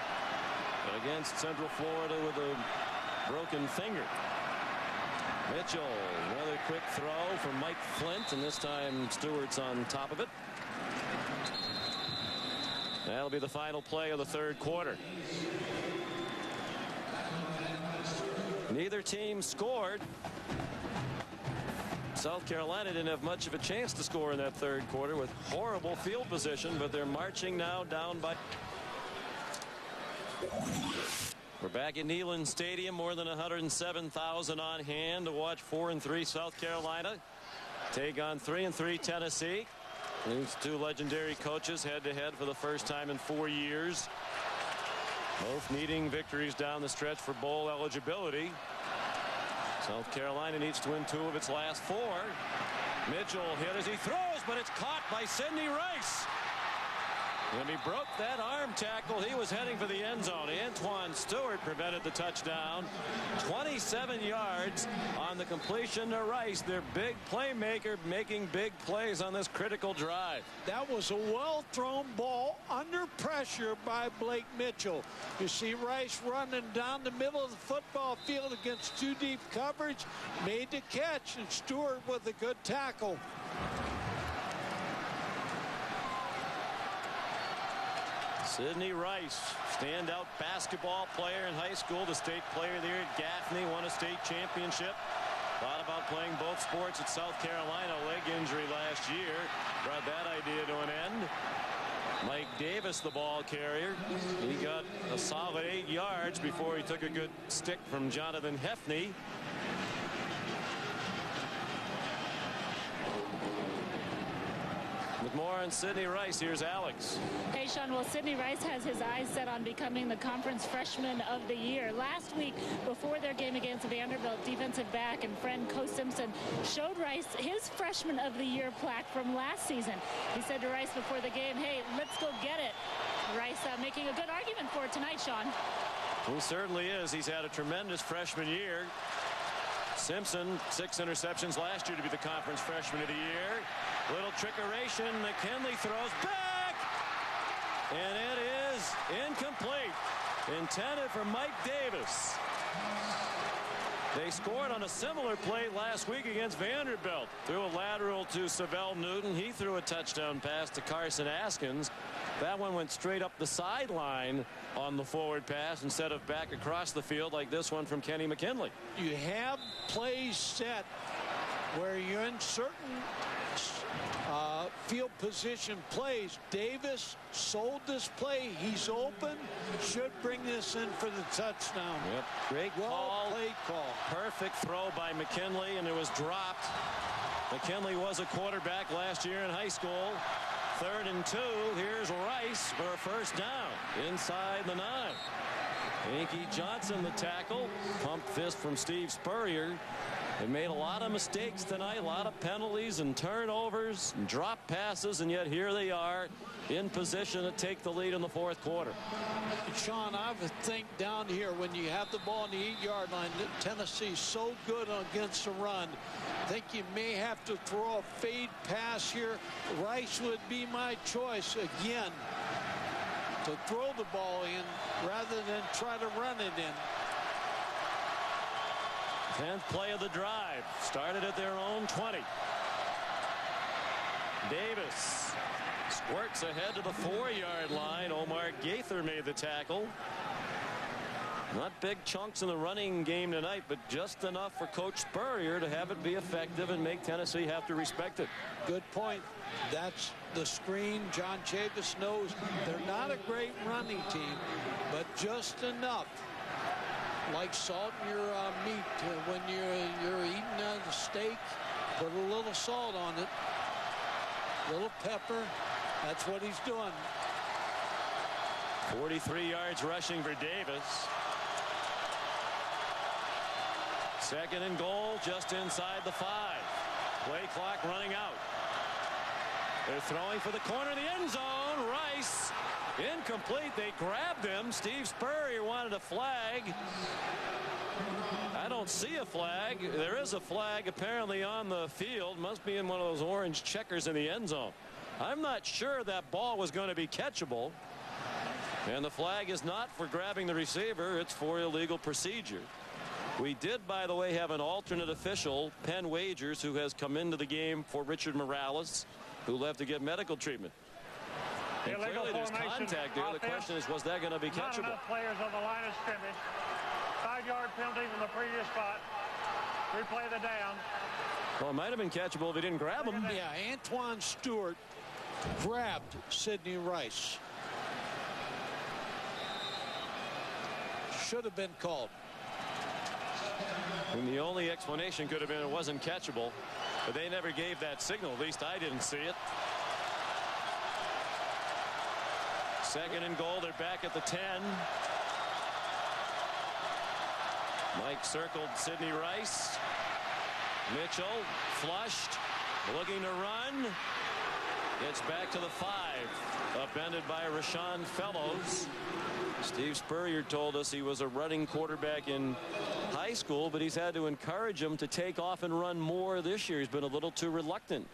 against Central Florida with a broken finger. Mitchell, another quick throw from Mike Flint, and this time Stewart's on top of it. That'll be the final play of the third quarter. Neither team scored. South Carolina didn't have much of a chance to score in that third quarter with horrible field position, but they're marching now down by. We're back at Neyland Stadium. More than 107,000 on hand to watch 4-3 South Carolina take on 3-3 Tennessee. These 2 legendary coaches head-to-head for the first time in 4 years. Both needing victories down the stretch for bowl eligibility. South Carolina needs to win 2 of its last 4. Mitchell hit as he throws, but it's caught by Sidney Rice. When he broke that arm tackle, he was heading for the end zone. Antoine Stewart prevented the touchdown. 27 yards on the completion to Rice. Their big playmaker making big plays on this critical drive. That was a well-thrown ball under pressure by Blake Mitchell. You see Rice running down the middle of the football field against 2 deep coverage. Made the catch, and Stewart with a good tackle. Sidney Rice, standout basketball player in high school, the state player there at Gaffney, won a state championship. Thought about playing both sports at South Carolina. Leg injury last year brought that idea to an end. Mike Davis, the ball carrier, he got a solid 8 yards before he took a good stick from Jonathan Hefney. With more on Sidney Rice, here's Alex. Hey, Sean, well, Sidney Rice has his eyes set on becoming the conference freshman of the year. Last week, before their game against Vanderbilt, defensive back and friend Co Simpson showed Rice his freshman of the year plaque from last season. He said to Rice before the game, hey, let's go get it. Rice making a good argument for it tonight, Sean. He certainly is. He's had a tremendous freshman year. Simpson, 6 interceptions last year to be the conference freshman of the year. Little trickeration. McKinley throws back. And it is incomplete. Intended for Mike Davis. They scored on a similar play last week against Vanderbilt. Threw a lateral to Savell Newton. He threw a touchdown pass to Carson Askins. That one went straight up the sideline on the forward pass instead of back across the field like this one from Kenny McKinley. You have plays set where you're in certain field position plays. Davis sold this play. He's open. Should bring this in for the touchdown. Yep. Great call. Well-played call. Perfect throw by McKinley, and it was dropped. McKinley was a quarterback last year in high school. 3rd and 2. Here's Rice for a first down inside the 9. Inky Johnson the tackle. Pump fist from Steve Spurrier. They made a lot of mistakes tonight, a lot of penalties and turnovers and drop passes, and yet here they are in position to take the lead in the 4th quarter. Sean, I would think down here when you have the ball on the 8-yard line, Tennessee's so good against the run. I think you may have to throw a fade pass here. Rice would be my choice again to throw the ball in rather than try to run it in. 10th play of the drive. Started at their own 20. Davis squirts ahead to the 4-yard line. Omar Gaither made the tackle. Not big chunks in the running game tonight, but just enough for Coach Spurrier to have it be effective and make Tennessee have to respect it. Good point. That's the screen. John Chavis knows they're not a great running team, but just enough. Like salt in your meat. When you're eating the steak, put a little salt on it, a little pepper. That's what he's doing. 43 yards rushing for Davis. 2nd and goal just inside the 5. Play clock running out. They're throwing for the corner of the end zone. Rice. Incomplete. They grabbed him. Steve Spurrier wanted a flag. I don't see a flag. There is a flag apparently on the field. Must be in one of those orange checkers in the end zone. I'm not sure that ball was going to be catchable. And the flag is not for grabbing the receiver. It's for illegal procedure. We did, by the way, have an alternate official, Penn Wagers, who has come into the game for Richard Morales, who left to get medical treatment. And clearly there's contact there. The question is, was that going to be catchable? Not enough players on the line of scrimmage. 5-yard penalty from the previous spot. Replay the down. Well, it might have been catchable if he didn't grab him. Yeah, Antoine Stewart grabbed Sidney Rice. Should have been called. And the only explanation could have been it wasn't catchable, but they never gave that signal. At least I didn't see it. 2nd and goal. They're back at the 10. Mike circled Sidney Rice. Mitchell flushed, looking to run. It's back to the 5. Upended by Rashawn Fellows. Steve Spurrier told us he was a running quarterback in high school, but he's had to encourage him to take off and run more this year. He's been a little too reluctant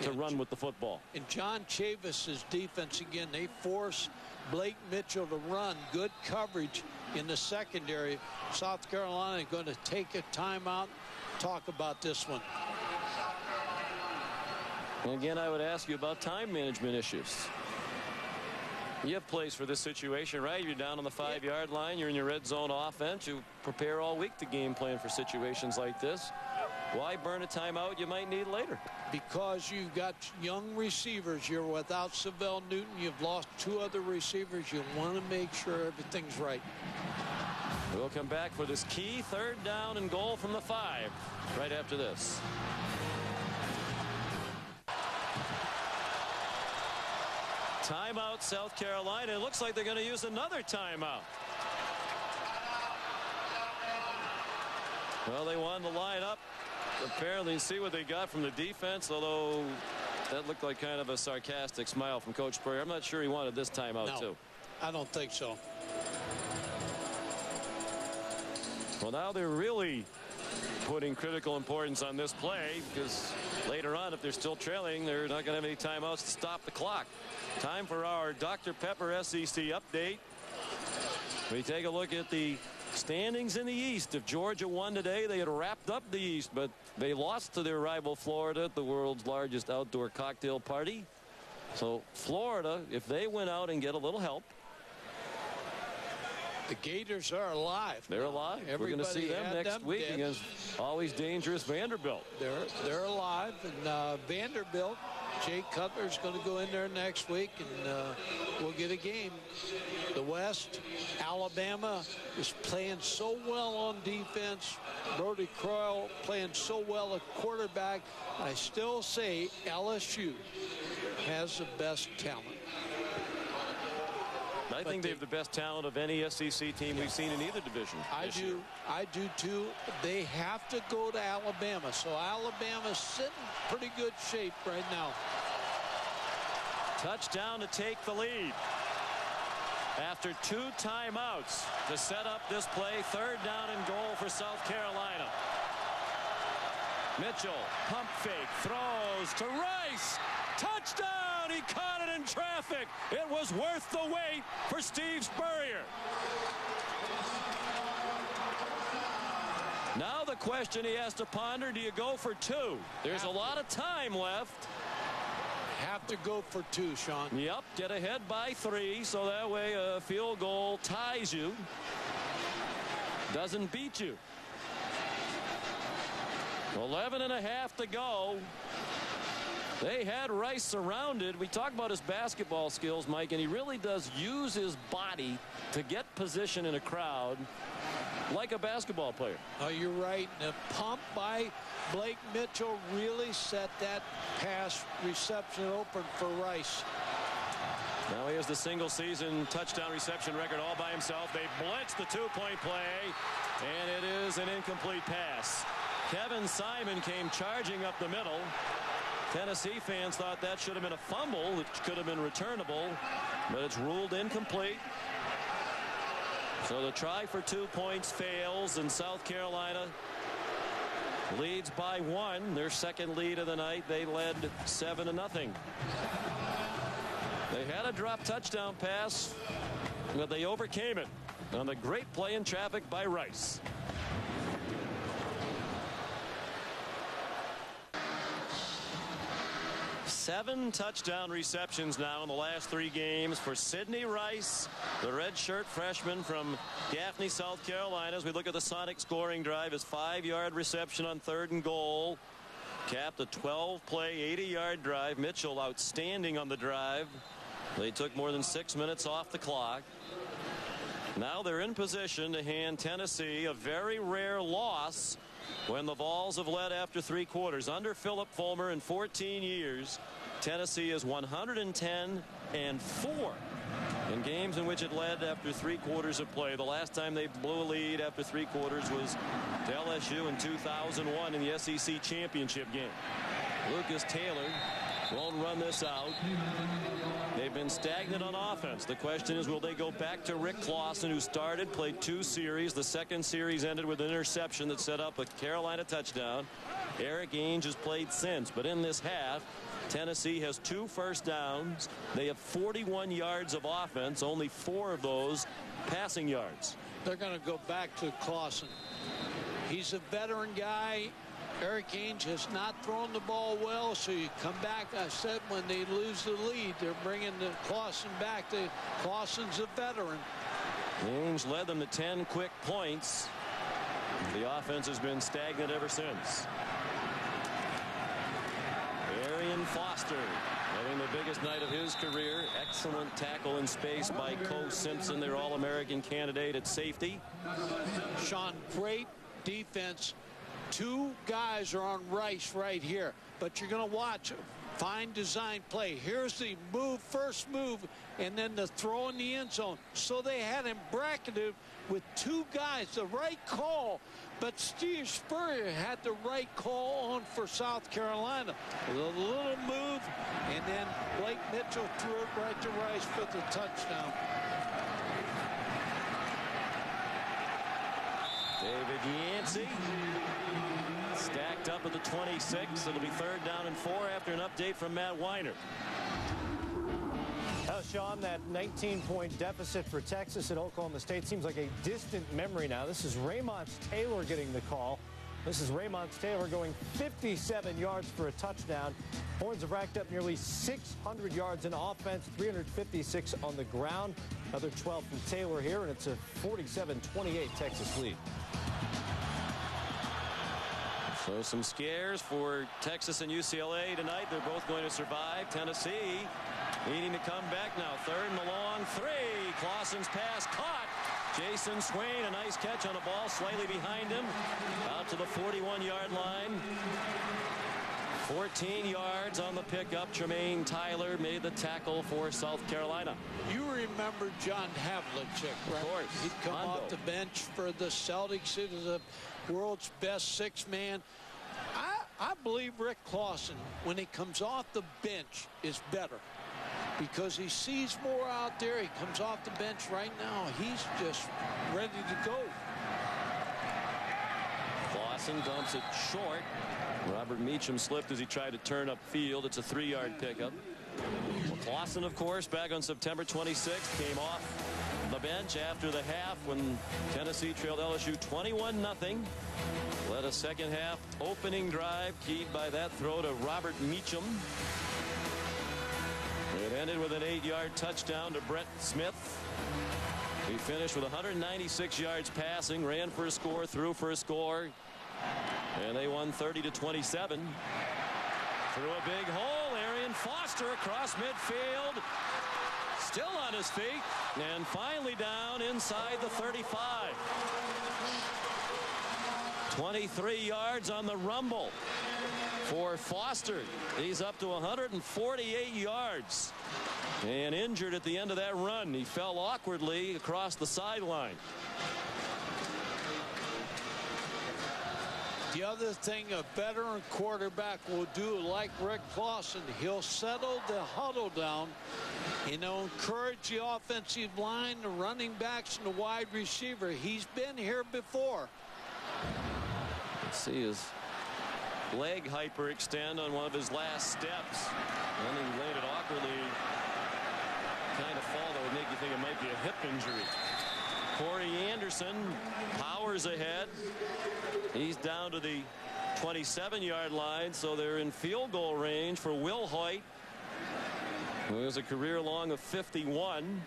to run with the football. And John Chavis's defense, again, they force Blake Mitchell to run. Good coverage in the secondary. South Carolina going to take a timeout. Talk about this one. And again, I would ask you about time management issues. You have plays for this situation, right? You're down on the 5-yard line. You're in your red zone offense. You prepare all week to game plan for situations like this. Why burn a timeout you might need later? Because you've got young receivers. You're without Savell Newton. You've lost 2 other receivers. You want to make sure everything's right. We'll come back for this key 3rd down and goal from the 5 right after this. Timeout, South Carolina. It looks like they're going to use another timeout. Well, they wanted to line up, apparently, see what they got from the defense, although that looked like kind of a sarcastic smile from Coach Spurrier. I'm not sure he wanted this timeout, too. I don't think so. Well, now they're really putting critical importance on this play, because later on, if they're still trailing, they're not going to have any timeouts to stop the clock. Time for our Dr. Pepper SEC update. We take a look at the standings in the East. If Georgia won today, they had wrapped up the East, but they lost to their rival Florida at the world's largest outdoor cocktail party. So Florida, if they win out and get a little help. The Gators are alive. They're alive. We're going to see them next week against always dangerous Vanderbilt. They're alive, and Vanderbilt, Jay Cutler is going to go in there next week, and we'll get a game. The West, Alabama is playing so well on defense. Brody Croyle playing so well at quarterback. I still say LSU has the best talent. I think they have the best talent of any SEC team we've seen in either division. I do too. They have to go to Alabama. So Alabama's sitting in pretty good shape right now. Touchdown to take the lead. After 2 timeouts to set up this play, 3rd down and goal for South Carolina. Mitchell, pump fake, throws to Rice. Touchdown! He caught it in traffic. It was worth the wait for Steve Spurrier. Now the question he has to ponder, do you go for 2? There's a lot of time left. Have to go for 2, Sean. Yep, get ahead by 3, so that way a field goal ties you. Doesn't beat you. 11.5 to go. They had Rice surrounded. We talk about his basketball skills, Mike, and he really does use his body to get position in a crowd like a basketball player. Oh, you're right. And the pump by Blake Mitchell really set that pass reception open for Rice. Now he has the single season touchdown reception record all by himself. They blitz the 2-point play, and it is an incomplete pass. Kevin Simon came charging up the middle. Tennessee fans thought that should have been a fumble. It could have been returnable, but it's ruled incomplete. So the try for 2 points fails, and South Carolina leads by 1. Their second lead of the night. They led 7-0. They had a drop touchdown pass, but they overcame it on the great play in traffic by Rice. Seven touchdown receptions now in the last 3 games for Sidney Rice, the redshirt freshman from Gaffney, South Carolina. As we look at the Sonic scoring drive, his 5-yard reception on 3rd and goal capped a 12-play, 80-yard drive. Mitchell outstanding on the drive. They took more than 6 minutes off the clock. Now they're in position to hand Tennessee a very rare loss when the Vols have led after 3 quarters. Under Philip Fulmer in 14 years, Tennessee is 110-4 in games in which it led after 3 quarters of play. The last time they blew a lead after 3 quarters was to LSU in 2001 in the SEC championship game. Lucas Taylor won't run this out. They've been stagnant on offense. The question is, will they go back to Rick Clausen, who started, played 2 series. The second series ended with an interception that set up a Carolina touchdown. Eric Ainge has played since, but in this half, Tennessee has 2 first downs. They have 41 yards of offense, only 4 of those passing yards. They're going to go back to Clausen. He's a veteran guy. Eric Ainge has not thrown the ball well, so you come back. I said when they lose the lead, they're bringing the Clausen back. Clausen's a veteran. Ainge led them to 10 quick points. The offense has been stagnant ever since. Arian Foster having the biggest night of his career. Excellent tackle in space by Coe Simpson, their All-American candidate at safety. Sean, great defense. 2 guys are on Rice right here, but you're going to watch fine design play. Here's the move, first move, and then the throw in the end zone. So they had him bracketed with 2 guys, the right call, but Steve Spurrier had the right call on for South Carolina. A little move, and then Blake Mitchell threw it right to Rice for the touchdown. David Yancey stacked up at the 26. It'll be 3rd down and 4 after an update from Matt Weiner. Sean, that 19-point deficit for Texas at Oklahoma State seems like a distant memory now. This is Raymond Taylor getting the call. This is Raymond Taylor going 57 yards for a touchdown. Horns have racked up nearly 600 yards in offense, 356 on the ground. Another 12 from Taylor here, and it's a 47-28 Texas lead. So some scares for Texas and UCLA tonight. They're both going to survive. Tennessee needing to come back now. 3rd and a long 3. Clausen's pass caught. Jason Swain, a nice catch on a ball slightly behind him. Out to the 41-yard line. 14 yards on the pickup. Tremaine Tyler made the tackle for South Carolina. You remember John Havlicek, right? Of course. He'd come Hondo. off the bench for the Celtics. He was the world's best 6-man. I believe Rick Clausen, when he comes off the bench, is better because he sees more out there. He comes off the bench right now. He's just ready to go. Clausen dumps it short. Robert Meacham slipped as he tried to turn up field. It's a 3-yard pickup. Well, Clausen, of course, back on September 26th, came off the bench after the half when Tennessee trailed LSU 21-0. Led a second half opening drive keyed by that throw to Robert Meacham. It ended with an 8-yard touchdown to Brett Smith. He finished with 196 yards passing, ran for a score, threw for a score, and they won 30-27. Through a big hole, Arian Foster across midfield, still on his feet, and finally down inside the 35. 23 yards on the rumble for Foster. He's up to 148 yards and injured at the end of that run. He fell awkwardly across the sideline. The other thing a veteran quarterback will do, like Rick Clausen, he'll settle the huddle down and he'll encourage the offensive line, the running backs, and the wide receiver. He's been here before. Let's see his leg hyperextend on one of his last steps. And he landed awkwardly. Kind of fall that would make you think it might be a hip injury. Corey Anderson powers ahead. He's down to the 27-yard line, so they're in field goal range for Will Hoyt, who has a career long of 51.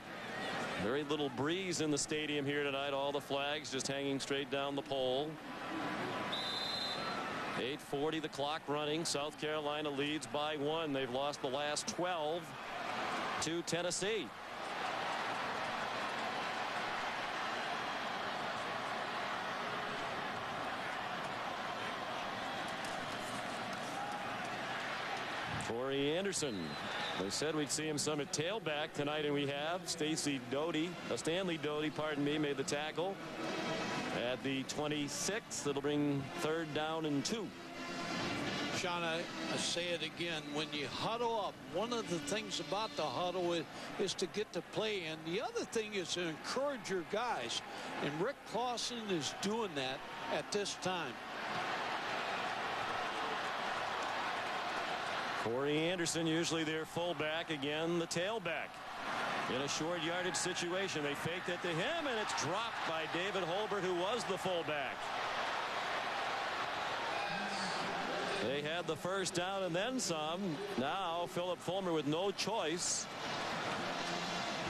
Very little breeze in the stadium here tonight. All the flags just hanging straight down the pole. 8:40 the clock running. South Carolina leads by 1. They've lost the last 12 to Tennessee. Corey Anderson. They said we'd see him some at tailback tonight, and we have. Stanley Doty, pardon me, made the tackle at the 26th. It'll bring 3rd down and 2. Sean, I say it again. When you huddle up, one of the things about the huddle is to get the play in. The other thing is to encourage your guys. And Rick Clausen is doing that at this time. Corey Anderson, usually their fullback, again the tailback. In a short yardage situation, they faked it to him, and it's dropped by David Holbert, who was the fullback. They had the first down and then some. Now Philip Fulmer with no choice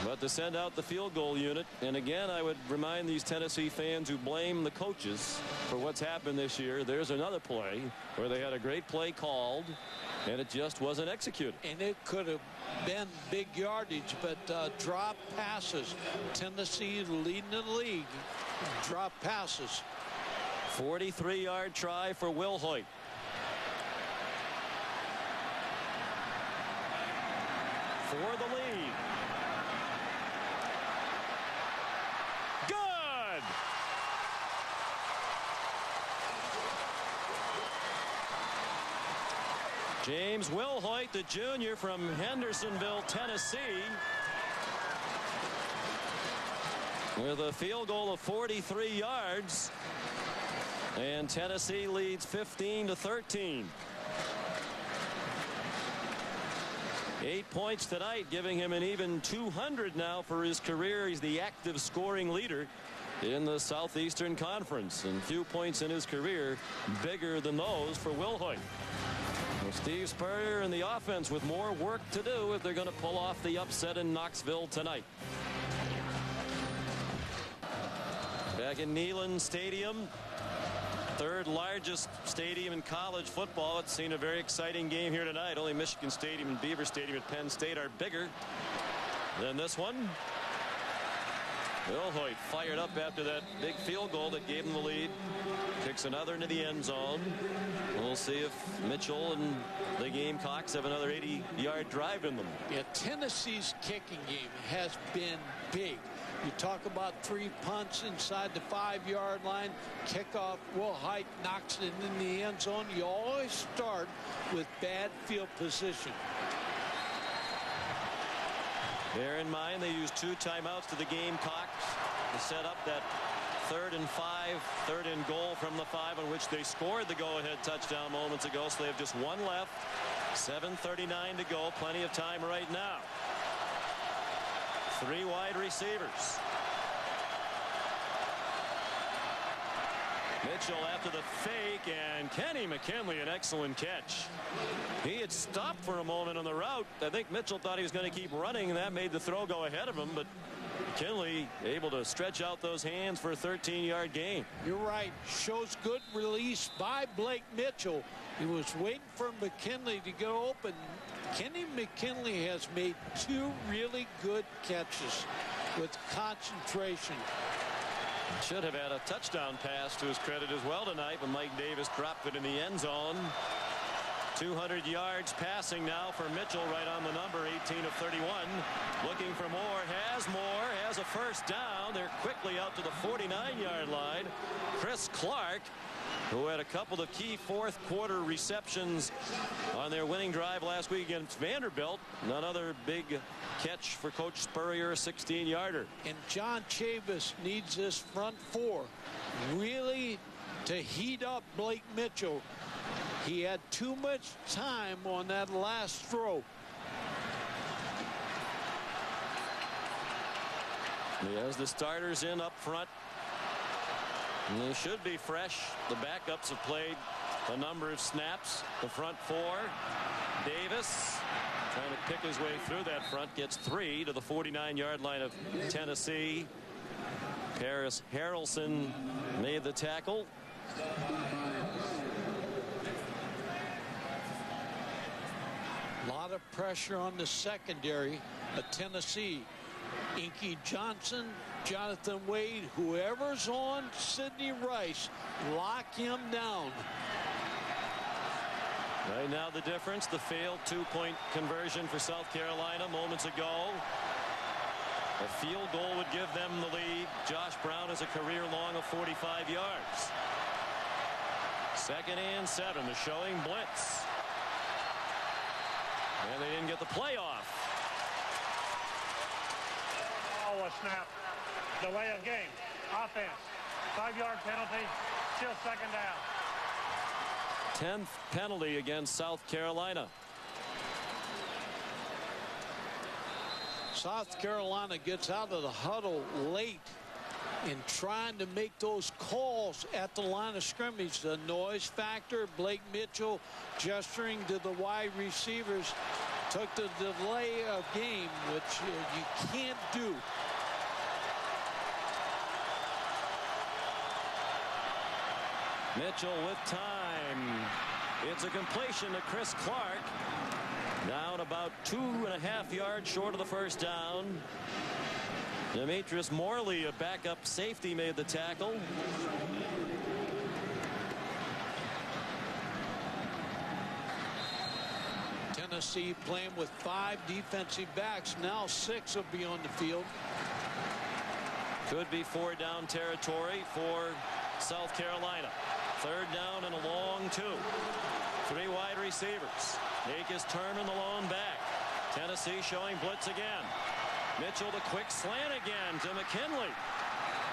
but to send out the field goal unit. And again, I would remind these Tennessee fans who blame the coaches for what's happened this year. There's another play where they had a great play called, and it just wasn't executed. And it could have been big yardage, but drop passes. Tennessee leading the league. Drop passes. 43-yard try for Will Hoyt. For the lead. Good! James Will Hoyt, the junior from Hendersonville, Tennessee, with a field goal of 43 yards. And Tennessee leads 15-13. 8 points tonight, giving him an even 200 now for his career. He's the active scoring leader in the Southeastern Conference, and few points in his career bigger than those for Wilhoit. Well, Steve Spurrier and the offense with more work to do if they're going to pull off the upset in Knoxville tonight. Back in Neyland Stadium, third largest stadium in college football. It's seen a very exciting game here tonight. Only Michigan Stadium and Beaver Stadium at Penn State are bigger than this one. Wilhoit fired up after that big field goal that gave him the lead. Kicks another into the end zone. We'll see if Mitchell and the Gamecocks have another 80-yard drive in them. Yeah, Tennessee's kicking game has been big. You talk about 3 punts inside the 5-yard line. Kickoff, Wilhoit knocks it in the end zone. You always start with bad field position. Bear in mind they used 2 timeouts to the Gamecocks to set up that 3rd and 5, 3rd and goal from the 5, on which they scored the go-ahead touchdown moments ago. So they have just 1 left. 7:39 to go. Plenty of time right now. 3 wide receivers. Mitchell after the fake, and Kenny McKinley, an excellent catch. He had stopped for a moment on the route. I think Mitchell thought he was going to keep running, and that made the throw go ahead of him, but McKinley able to stretch out those hands for a 13-yard gain. You're right. Shows good release by Blake Mitchell. He was waiting for McKinley to go open. Kenny McKinley has made 2 really good catches with concentration. Should have had a touchdown pass to his credit as well tonight, but Mike Davis dropped it in the end zone. 200 yards passing now for Mitchell, right on the number, 18 of 31. Looking for more, has a first down. They're quickly out to the 49-yard line. Chris Clark, who had a couple of key fourth-quarter receptions on their winning drive last week against Vanderbilt. Another big catch for Coach Spurrier, a 16-yarder. And John Chavis needs this front 4 really to heat up Blake Mitchell. He had too much time on that last throw. He has the starters in up front. And they should be fresh. The backups have played a number of snaps. The front 4. Davis trying to pick his way through that front. Gets 3 to the 49-yard line of Tennessee. Paris Harrelson made the tackle. A lot of pressure on the secondary of Tennessee. Inky Johnson, Jonathan Wade, whoever's on Sidney Rice, lock him down. Right now the difference, the failed 2-point conversion for South Carolina moments ago. A field goal would give them the lead. Josh Brown has a career long of 45 yards. 2nd and 7, the showing blitz. And they didn't get the playoff. Ball was snapped. Delay of game. Offense. 5-yard penalty. Still 2nd down. 10th penalty against South Carolina. South Carolina gets out of the huddle late in trying to make those calls at the line of scrimmage. The noise factor, Blake Mitchell gesturing to the wide receivers, took the delay of game, which you can't do. Mitchell with time. It's a completion to Chris Clark. Down about 2.5 yards short of the first down. Demetrius Morley, a backup safety, made the tackle. Tennessee playing with 5 defensive backs. Now 6 will be on the field. Could be 4-down territory for South Carolina. 3rd down and a long 2. 3 wide receivers. Make his turn in the lone back. Tennessee showing blitz again. Mitchell, the quick slant again to McKinley.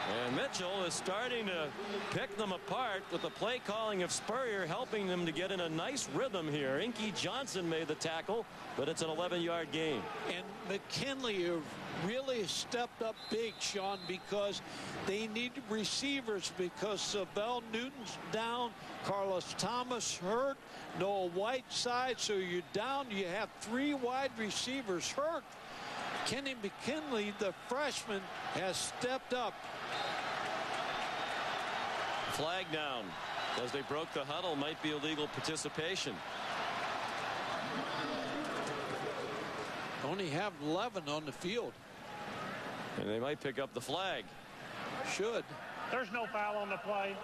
And Mitchell is starting to pick them apart with the play calling of Spurrier helping them to get in a nice rhythm here. Inky Johnson made the tackle, but it's an 11-yard gain. And McKinley really stepped up big, Sean, because they need receivers because Savell Newton's down, Carlos Thomas hurt, Noah Whiteside, so you're down. You have 3 wide receivers hurt. Kenny McKinley, the freshman, has stepped up. Flag down as they broke the huddle. Might be illegal participation. Only have 11 on the field. And they might pick up the flag. Should. There's no foul on the play.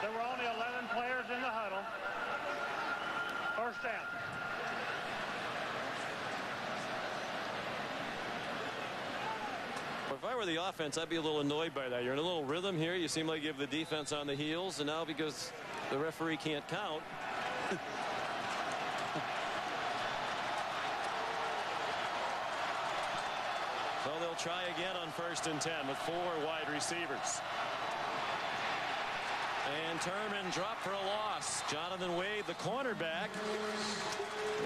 There were only 11 players in the huddle. First down. If I were the offense, I'd be a little annoyed by that. You're in a little rhythm here. You seem like you have the defense on the heels, and now because the referee can't count. So they'll try again on 1st and 10 with 4 wide receivers. And Turman dropped for a loss. Jonathan Wade, the cornerback.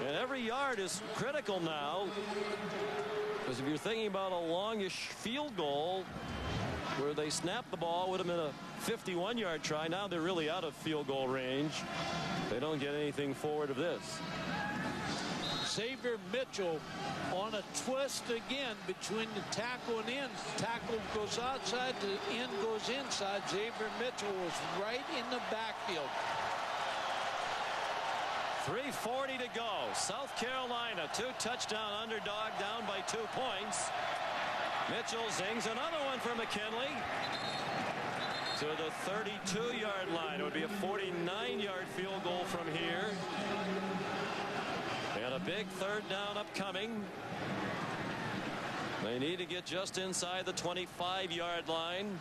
And every yard is critical now. Because if you're thinking about a longish field goal where they snap the ball, would have been a 51-yard try. Now they're really out of field goal range. They don't get anything forward of this. Xavier Mitchell on a twist again between the tackle and end. Tackle goes outside, the end goes inside. Xavier Mitchell was right in the backfield. 3:40 to go. South Carolina, 2-touchdown underdog, down by 2 points. Mitchell zings another one for McKinley to the 32-yard line. It would be a 49-yard field goal from here. And a big 3rd down upcoming. They need to get just inside the 25-yard line.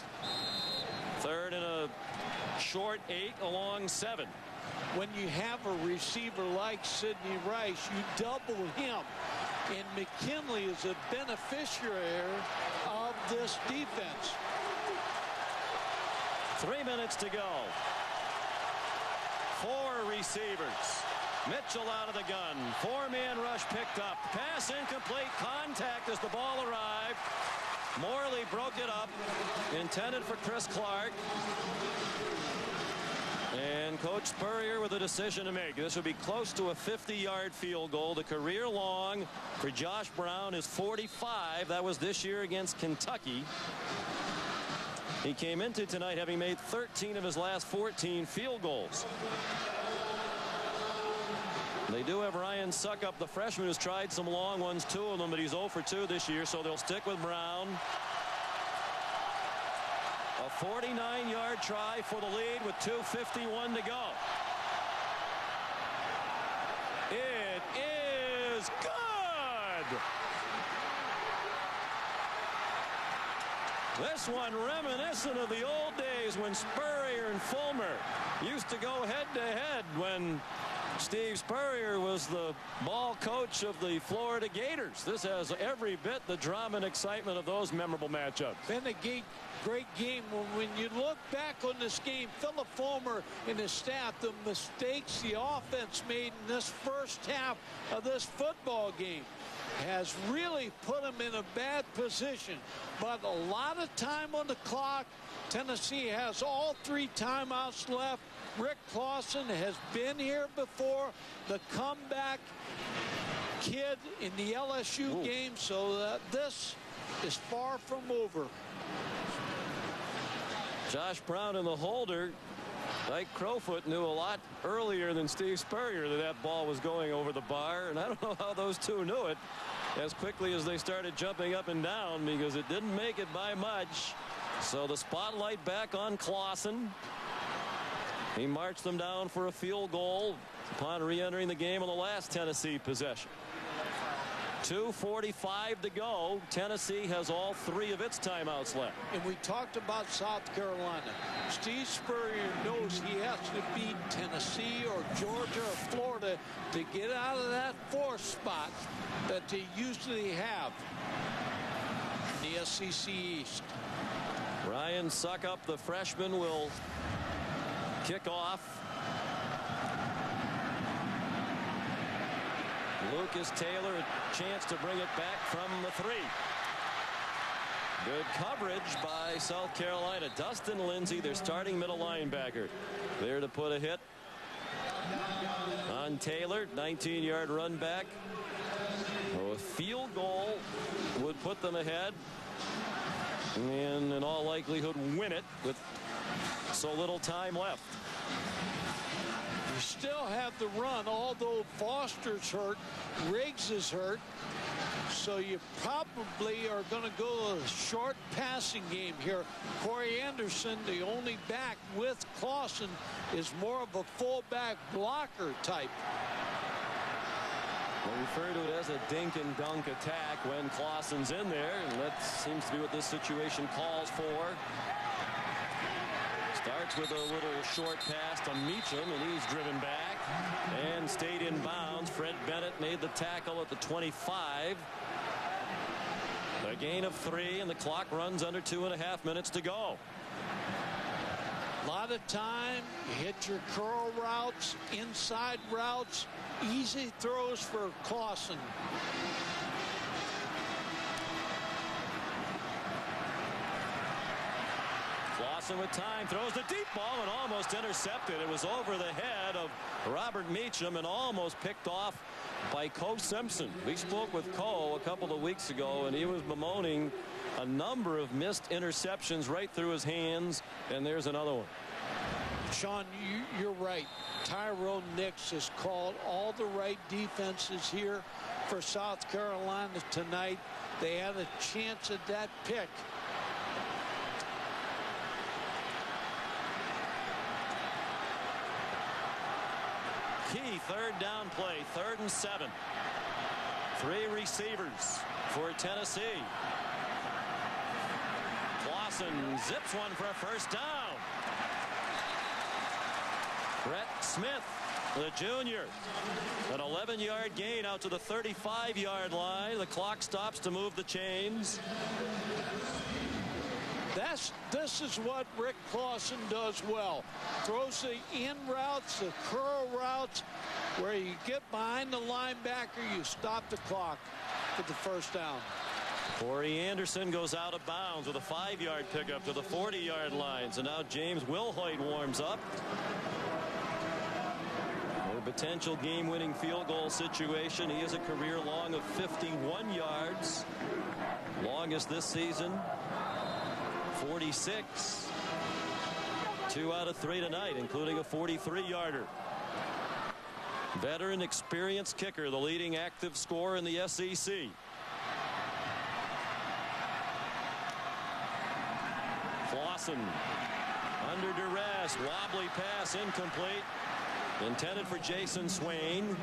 3rd and a short 8 along 7. When you have a receiver like Sidney Rice, you double him. And McKinley is a beneficiary of this defense. 3 minutes to go. 4 receivers. Mitchell out of the gun. 4-man rush picked up. Pass incomplete. Contact as the ball arrived. Morley broke it up. Intended for Chris Clark. And Coach Spurrier with a decision to make. This would be close to a 50-yard field goal. The career long for Josh Brown is 45. That was this year against Kentucky. He came into tonight having made 13 of his last 14 field goals. They do have Ryan Suckup, the freshman, who's tried some long ones, 2 of them, but he's 0 for 2 this year, so they'll stick with Brown. A 49-yard try for the lead with 2:51 to go. It is good! This one reminiscent of the old days when Spurrier and Fulmer used to go head-to-head when Steve Spurrier was the ball coach of the Florida Gators. This has every bit the drama and excitement of those memorable matchups. Been a great game. When you look back on this game, Philip Fulmer and his staff, the mistakes the offense made in this first half of this football game has really put them in a bad position. But a lot of time on the clock. Tennessee has all 3 timeouts left. Rick Clausen has been here before, the comeback kid in the LSU game, so this is far from over. Josh Brown in the holder. Mike Crowfoot knew a lot earlier than Steve Spurrier that ball was going over the bar, and I don't know how those two knew it as quickly as they started jumping up and down, because it didn't make it by much. So the spotlight back on Clausen. He marched them down for a field goal upon re-entering the game on the last Tennessee possession. 2:45 to go. Tennessee has all 3 of its timeouts left. And we talked about South Carolina. Steve Spurrier knows he has to beat Tennessee or Georgia or Florida to get out of that 4th spot that they usually have in the SEC East. Ryan Suckup, the freshman, will kick off. Lucas Taylor, a chance to bring it back from the 3. Good coverage by South Carolina. Dustin Lindsay, their starting middle linebacker, there to put a hit on Taylor. 19-yard run back. A field goal would put them ahead and in all likelihood win it with so little time left. You still have the run, although Foster's hurt, Riggs is hurt, so you probably are going to go a short passing game here. Corey Anderson, the only back with Clausen, is more of a fullback blocker type. We'll refer to it as a dink and dunk attack when Clausen's in there, and that seems to be what this situation calls for. Starts with a little short pass to Meacham, and he's driven back and stayed in bounds. Fred Bennett made the tackle at the 25. A gain of 3, and the clock runs under 2.5 minutes to go. A lot of time. You hit your curl routes, inside routes, easy throws for Clausen. Clausen with time, throws the deep ball and almost intercepted. It was over the head of Robert Meacham and almost picked off by Coe Simpson. We spoke with Coe a couple of weeks ago, and he was bemoaning a number of missed interceptions right through his hands, and there's another one. Sean, you're right. Tyrone Nix has called all the right defenses here for South Carolina tonight. They had a chance at that pick. Key third down play, 3rd and 7. 3 receivers for Tennessee. Clausen zips one for a first down. Brett Smith, the junior, an 11-yard gain out to the 35-yard line. The clock stops to move the chains. This is what Rick Clausen does well. Throws the in routes, the curl routes, where you get behind the linebacker, you stop the clock for the first down. Corey Anderson goes out of bounds with a 5-yard pickup to the 40-yard line. So now James Wilhoit warms up. A potential game-winning field goal situation. He has a career long of 51 yards. Longest this season, 46. 2 out of 3 tonight, including a 43-yarder. Veteran, experienced kicker, the leading active scorer in the SEC. Clausen under duress, wobbly pass, incomplete. Intended for Jason Swain.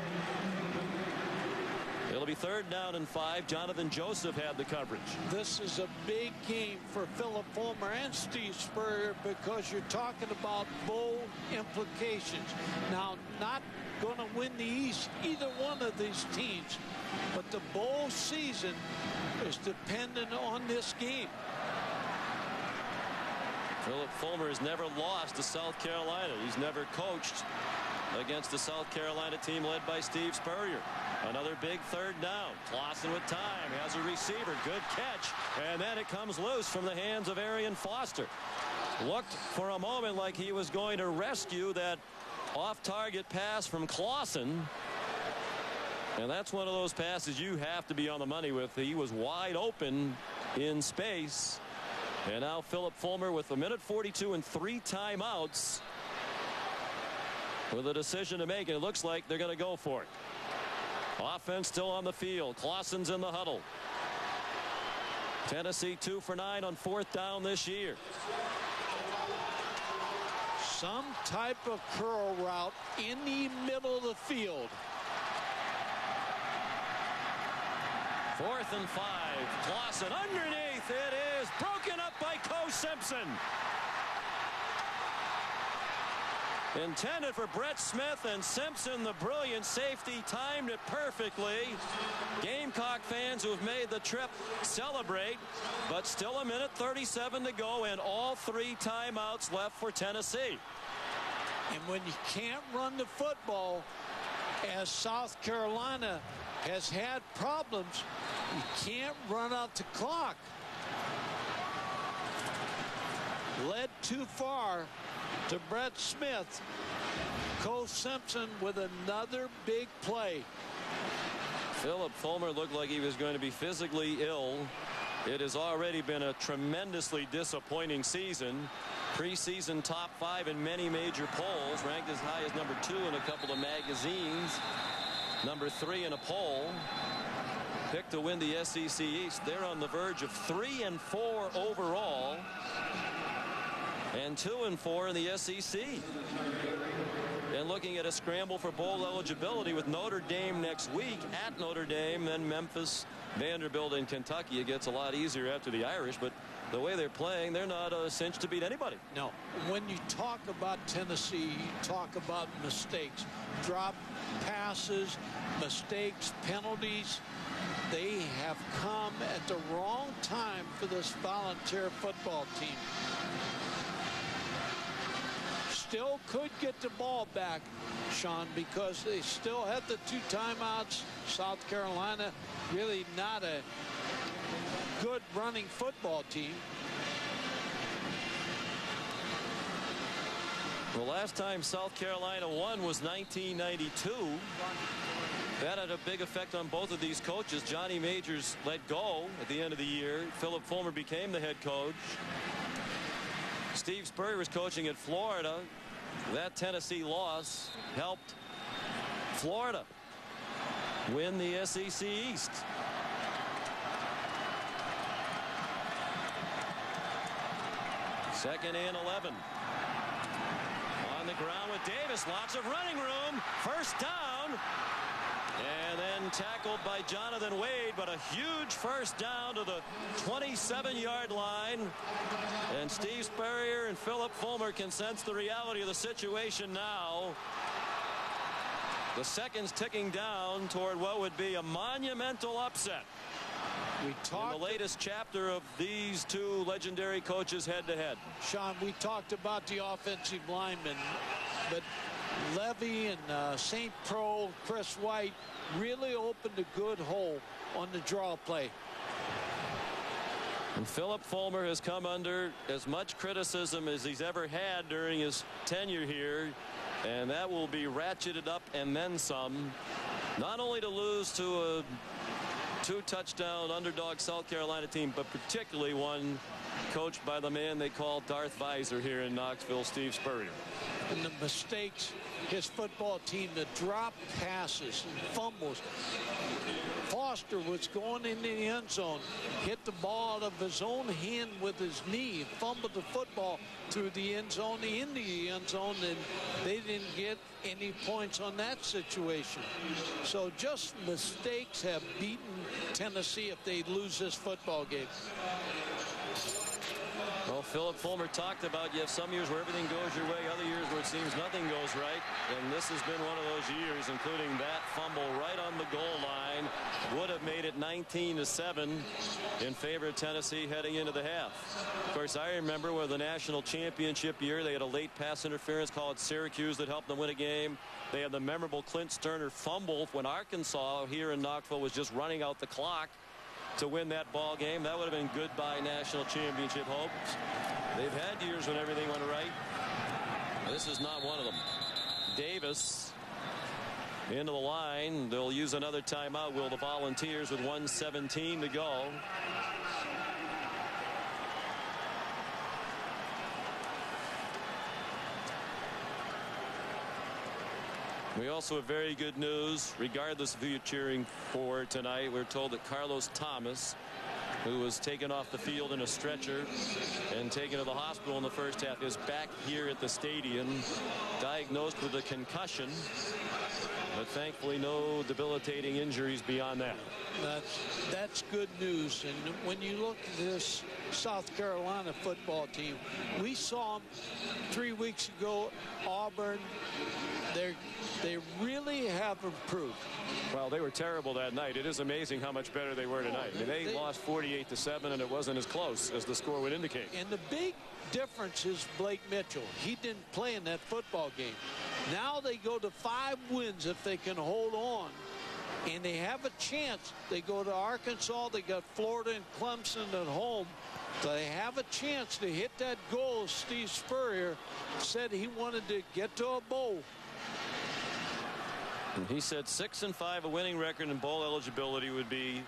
It'll be 3rd down and 5. Jonathan Joseph had the coverage. This is a big game for Philip Fulmer and Steve Spurrier because you're talking about bowl implications. Now, not going to win the East, either one of these teams, but the bowl season is dependent on this game. Philip Fulmer has never lost to South Carolina. He's never coached against the South Carolina team led by Steve Spurrier. Another big 3rd down. Clausen with time, has a receiver, good catch, and then it comes loose from the hands of Arian Foster. Looked for a moment like he was going to rescue that off-target pass from Clausen, and that's one of those passes you have to be on the money with. He was wide open in space, and now Philip Fulmer with 1:42 and 3 timeouts with a decision to make, and it looks like they're going to go for it. Offense still on the field. Clausen's in the huddle. Tennessee 2 for 9 on 4th down this year. Some type of curl route in the middle of the field. 4th and 5. Clausen underneath. It is broken up by Coe Simpson. Intended for Brett Smith, and Simpson, the brilliant safety, timed it perfectly. Gamecock fans who have made the trip celebrate, but still a minute 37 to go and all 3 timeouts left for Tennessee. And when you can't run the football, as South Carolina has had problems, you can't run out the clock. Led too far to Brett Smith. Cole Simpson with another big play. Philip Fulmer looked like he was going to be physically ill. It has already been a tremendously disappointing season. Preseason top 5 in many major polls, ranked as high as number 2 in a couple of magazines, number 3 in a poll. Picked to win the SEC East. They're on the verge of 3-4 overall and 2-4 in the SEC. And looking at a scramble for bowl eligibility with Notre Dame next week at Notre Dame, then Memphis, Vanderbilt, and Kentucky. It gets a lot easier after the Irish, but the way they're playing, they're not a cinch to beat anybody. No. When you talk about Tennessee, you talk about mistakes, drop passes, mistakes, penalties. They have come at the wrong time for this volunteer football team. Still could get the ball back, Sean, because they still had the 2 timeouts. South Carolina really not a good running football team. The last time South Carolina won was 1992. That had a big effect on both of these coaches. Johnny Majors let go at the end of the year. Philip Fulmer became the head coach. Steve Spurrier was coaching at Florida. That Tennessee loss helped Florida win the SEC East. Second and 11. On the ground with Davis. Lots of running room. First down. And then tackled by Jonathan Wade, but a huge first down to the 27-yard line. And Steve Spurrier and Philip Fulmer can sense the reality of the situation now. The seconds ticking down toward what would be a monumental upset. We talked in the latest chapter of these 2 legendary coaches head-to-head. Sean, we talked about the offensive linemen, but Levy and St. Pro, Chris White really opened a good hole on the draw play. And Philip Fulmer has come under as much criticism as he's ever had during his tenure here, and that will be ratcheted up and then some. Not only to lose to a 2-touchdown underdog South Carolina team, but particularly one coached by the man they call Darth Visor here in Knoxville, Steve Spurrier. And the mistakes his football team, the drop passes and fumbles. Foster was going into the end zone, hit the ball out of his own hand with his knee, fumbled the football through the end zone, into the end zone, and they didn't get any points on that situation. So just mistakes have beaten Tennessee if they lose this football game. Well, Philip Fulmer talked about you have some years where everything goes your way, other years where it seems nothing goes right. And this has been one of those years, including that fumble right on the goal line. Would have made it 19-7 in favor of Tennessee heading into the half. Of course, I remember where the national championship year, they had a late pass interference call at Syracuse that helped them win a game. They had the memorable Clint Sterner fumble when Arkansas here in Knoxville was just running out the clock to win that ball game. That would have been goodbye national championship hopes. They've had years when everything went right. This is not one of them. Davis into the line. They'll use another timeout, will the Volunteers, with 1:17 to go. We also have very good news, regardless of who you're cheering for tonight. We're told that Carlos Thomas, who was taken off the field in a stretcher and taken to the hospital in the first half, is back here at the stadium, diagnosed with a concussion. But thankfully, no debilitating injuries beyond that. That's good news. And when you look at this South Carolina football team, we saw them 3 weeks ago, Auburn. They really have improved. Well, they were terrible that night. It is amazing how much better they were tonight. I mean, they lost 48-7, and it wasn't as close as the score would indicate. And the big difference is Blake Mitchell. He didn't play in that football game. Now they go to 5 wins if they can hold on. And they have a chance. They go to Arkansas. They got Florida and Clemson at home. So they have a chance to hit that goal. Steve Spurrier said he wanted to get to a bowl. And he said 6-5, a winning record and bowl eligibility would be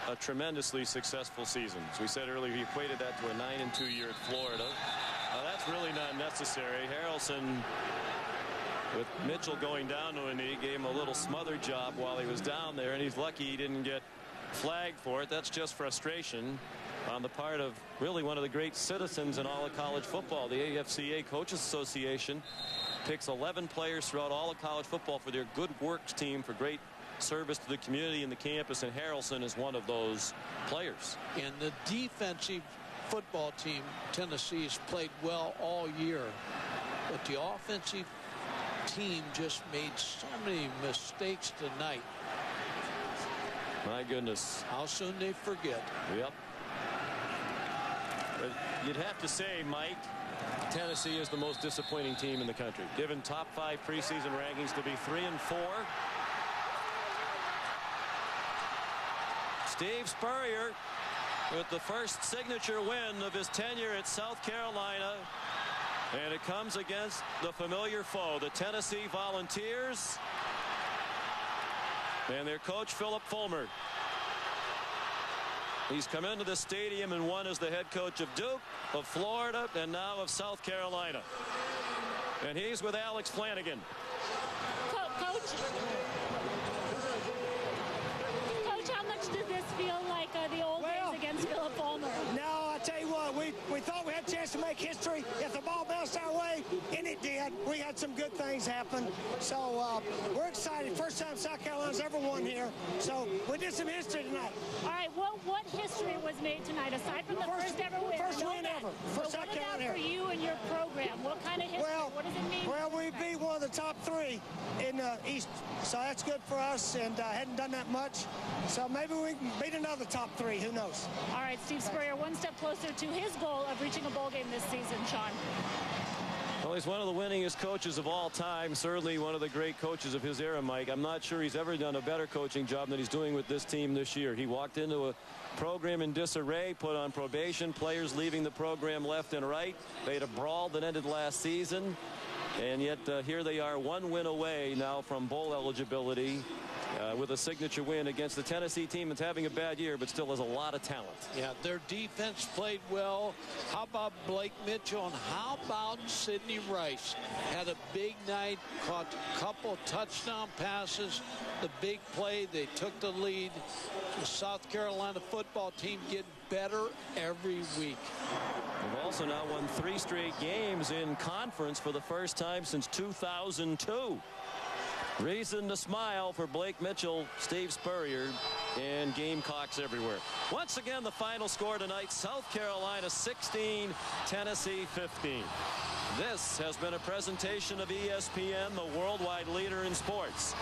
a tremendously successful season. As we said earlier, he equated that to a 9-2 year at Florida. That's really not necessary. Harrelson, with Mitchell going down to a knee, gave him a little smother job while he was down there, and he's lucky he didn't get flagged for it. That's just frustration on the part of really one of the great citizens in all of college football. The AFCA Coaches Association picks 11 players throughout all of college football for their good works team for great service to the community and the campus, and Harrelson is one of those players. And the defensive football team, Tennessee, has played well all year, but the offensive team just made so many mistakes tonight. My goodness. How soon they forget. Yep. But you'd have to say, Mike, Tennessee is the most disappointing team in the country, given top 5 preseason rankings to be 3-4. Steve Spurrier with the first signature win of his tenure at South Carolina, and it comes against the familiar foe, the Tennessee Volunteers, and their coach Philip Fulmer. He's come into the stadium and won as the head coach of Duke, of Florida, and now of South Carolina. And he's with Alex Flanagan. Coach, how much does this feel like the old days against Philip Fulmer? No, I tell you what, we thought we had a chance to make history if the ball bounced our way, and it did. We had some good things happen. So we're excited. First time South Carolina's ever won here. So we did some history tonight. All right, what history was made tonight, aside from the first ever win? First win ever for South Carolina. What about for you and your program? What kind of history? What does it mean? Well, we beat one of the top 3 in the East. So that's good for us, and hadn't done that much. So maybe we can beat another top 3. Who knows? All right, Steve Spurrier, one step closer to his goal of reaching a bowl game this season, Sean. Well, he's one of the winningest coaches of all time, certainly one of the great coaches of his era, Mike. I'm not sure he's ever done a better coaching job than he's doing with this team this year. He walked into a program in disarray, put on probation, players leaving the program left and right. They had a brawl that ended last season, and yet here they are, 1 win away now from bowl eligibility. With a signature win against the Tennessee team that's having a bad year but still has a lot of talent. Yeah, their defense played well. How about Blake Mitchell, and how about Sidney Rice? Had a big night, caught a couple touchdown passes. The big play, they took the lead. The South Carolina football team getting better every week. They've also now won 3 straight games in conference for the first time since 2002. Reason to smile for Blake Mitchell, Steve Spurrier, and Gamecocks everywhere. Once again, the final score tonight, South Carolina 16, Tennessee 15. This has been a presentation of ESPN, the worldwide leader in sports.